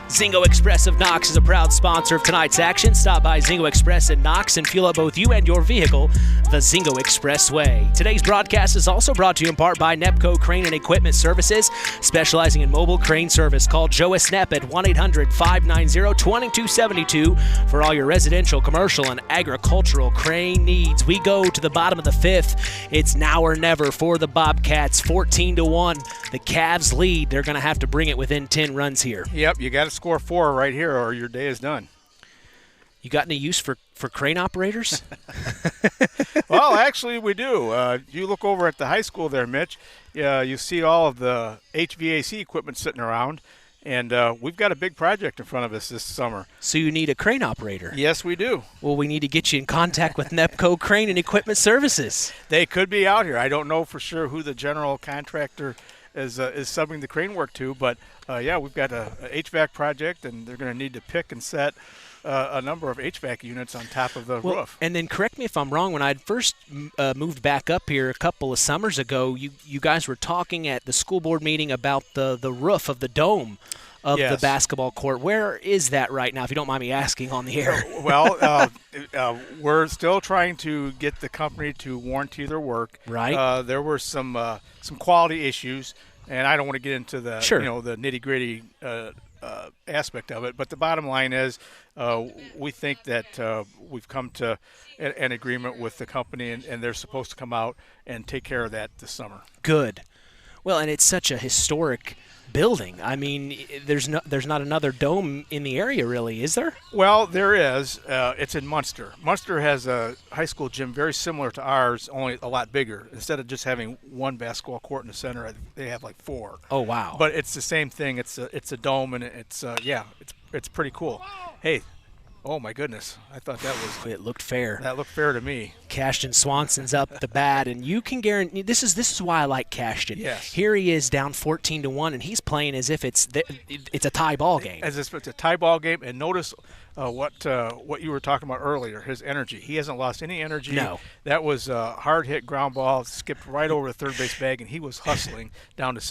Zingo Express of Knox is a proud sponsor of tonight's action. Stop by Zingo Express in Knox and fuel up both you and your vehicle the Zingo Express way. Today's broadcast is also brought to you in part by Nepco Crane and Equipment Services, specializing in mobile crane service. Call Joe Snep at 1-800-590-2272 for all your residential, commercial, and agricultural crane needs. We go to the bottom of the 5th. It's now or never for the Bobcats, 14-1. The Cavs lead. They're going to have to bring it within 10 runs here. Yep, you got to score 4 right here or your day is done. You got any use for crane operators? Well, actually we do. You look over at the high school there, Mitch. You see all of the HVAC equipment sitting around, and we've got a big project in front of us this summer. So you need a crane operator? Yes, we do. Well, we need to get you in contact with Nepco Crane and Equipment Services. They could be out here. I don't know for sure who the general contractor is subbing the crane work to, but yeah, we've got a HVAC project, and they're going to need to pick and set a number of HVAC units on top of the roof. And then correct me if I'm wrong, when I first moved back up here a couple of summers ago, you guys were talking at the school board meeting about the roof of the dome of the basketball court. Where is that right now, if you don't mind me asking on the air? Well, we're still trying to get the company to warranty their work. Right. There were some quality issues, and I don't want to get into the the nitty-gritty aspect of it. But the bottom line is we think that we've come to an agreement with the company, and they're supposed to come out and take care of that this summer. Good. Well, and it's such a historic building. I mean, there's not another dome in the area, really, is there? Well, there is. It's in Munster. Munster has a high school gym very similar to ours, only a lot bigger. Instead of just having one basketball court in the center, they have like 4. Oh, wow. But it's the same thing. It's a dome, and it's pretty cool. Hey, oh my goodness! I thought it looked fair. That looked fair to me. Cashton Swanson's up the bat, and you can guarantee this is why I like Cashton. Yes. Here he is down 14-1, and he's playing as if it's a tie ball game. As if it's a tie ball game, and notice what you were talking about earlier. His energy. He hasn't lost any energy. No. That was a hard hit ground ball, skipped right over the third base bag, and he was hustling down to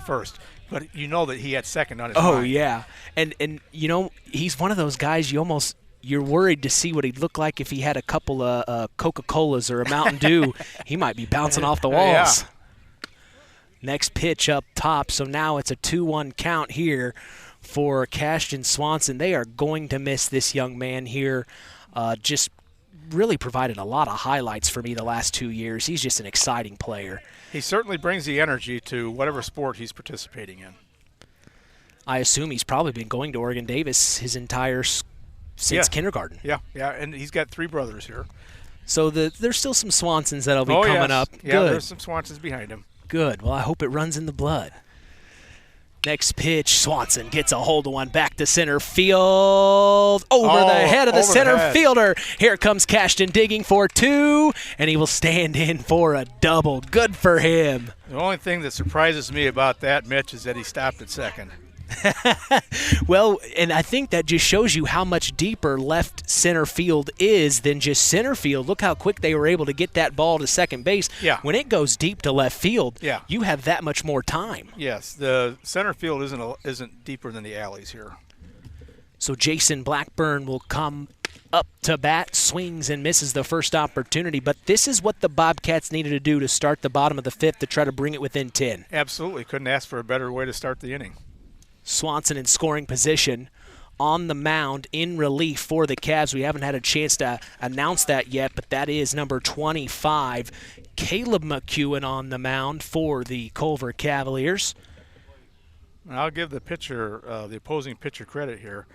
first. But you know that he had second on his mind. Oh, yeah. And you know, he's one of those guys you're worried to see what he'd look like if he had a couple of Coca-Colas or a Mountain Dew. He might be bouncing off the walls. Yeah. Next pitch up top, so now it's a 2-1 count here for Cashton Swanson. They are going to miss this young man here. Just really provided a lot of highlights for me the last 2 years. He's just an exciting player. He certainly brings the energy to whatever sport he's participating in. I assume he's probably been going to Oregon Davis his entire since kindergarten. Yeah, and he's got 3 brothers here. So there's still some Swansons that'll be coming up. Yeah, Good. there's some Swansons behind him. Good. Well, I hope it runs in the blood. Next pitch, Swanson gets a hold of one back to center field. Over the head of the center fielder. Here comes Cashton digging for 2, and he will stand in for a double. Good for him. The only thing that surprises me about that, Mitch, is that he stopped at second. Well, and I think that just shows you how much deeper left center field is than just center field. Look how quick they were able to get that ball to second base. Yeah. When it goes deep to left field, yeah, you have that much more time. Yes, the center field isn't deeper than the alleys here. So Jason Blackburn will come up to bat, swings and misses the first opportunity. But this is what the Bobcats needed to do to start the bottom of the 5th to try to bring it within 10. Absolutely. Couldn't ask for a better way to start the inning. Swanson in scoring position on the mound in relief for the Cavs. We haven't had a chance to announce that yet, but that is number 25, Caleb McEwen on the mound for the Culver Cavaliers. I'll give the pitcher, the opposing pitcher, credit here.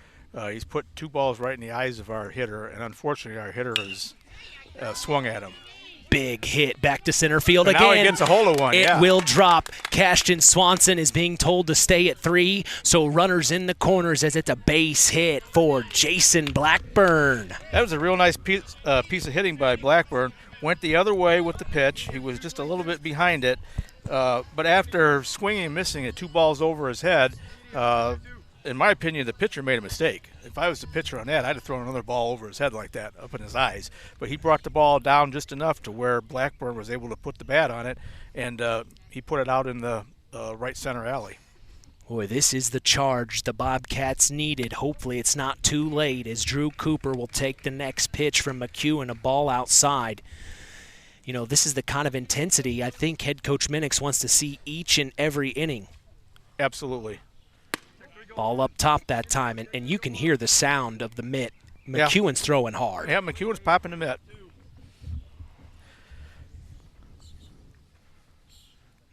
He's put 2 balls right in the eyes of our hitter, and unfortunately our hitter has swung at him. Big hit back to center field again. Now he gets a hold of one. It will drop. Cashton Swanson is being told to stay at 3, so runners in the corners as it's a base hit for Jason Blackburn. That was a real nice piece of hitting by Blackburn. Went the other way with the pitch. He was just a little bit behind it, but after swinging and missing it 2 balls over his head, in my opinion, the pitcher made a mistake. If I was the pitcher on that, I'd have thrown another ball over his head like that, up in his eyes. But he brought the ball down just enough to where Blackburn was able to put the bat on it, and he put it out in the right center alley. Boy, this is the charge the Bobcats needed. Hopefully it's not too late as Drew Cooper will take the next pitch from McEwen, a ball outside. You know, this is the kind of intensity I think head coach Minix wants to see each and every inning. Absolutely. Ball up top that time, and you can hear the sound of the mitt. McEwen's throwing hard. Yeah, McEwen's popping the mitt.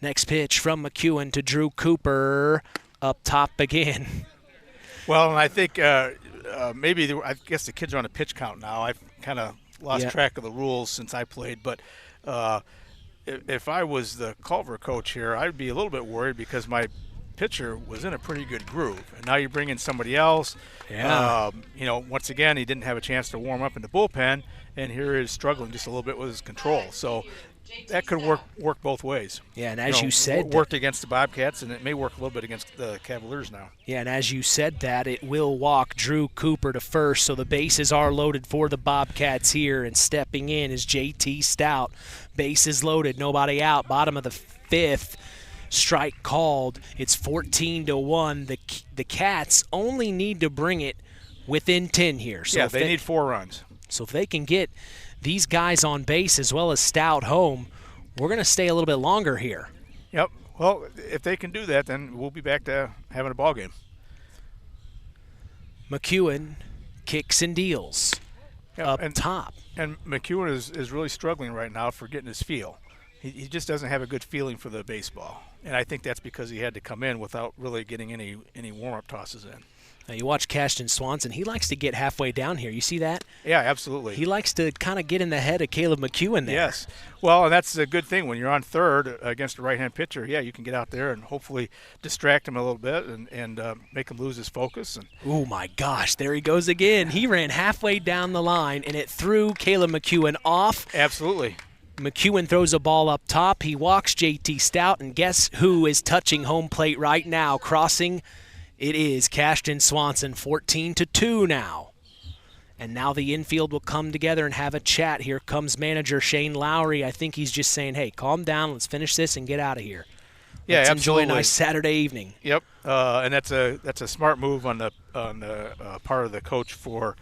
Next pitch from McEwen to Drew Cooper, up top again. Well, and I think maybe I guess the kids are on a pitch count now. I've kind of lost track of the rules since I played, but if I was the Culver coach here, I'd be a little bit worried because my pitcher was in a pretty good groove, and now you bring in somebody else. Yeah. Once again, he didn't have a chance to warm up in the bullpen, and here he is struggling just a little bit with his control. So that could work both ways. Yeah, and as you said, worked against the Bobcats, and it may work a little bit against the Cavaliers now. Yeah, and as you said that, it will walk Drew Cooper to first, so the bases are loaded for the Bobcats here, and stepping in is J.T. Stout. Bases loaded, nobody out, bottom of the 5th. Strike called. It's 14-1. The Cats only need to bring it within 10 here. So they need 4 runs. So if they can get these guys on base as well as Stout home, we're going to stay a little bit longer here. Yep. Well, if they can do that, then we'll be back to having a ball game. McEwen kicks and deals up top. And McEwen is really struggling right now for getting his feel. He just doesn't have a good feeling for the baseball. And I think that's because he had to come in without really getting any warm-up tosses in. Now you watch Cashton Swanson. He likes to get halfway down here. You see that? Yeah, absolutely. He likes to kind of get in the head of Caleb McEwen there. Yes. Well, and that's a good thing. When you're on third against a right-hand pitcher, you can get out there and hopefully distract him a little bit and make him lose his focus. Oh, my gosh. There he goes again. He ran halfway down the line, and it threw Caleb McEwen off. Absolutely. McEwen throws a ball up top. He walks J.T. Stout, and guess who is touching home plate right now, crossing? It is Cashton Swanson, 14-2 now. And now the infield will come together and have a chat. Here comes manager Shane Lowry. I think he's just saying, hey, calm down. Let's finish this and get out of here. Yeah, Let's absolutely. enjoy a nice Saturday evening. Yep, and that's a smart move on the part of the coach for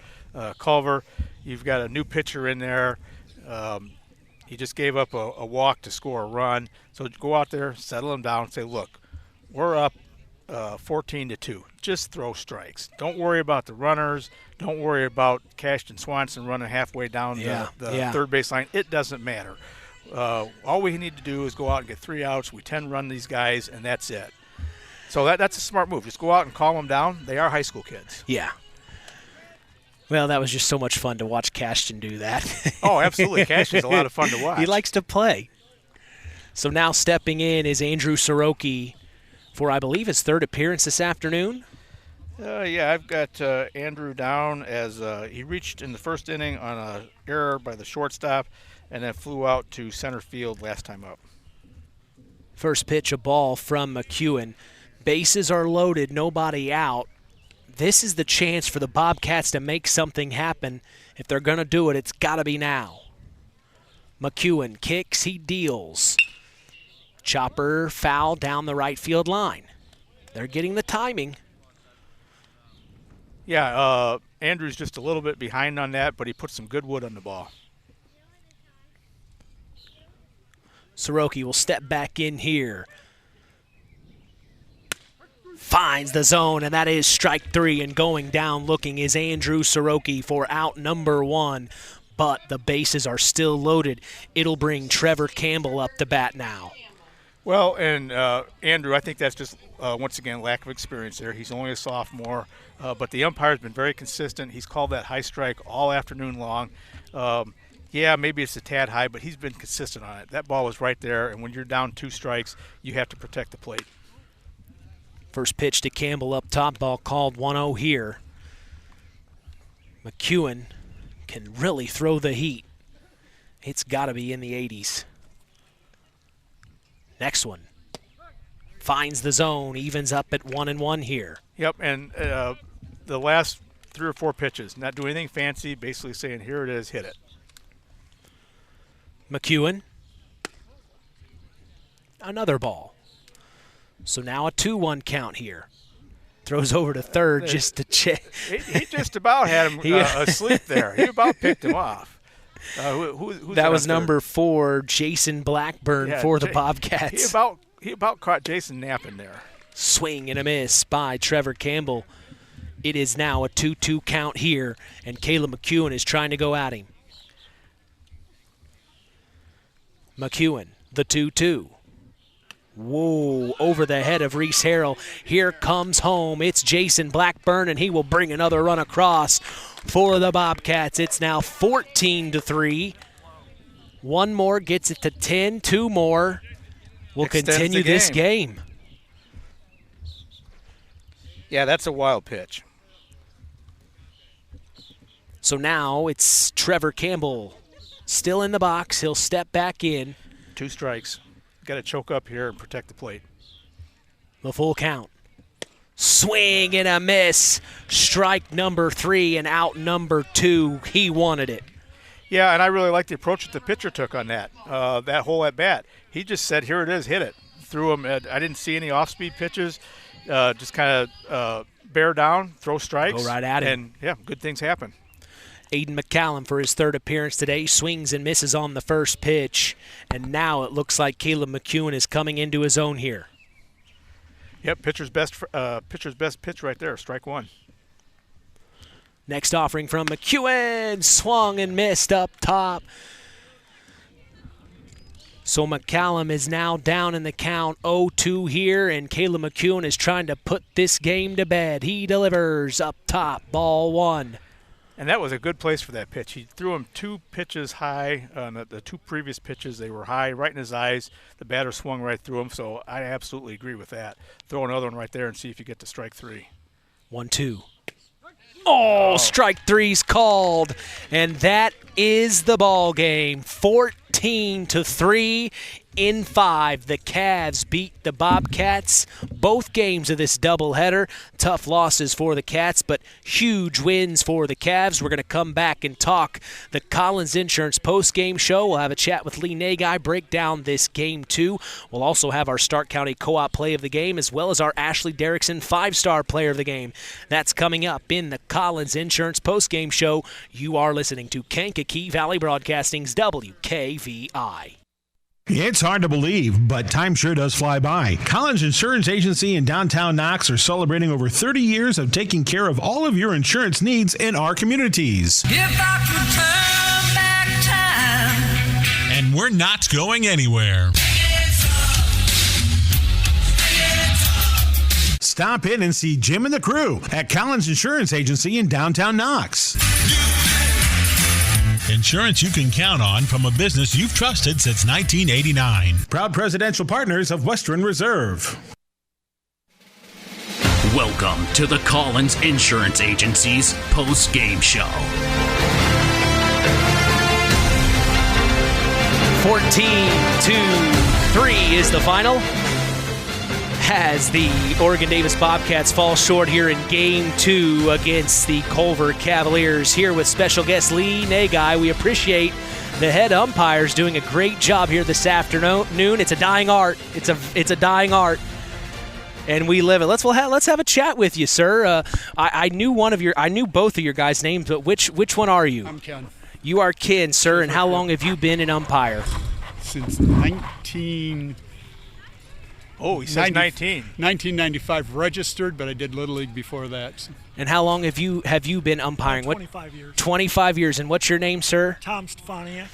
Culver. You've got a new pitcher in there. He just gave up a walk to score a run. So go out there, settle him down, and say, look, we're up 14-2. Just throw strikes. Don't worry about the runners. Don't worry about Cashton Swanson running halfway down the third base line. It doesn't matter. All we need to do is go out and get 3 outs. We 10-run these guys, and that's it. So that's a smart move. Just go out and calm them down. They are high school kids. Yeah. Well, that was just so much fun to watch Cashton do that. Oh, absolutely. Cashton's a lot of fun to watch. He likes to play. So now stepping in is Andrew Soroki for, I believe, his third appearance this afternoon. Yeah, I've got Andrew down as he reached in the first inning on an error by the shortstop and then flew out to center field last time up. First pitch, a ball from McEwen. Bases are loaded, nobody out. This is the chance for the Bobcats to make something happen. If they're going to do it, it's got to be now. McEwen kicks, he deals. Chopper foul down the right field line. They're getting the timing. Yeah, Andrew's just a little bit behind on that, but he put some good wood on the ball. Soroki will step back in here. Finds the zone, and that is strike 3. And going down looking is Andrew Soroki for out number 1. But the bases are still loaded. It'll bring Trevor Campbell up to bat now. Well, and Andrew, I think that's just, once again, lack of experience there. He's only a sophomore, but the umpire's been very consistent. He's called that high strike all afternoon long. Yeah, maybe it's a tad high, but he's been consistent on it. That ball was right there, and when you're down 2 strikes, you have to protect the plate. First pitch to Campbell up top, ball called 1-0 here. McEwen can really throw the heat. It's got to be in the 80s. Next one. Finds the zone, evens up at 1-1 here. Yep, and the last 3 or 4 pitches, not doing anything fancy, basically saying, here it is, hit it. McEwen. Another ball. So now a 2-1 count here. Throws over to third just to check. He just about had him asleep there. He about picked him off. Who's that was number 4, Jason Blackburn for the Bobcats. He about caught Jason napping there. Swing and a miss by Trevor Campbell. It is now a 2-2 count here, and Caleb McEwen is trying to go at him. McEwen, the 2-2. Whoa, over the head of Reese Harrell. Here comes home. It's Jason Blackburn, and he will bring another run across for the Bobcats. It's now 14-3. One more gets it to 10. 2 more will continue this game. Yeah, that's a wild pitch. So now it's Trevor Campbell still in the box. He'll step back in. 2 strikes. Got to choke up here and protect the plate. The full count. Swing and a miss. Strike number 3 and out number 2. He wanted it. Yeah, and I really like the approach that the pitcher took on that whole at bat. He just said, here it is, hit it. Threw him. I didn't see any off-speed pitches. Just kind of bear down, throw strikes. Go right at him. And, yeah, good things happen. Aiden McCallum for his 3rd appearance today swings and misses on the first pitch. And now it looks like Caleb McEwen is coming into his own here. Yep, pitcher's best pitch right there, strike 1. Next offering from McEwen, swung and missed up top. So McCallum is now down in the count 0-2 here, and Caleb McEwen is trying to put this game to bed. He delivers up top, ball 1. And that was a good place for that pitch. He threw him 2 pitches high. The 2 previous pitches, they were high, right in his eyes. The batter swung right through him, so I absolutely agree with that. Throw another one right there and see if you get to strike 3. 1-2. Oh, strike 3's called, and that is the ball game. 14-3 in 5. The Cavs beat the Bobcats. Both games of this doubleheader, tough losses for the Cats, but huge wins for the Cavs. We're going to come back and talk the Collins Insurance post-game show. We'll have a chat with Lee Nagy, break down this game too. We'll also have our Stark County Co-op play of the game, as well as our Ashley Derrickson 5-star player of the game. That's coming up in the Collins Insurance post-game show. You are listening to Kankakee Valley Broadcasting's WKVI. It's hard to believe, but time sure does fly by. Collins Insurance Agency in downtown Knox are celebrating over 30 years of taking care of all of your insurance needs in our communities. If I could turn back time. And we're not going anywhere. Stop in and see Jim and the crew at Collins Insurance Agency in downtown Knox. Insurance you can count on from a business you've trusted since 1989. Proud presidential partners of Western Reserve. Welcome to the Collins Insurance Agency's post-game show. 14-3 is the final, as the Oregon-Davis Bobcats fall short here in Game 2 against the Culver Cavaliers. Here with special guest Lee Nagai. We appreciate the head umpires doing a great job here this afternoon. It's a dying art. It's a dying art, and we live it. Let's have a chat with you, sir. I knew both of your guys' names, but which one are you? I'm Ken. You are Ken, sir. And how long have you been an umpire? Since 1995 registered, but I did Little League before that. And how long have you been umpiring? 25 years. 25 years. And what's your name, sir? Tom Stefania.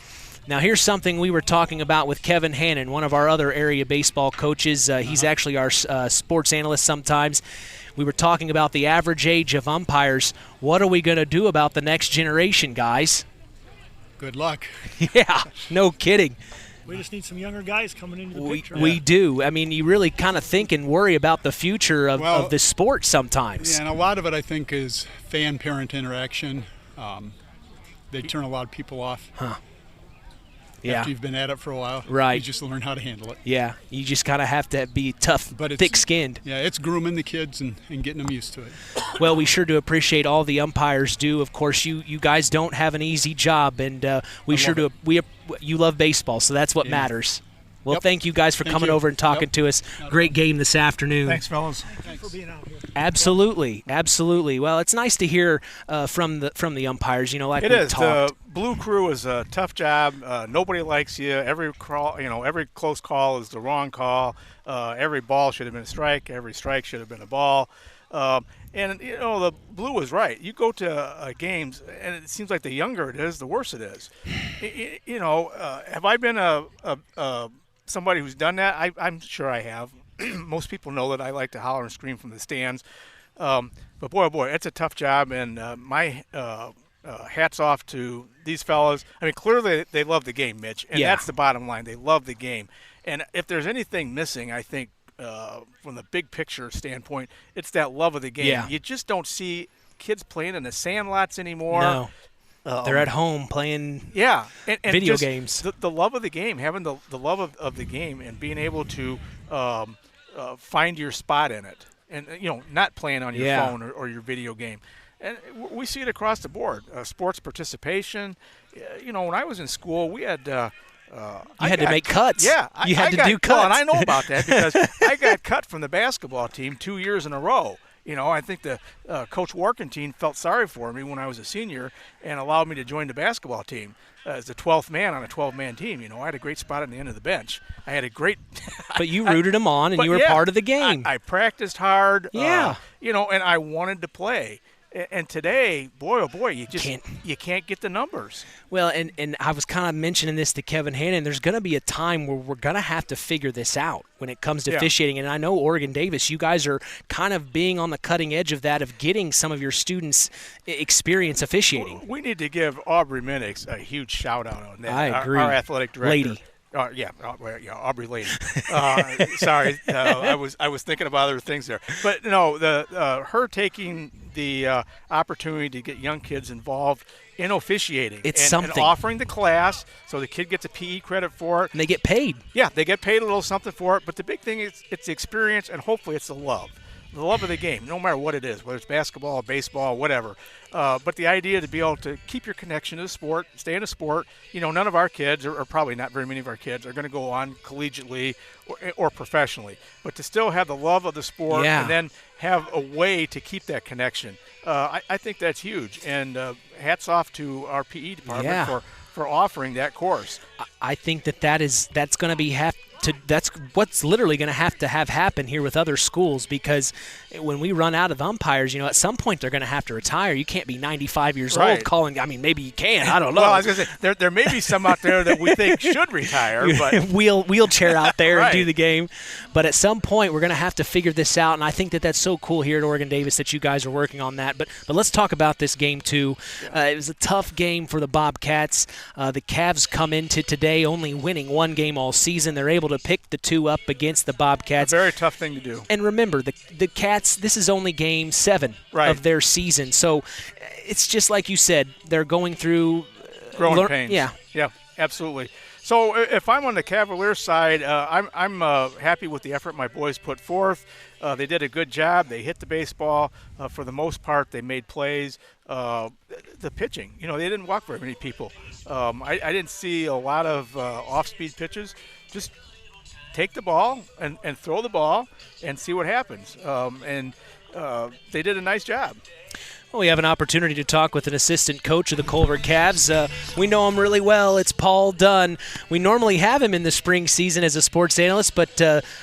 Now, here's something we were talking about with Kevin Hannon, one of our other area baseball coaches. He's actually our sports analyst sometimes. We were talking about the average age of umpires. What are we going to do about the next generation, guys? Good luck. Yeah, no kidding. We just need some younger guys coming into the picture. We do. I mean, you really kind of think and worry about the future of the sport sometimes. Yeah, and a lot of it, I think, is fan-parent interaction. They turn a lot of people off. Huh. Yeah. After you've been at it for a while. Right. You just learn how to handle it. Yeah, you just kind of have to be tough, thick-skinned. Yeah, it's grooming the kids and getting them used to it. Well, we sure do appreciate all the umpires do. Of course, you guys don't have an easy job, and we sure do. You love baseball, so that's what matters. Well, thank you guys for coming over and talking to us. Great game this afternoon. Thanks, fellas. Thanks for being out here. Absolutely. Well, it's nice to hear from the umpires. You know, like it we is. talked. The Blue Crew is a tough job. Nobody likes you. Every close call is the wrong call. Every ball should have been a strike. Every strike should have been a ball. And the Blue was right. You go to games, and it seems like the younger it is, the worse it is. Have I been somebody who's done that? I'm sure I have. Most people know that I like to holler and scream from the stands. But boy, oh boy, it's a tough job, and my hats off to these fellas. I mean, clearly they love the game, Mitch, and that's the bottom line. They love the game. And if there's anything missing, I think from the big picture standpoint, it's that love of the game. Yeah. You just don't see kids playing in the sandlots anymore. No. They're at home playing and video games. The love of the game, having the love of the game and being able to find your spot in it. And, not playing on your phone or your video game. And we see it across the board. Sports participation. When I was in school, we had you had to make cuts. Yeah. You had to do cuts. Well, and I know about that because I got cut from the basketball team 2 years in a row. I think the Coach Warkentine felt sorry for me when I was a senior and allowed me to join the basketball team as the 12th man on a 12-man team. I had a great spot at the end of the bench. I had a great – But you rooted them on, and you were part of the game. I practiced hard. Yeah. And I wanted to play. And today, boy, oh boy, you can't get the numbers. Well, and I was kind of mentioning this to Kevin Hannon. There's going to be a time where we're going to have to figure this out when it comes to officiating. And I know Oregon-Davis, you guys are kind of being on the cutting edge of that, of getting some of your students experience officiating. We need to give Aubrey Minix a huge shout-out on that. I agree. Our athletic director. Lady. Aubrey Lady. Sorry, I was thinking about other things there. But no, her taking the opportunity to get young kids involved in officiating. It's and something. And offering the class so the kid gets a PE credit for it. And they get paid. Yeah, they get paid a little something for it. But the big thing is it's the experience, and hopefully it's the love. The love of the game, no matter what it is, whether it's basketball, baseball, whatever. But the idea to be able to keep your connection to the sport, stay in a sport. None of our kids, or probably not very many of our kids, are going to go on collegiately or professionally. But to still have the love of the sport and then have a way to keep that connection, I think that's huge. And hats off to our PE department for offering that course. I think that's going to be that's what's literally going to have happen here with other schools, because when we run out of umpires, at some point they're going to have to retire. You can't be 95 years old calling. I mean, maybe you can. I don't know. Well, I was going to say there may be some out there that we think should retire, but wheelchair out there and do the game. But at some point we're going to have to figure this out, and I think that's so cool here at Oregon-Davis that you guys are working on that. But let's talk about this game too. It was a tough game for the Bobcats. The Cavs come into today only winning one game all season. They're able to to pick the 2 up against the Bobcats. A very tough thing to do. And remember, the Cats, this is only game 7 of their season. So it's just like you said, they're going through growing pains. Yeah, absolutely. So if I'm on the Cavaliers side, I'm happy with the effort my boys put forth. They did a good job. They hit the baseball for the most part. They made plays. The pitching, they didn't walk very many people. I didn't see a lot of off-speed pitches. Just take the ball and throw the ball and see what happens. And they did a nice job. Well, we have an opportunity to talk with an assistant coach of the Culver Cavs. We know him really well. It's Paul Dunn. We normally have him in the spring season as a sports analyst, but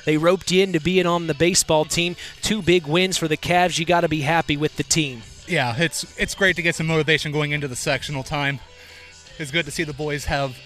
they roped you into being on the baseball team. 2 big wins for the Cavs. You got to be happy with the team. Yeah, it's great to get some motivation going into the sectional time. It's good to see the boys have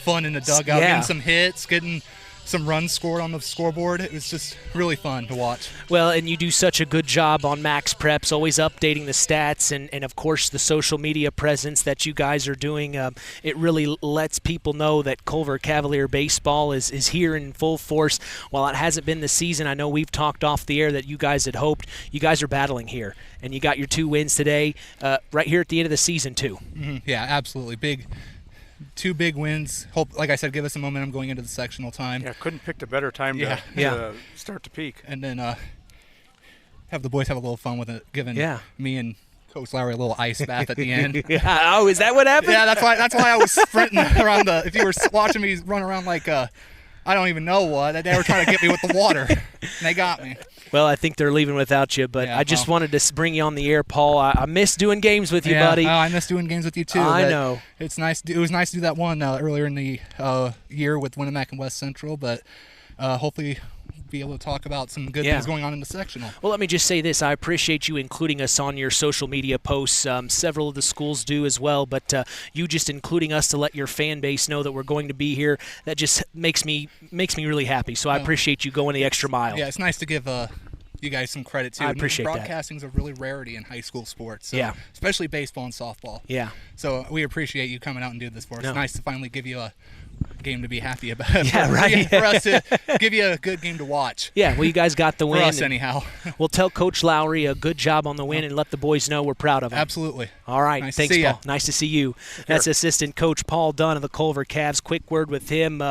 fun in the dugout, getting some hits, getting some runs scored on the scoreboard. It was just really fun to watch. Well, and you do such a good job on Max Preps, always updating the stats and of course, the social media presence that you guys are doing. It really lets people know that Culver Cavalier baseball is here in full force. While it hasn't been the season, I know we've talked off the air that you guys had hoped. You guys are battling here, and you got your 2 wins today, right here at the end of the season, too. Mm-hmm. Yeah, absolutely. 2 big wins. Hope, like I said, give us some momentum going into the sectional time. Yeah, couldn't pick a better time to start to peak. And then have the boys have a little fun with it, giving me and Coach Lowry a little ice bath at the end. Oh, is that what happened? Yeah, that's why I was sprinting around if you were watching me run around like I don't even know what, they were trying to get me with the water, and they got me. Well, I think they're leaving without you, but I just wanted to bring you on the air, Paul. I miss doing games with you, buddy. I miss doing games with you, too. I know. It's nice. It was nice to do that one earlier in the year with Winamac and West Central, but hopefully be able to talk about some good things going on in the sectional. Well, let me just say this. I appreciate you including us on your social media posts. Several of the schools do as well, but you just including us to let your fan base know that we're going to be here, that just makes me really happy. So I appreciate you going the extra mile. Yeah, it's nice to give you guys some credit, too. I appreciate that. Broadcasting's a really rarity in high school sports, so, especially baseball and softball. Yeah. So we appreciate you coming out and doing this for us. It's nice to finally give you a game to be happy about. Yeah, right. For us to give you a good game to watch. Yeah, well, you guys got the win. For us, anyhow. We'll tell Coach Lowry a good job on the win and let the boys know we're proud of him. Absolutely. All right. Nice Thanks, to see Paul. Nice to see you. That's assistant coach Paul Dunn of the Culver Cavs. Quick word with him.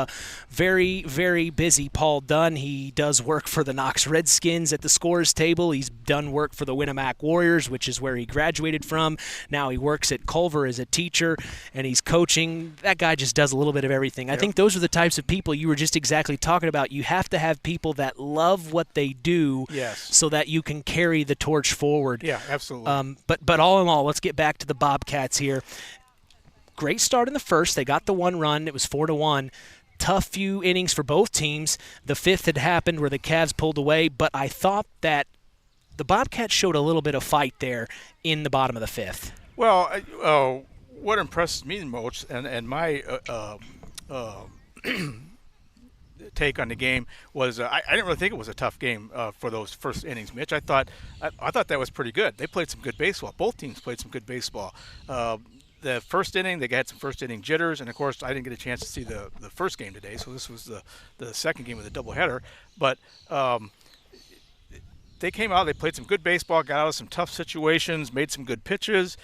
Very, very busy Paul Dunn. He does work for the Knox Redskins at the scores table. He's done work for the Winamac Warriors, which is where he graduated from. Now he works at Culver as a teacher, and he's coaching. That guy just does a little bit of everything. I think those are the types of people you were just exactly talking about. You have to have people that love what they do so that you can carry the torch forward. Yeah, absolutely. But all in all, let's get back to the Bobcats here. Great start in the first. They got the 1 run. It was 4-1. Tough few innings for both teams. The 5th had happened where the Cavs pulled away, but I thought that the Bobcats showed a little bit of fight there in the bottom of the 5th. Well, what impresses me most and my take on the game was I didn't really think it was a tough game for those first innings, Mitch. I thought that was pretty good. They played some good baseball. Both teams played some good baseball. The first inning, they had some first inning jitters, and of course I didn't get a chance to see the first game today, so this was the second game of the doubleheader. But they came out, they played some good baseball, got out of some tough situations, made some good pitches,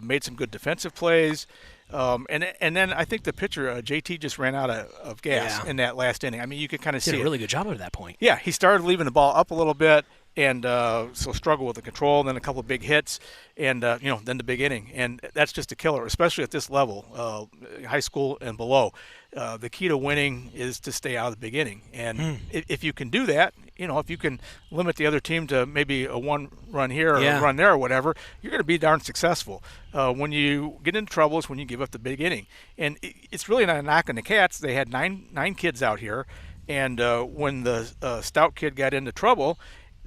made some good defensive plays. And then I think the pitcher, JT, just ran out of gas in that last inning. I mean, you could kind of see did a really good job at that point. Yeah, he started leaving the ball up a little bit, and so struggled with the control, and then a couple of big hits, and then the big inning. And that's just a killer, especially at this level, high school and below. The key to winning is to stay out of the big inning. And if you can do that, if you can limit the other team to maybe a 1 run here or a run there or whatever, you're going to be darn successful. When you get into trouble is when you give up the big inning. And it's really not a knock on the Cats. They had nine kids out here, and when the stout kid got into trouble,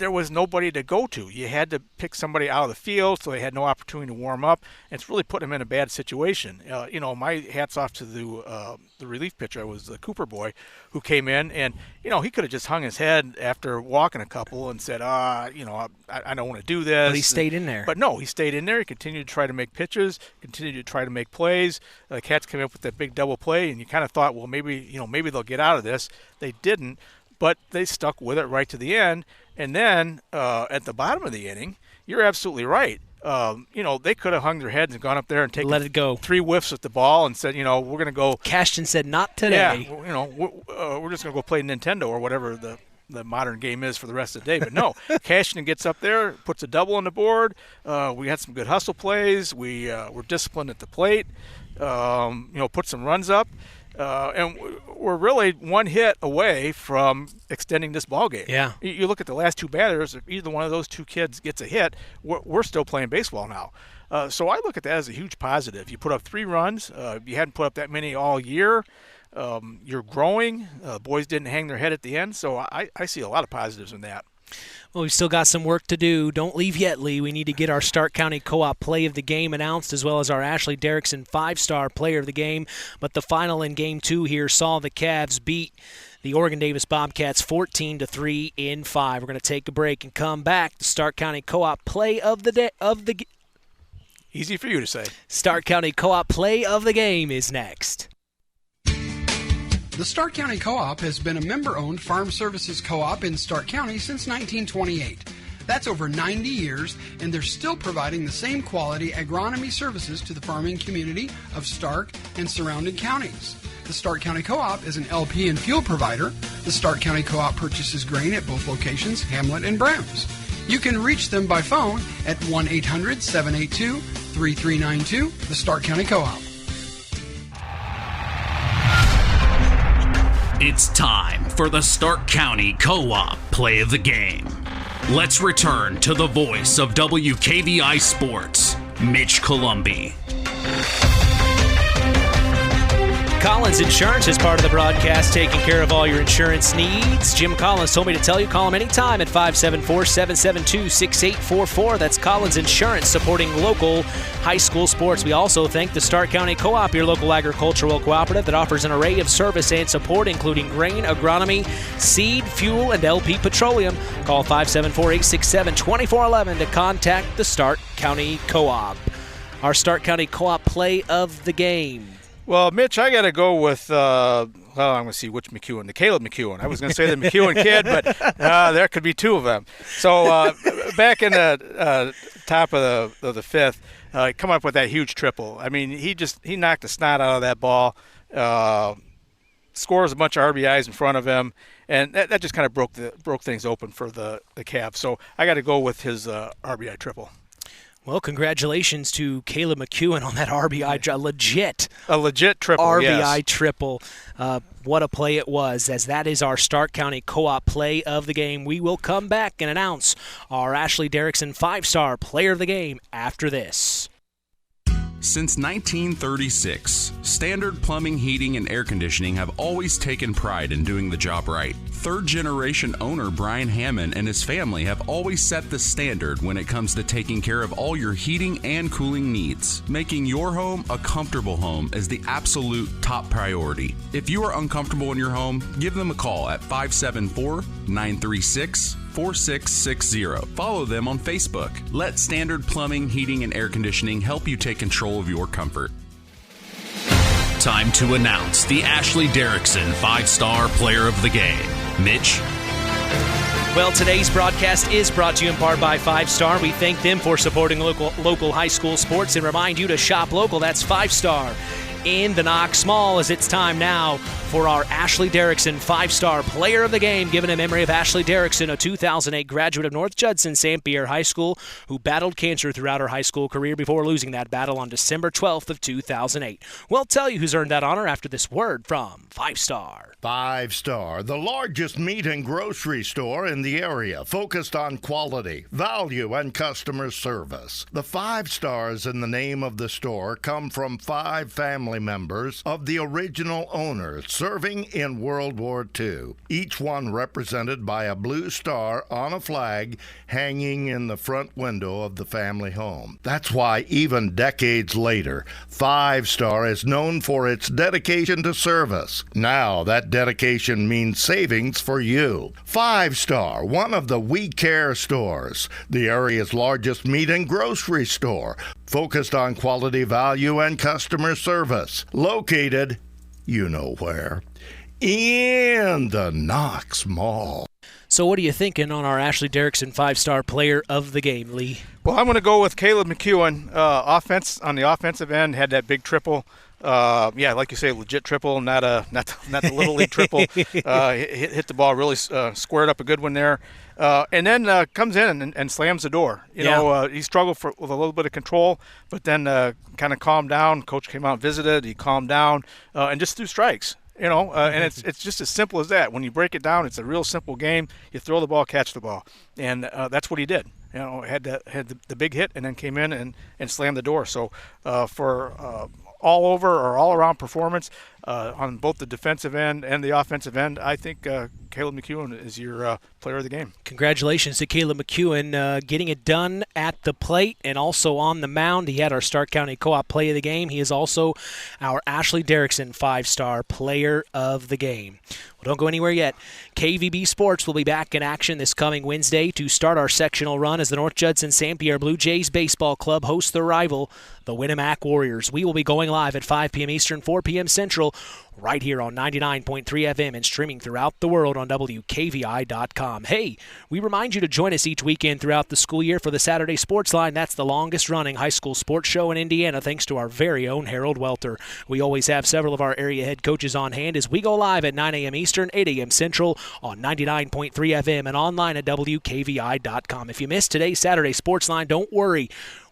there was nobody to go to. You had to pick somebody out of the field, so they had no opportunity to warm up, and it's really put them in a bad situation. My hat's off to the relief pitcher. I was the Cooper boy who came in, and he could have just hung his head after walking a couple and said, I don't want to do this. But he stayed in there. But no, he stayed in there. He continued to try to make pitches, continued to try to make plays. The Cats came up with that big double play, and you kind of thought, well, maybe they'll get out of this. They didn't, but they stuck with it right to the end. And then at the bottom of the inning, you're absolutely right. They could have hung their heads and gone up there and taken let it go 3 whiffs at the ball and said, we're going to go. Cashton said, not today. Yeah, we're just going to go play Nintendo or whatever the modern game is for the rest of the day. But no, Cashton gets up there, puts a double on the board. We had some good hustle plays. We were disciplined at the plate. Put some runs up. And we're really one hit away from extending this ball game. Yeah. You look at the last 2 batters, if either one of those 2 kids gets a hit, we're still playing baseball now. So I look at that as a huge positive. You put up 3 runs. You hadn't put up that many all year. You're growing. Boys didn't hang their head at the end. So I see a lot of positives in that. Well, we've still got some work to do. Don't leave yet, Lee. We need to get our Stark County Co-op Play of the Game announced, as well as our Ashley Derrickson 5-star Player of the Game. But the final in Game 2 here saw the Cavs beat the Oregon Davis Bobcats 14-3 in 5. We're going to take a break and come back. The Stark County Co-op Play of the Easy for you to say. Stark County Co-op Play of the Game is next. The Stark County Co-op has been a member-owned farm services co-op in Stark County since 1928. That's over 90 years, and they're still providing the same quality agronomy services to the farming community of Stark and surrounding counties. The Stark County Co-op is an LP and fuel provider. The Stark County Co-op purchases grain at both locations, Hamlet and Brems. You can reach them by phone at 1-800-782-3392, the Stark County Co-op. It's time for the Stark County Co-op Play of the Game. Let's return to the voice of WKVI Sports, Mitch Columbi. Collins Insurance is part of the broadcast, taking care of all your insurance needs. Jim Collins told me to tell you, call him anytime at 574-772-6844. That's Collins Insurance, supporting local high school sports. We also thank the Stark County Co-op, your local agricultural cooperative that offers an array of service and support, including grain, agronomy, seed, fuel, and LP petroleum. Call 574-867-2411 to contact the Stark County Co-op. Our Stark County Co-op Play of the Game. Well, Mitch, I got to go with, I'm going to see which McEwen, the Caleb McEwen. I was going to say the McEwen kid, but there could be 2 of them. So back in the top of the 5th, come up with that huge triple. I mean, he knocked the snot out of that ball, scores a bunch of RBIs in front of him, and that just kind of broke things open for the Cavs. So I got to go with his RBI triple. Well, congratulations to Caleb McEwen on that RBI, a legit triple, RBI yes. triple. What a play it was, as that is our Stark County Co-op Play of the Game. We will come back and announce our Ashley Derrickson 5-star Player of the Game after this. Since 1936, Standard Plumbing, Heating, and Air Conditioning have always taken pride in doing the job right. Third-generation owner Brian Hammond and his family have always set the standard when it comes to taking care of all your heating and cooling needs. Making your home a comfortable home is the absolute top priority. If you are uncomfortable in your home, give them a call at 574-936-4660. Follow them on Facebook. Let Standard Plumbing, Heating, and Air Conditioning help you take control of your comfort. Time to announce the Ashley Derrickson 5-star Player of the Game. Mitch? Well, today's broadcast is brought to you in part by 5-Star. We thank them for supporting local high school sports and remind you to shop local. That's 5-Star in the Knox Mall, as it's time now for our Ashley Derrickson 5-star Player of the Game, given in memory of Ashley Derrickson, a 2008 graduate of North Judson St. Pierre High School who battled cancer throughout her high school career before losing that battle on December 12th of 2008. We'll tell you who's earned that honor after this word from 5-Star. 5-Star, the largest meat and grocery store in the area, focused on quality, value, and customer service. The 5 stars in the name of the store come from 5 family members of the original owners, serving in World War II, each one represented by a blue star on a flag hanging in the front window of the family home. That's why even decades later, 5 Star is known for its dedication to service. Now that dedication means savings for you. 5 Star, one of the We Care stores, the area's largest meat and grocery store, focused on quality, value, and customer service. Located, you know where, in the Knox Mall. So what are you thinking on our Ashley Derrickson 5-star player of the game, Lee? Well, I'm going to go with Caleb McEwen. On the offensive end, had that big triple. Like you say, legit triple, not the little league triple. Hit the ball really squared up a good one there. And then comes in and slams the door. He struggled with a little bit of control, but then kind of calmed down. Coach came out and visited. He calmed down and just threw strikes. And it's just as simple as that. When you break it down, it's a real simple game. You throw the ball, catch the ball, and that's what he did. Had the big hit, and then came in and slammed the door. So for all over or all around performance on both the defensive end and the offensive end, I think Caleb McEwen is your player of the game. Congratulations to Caleb McEwen getting it done at the plate and also on the mound. He had our Stark County Co-op play of the game. He is also our Ashley Derrickson 5-star player of the game. Well, don't go anywhere yet. KVB Sports will be back in action this coming Wednesday to start our sectional run as the North Judson St. Pierre Blue Jays Baseball Club hosts their rival, the Winamac Warriors. We will be going live at 5 p.m. Eastern, 4 p.m. Central, right here on 99.3 FM and streaming throughout the world on WKVI.com. Hey, we remind you to join us each weekend throughout the school year for the Saturday Sports Line. That's the longest-running high school sports show in Indiana, thanks to our very own Harold Welter. We always have several of our area head coaches on hand as we go live at 9 a.m. Eastern, 8 a.m. Central on 99.3 FM and online at WKVI.com. If you missed today's Saturday Sports Line, don't worry.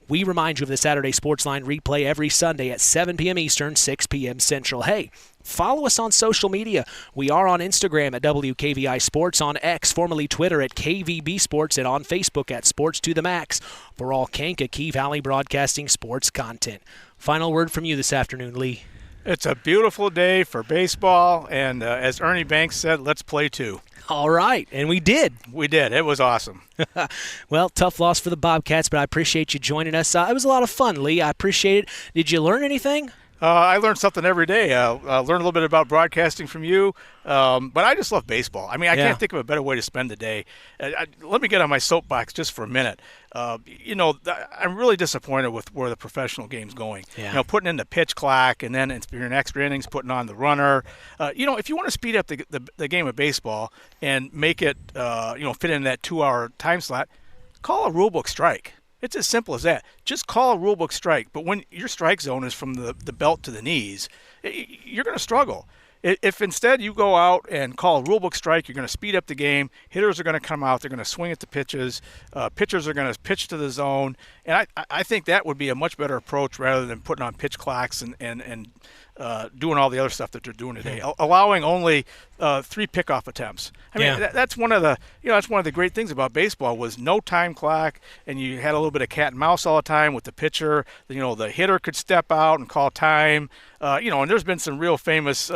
We remind you of the Saturday Sports Line replay every Sunday at 7 p.m. Eastern, 6 p.m. Central. Hey, follow us on social media. We are on Instagram at WKVI Sports, on X, formerly Twitter, at KVB Sports, and on Facebook at Sports to the Max for all Kankakee Valley Broadcasting sports content. Final word from you this afternoon, Lee. It's a beautiful day for baseball, and as Ernie Banks said, let's play too. All right, and we did. We did. It was awesome. Well, tough loss for the Bobcats, but I appreciate you joining us. It was a lot of fun, Lee. I appreciate it. Did you learn anything? I learned something every day. I learned a little bit about broadcasting from you, but I just love baseball. I mean, I can't think of a better way to spend the day. Let me get on my soapbox just for a minute. I'm really disappointed with where the professional game's going. Yeah. Putting in the pitch clock and then in your extra innings, putting on the runner. If you want to speed up the game of baseball and make it, fit in that 2-hour time slot, call a rulebook strike. It's as simple as that. Just call a rulebook strike. But when your strike zone is from the belt to the knees, you're going to struggle. If instead you go out and call a rulebook strike, you're going to speed up the game. Hitters are going to come out. They're going to swing at the pitches. Pitchers are going to pitch to the zone. And I think that would be a much better approach rather than putting on pitch clocks and doing all the other stuff that they're doing today. Allowing only 3 pickoff attempts. I mean, that's one of the great things about baseball was no time clock, and you had a little bit of cat and mouse all the time with the pitcher. The hitter could step out and call time. And there's been some real famous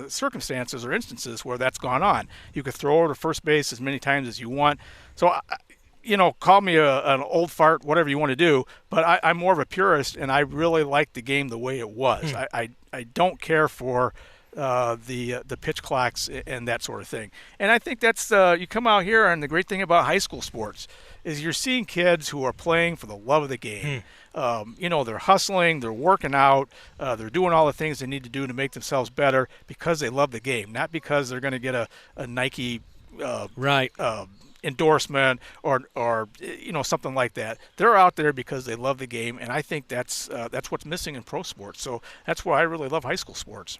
circumstances or instances where that's gone on. You could throw over to first base as many times as you want. So, call me an old fart, whatever you want to do, but I'm more of a purist, and I really like the game the way it was. I don't care for the pitch clocks and that sort of thing. And I think that's you come out here, and the great thing about high school sports is you're seeing kids who are playing for the love of the game. They're hustling, they're working out, they're doing all the things they need to do to make themselves better because they love the game, not because they're going to get a Nike endorsement or something like that. They're out there because they love the game, and I think that's what's missing in pro sports. So that's why I really love high school sports.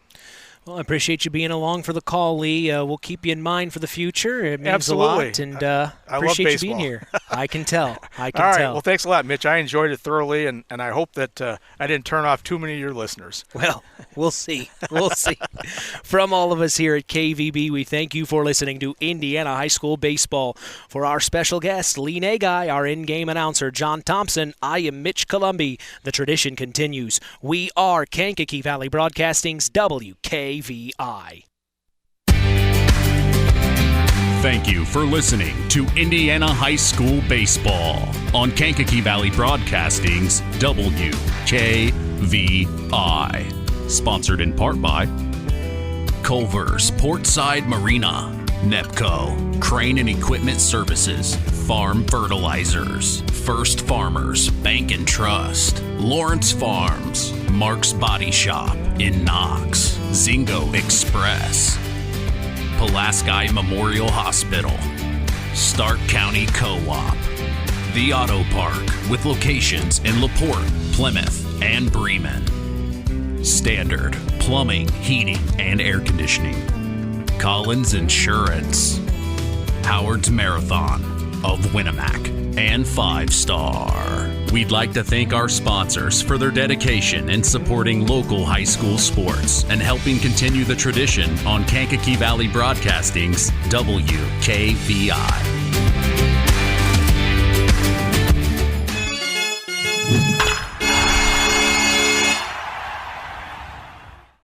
Well, I appreciate you being along for the call, Lee. We'll keep you in mind for the future. It means Absolutely. a lot, and I appreciate love you being here. I can tell. All right. Well, thanks a lot, Mitch. I enjoyed it thoroughly, and I hope that I didn't turn off too many of your listeners. Well, we'll see. We'll see. From all of us here at KVB, we thank you for listening to Indiana High School Baseball. For our special guest, Lee Nagai, our in-game announcer, John Thompson, I am Mitch Columbi. The tradition continues. We are Kankakee Valley Broadcasting's WKVI. WKVI. Thank you for listening to Indiana High School Baseball on Kankakee Valley Broadcasting's WKVI. Sponsored in part by Culver's Portside Marina, NEPCO, Crane and Equipment Services, Farm Fertilizers, First Farmers Bank and Trust, Lawrence Farms, Mark's Body Shop in Knox, Zingo Express, Pulaski Memorial Hospital, Stark County Co-op, The Auto Park with locations in LaPorte, Plymouth, and Bremen, Standard Plumbing, Heating, and Air Conditioning, Collins Insurance, Howard's Marathon of Winamac, and 5 Star. We'd like to thank our sponsors for their dedication in supporting local high school sports and helping continue the tradition on Kankakee Valley Broadcasting's WKVI.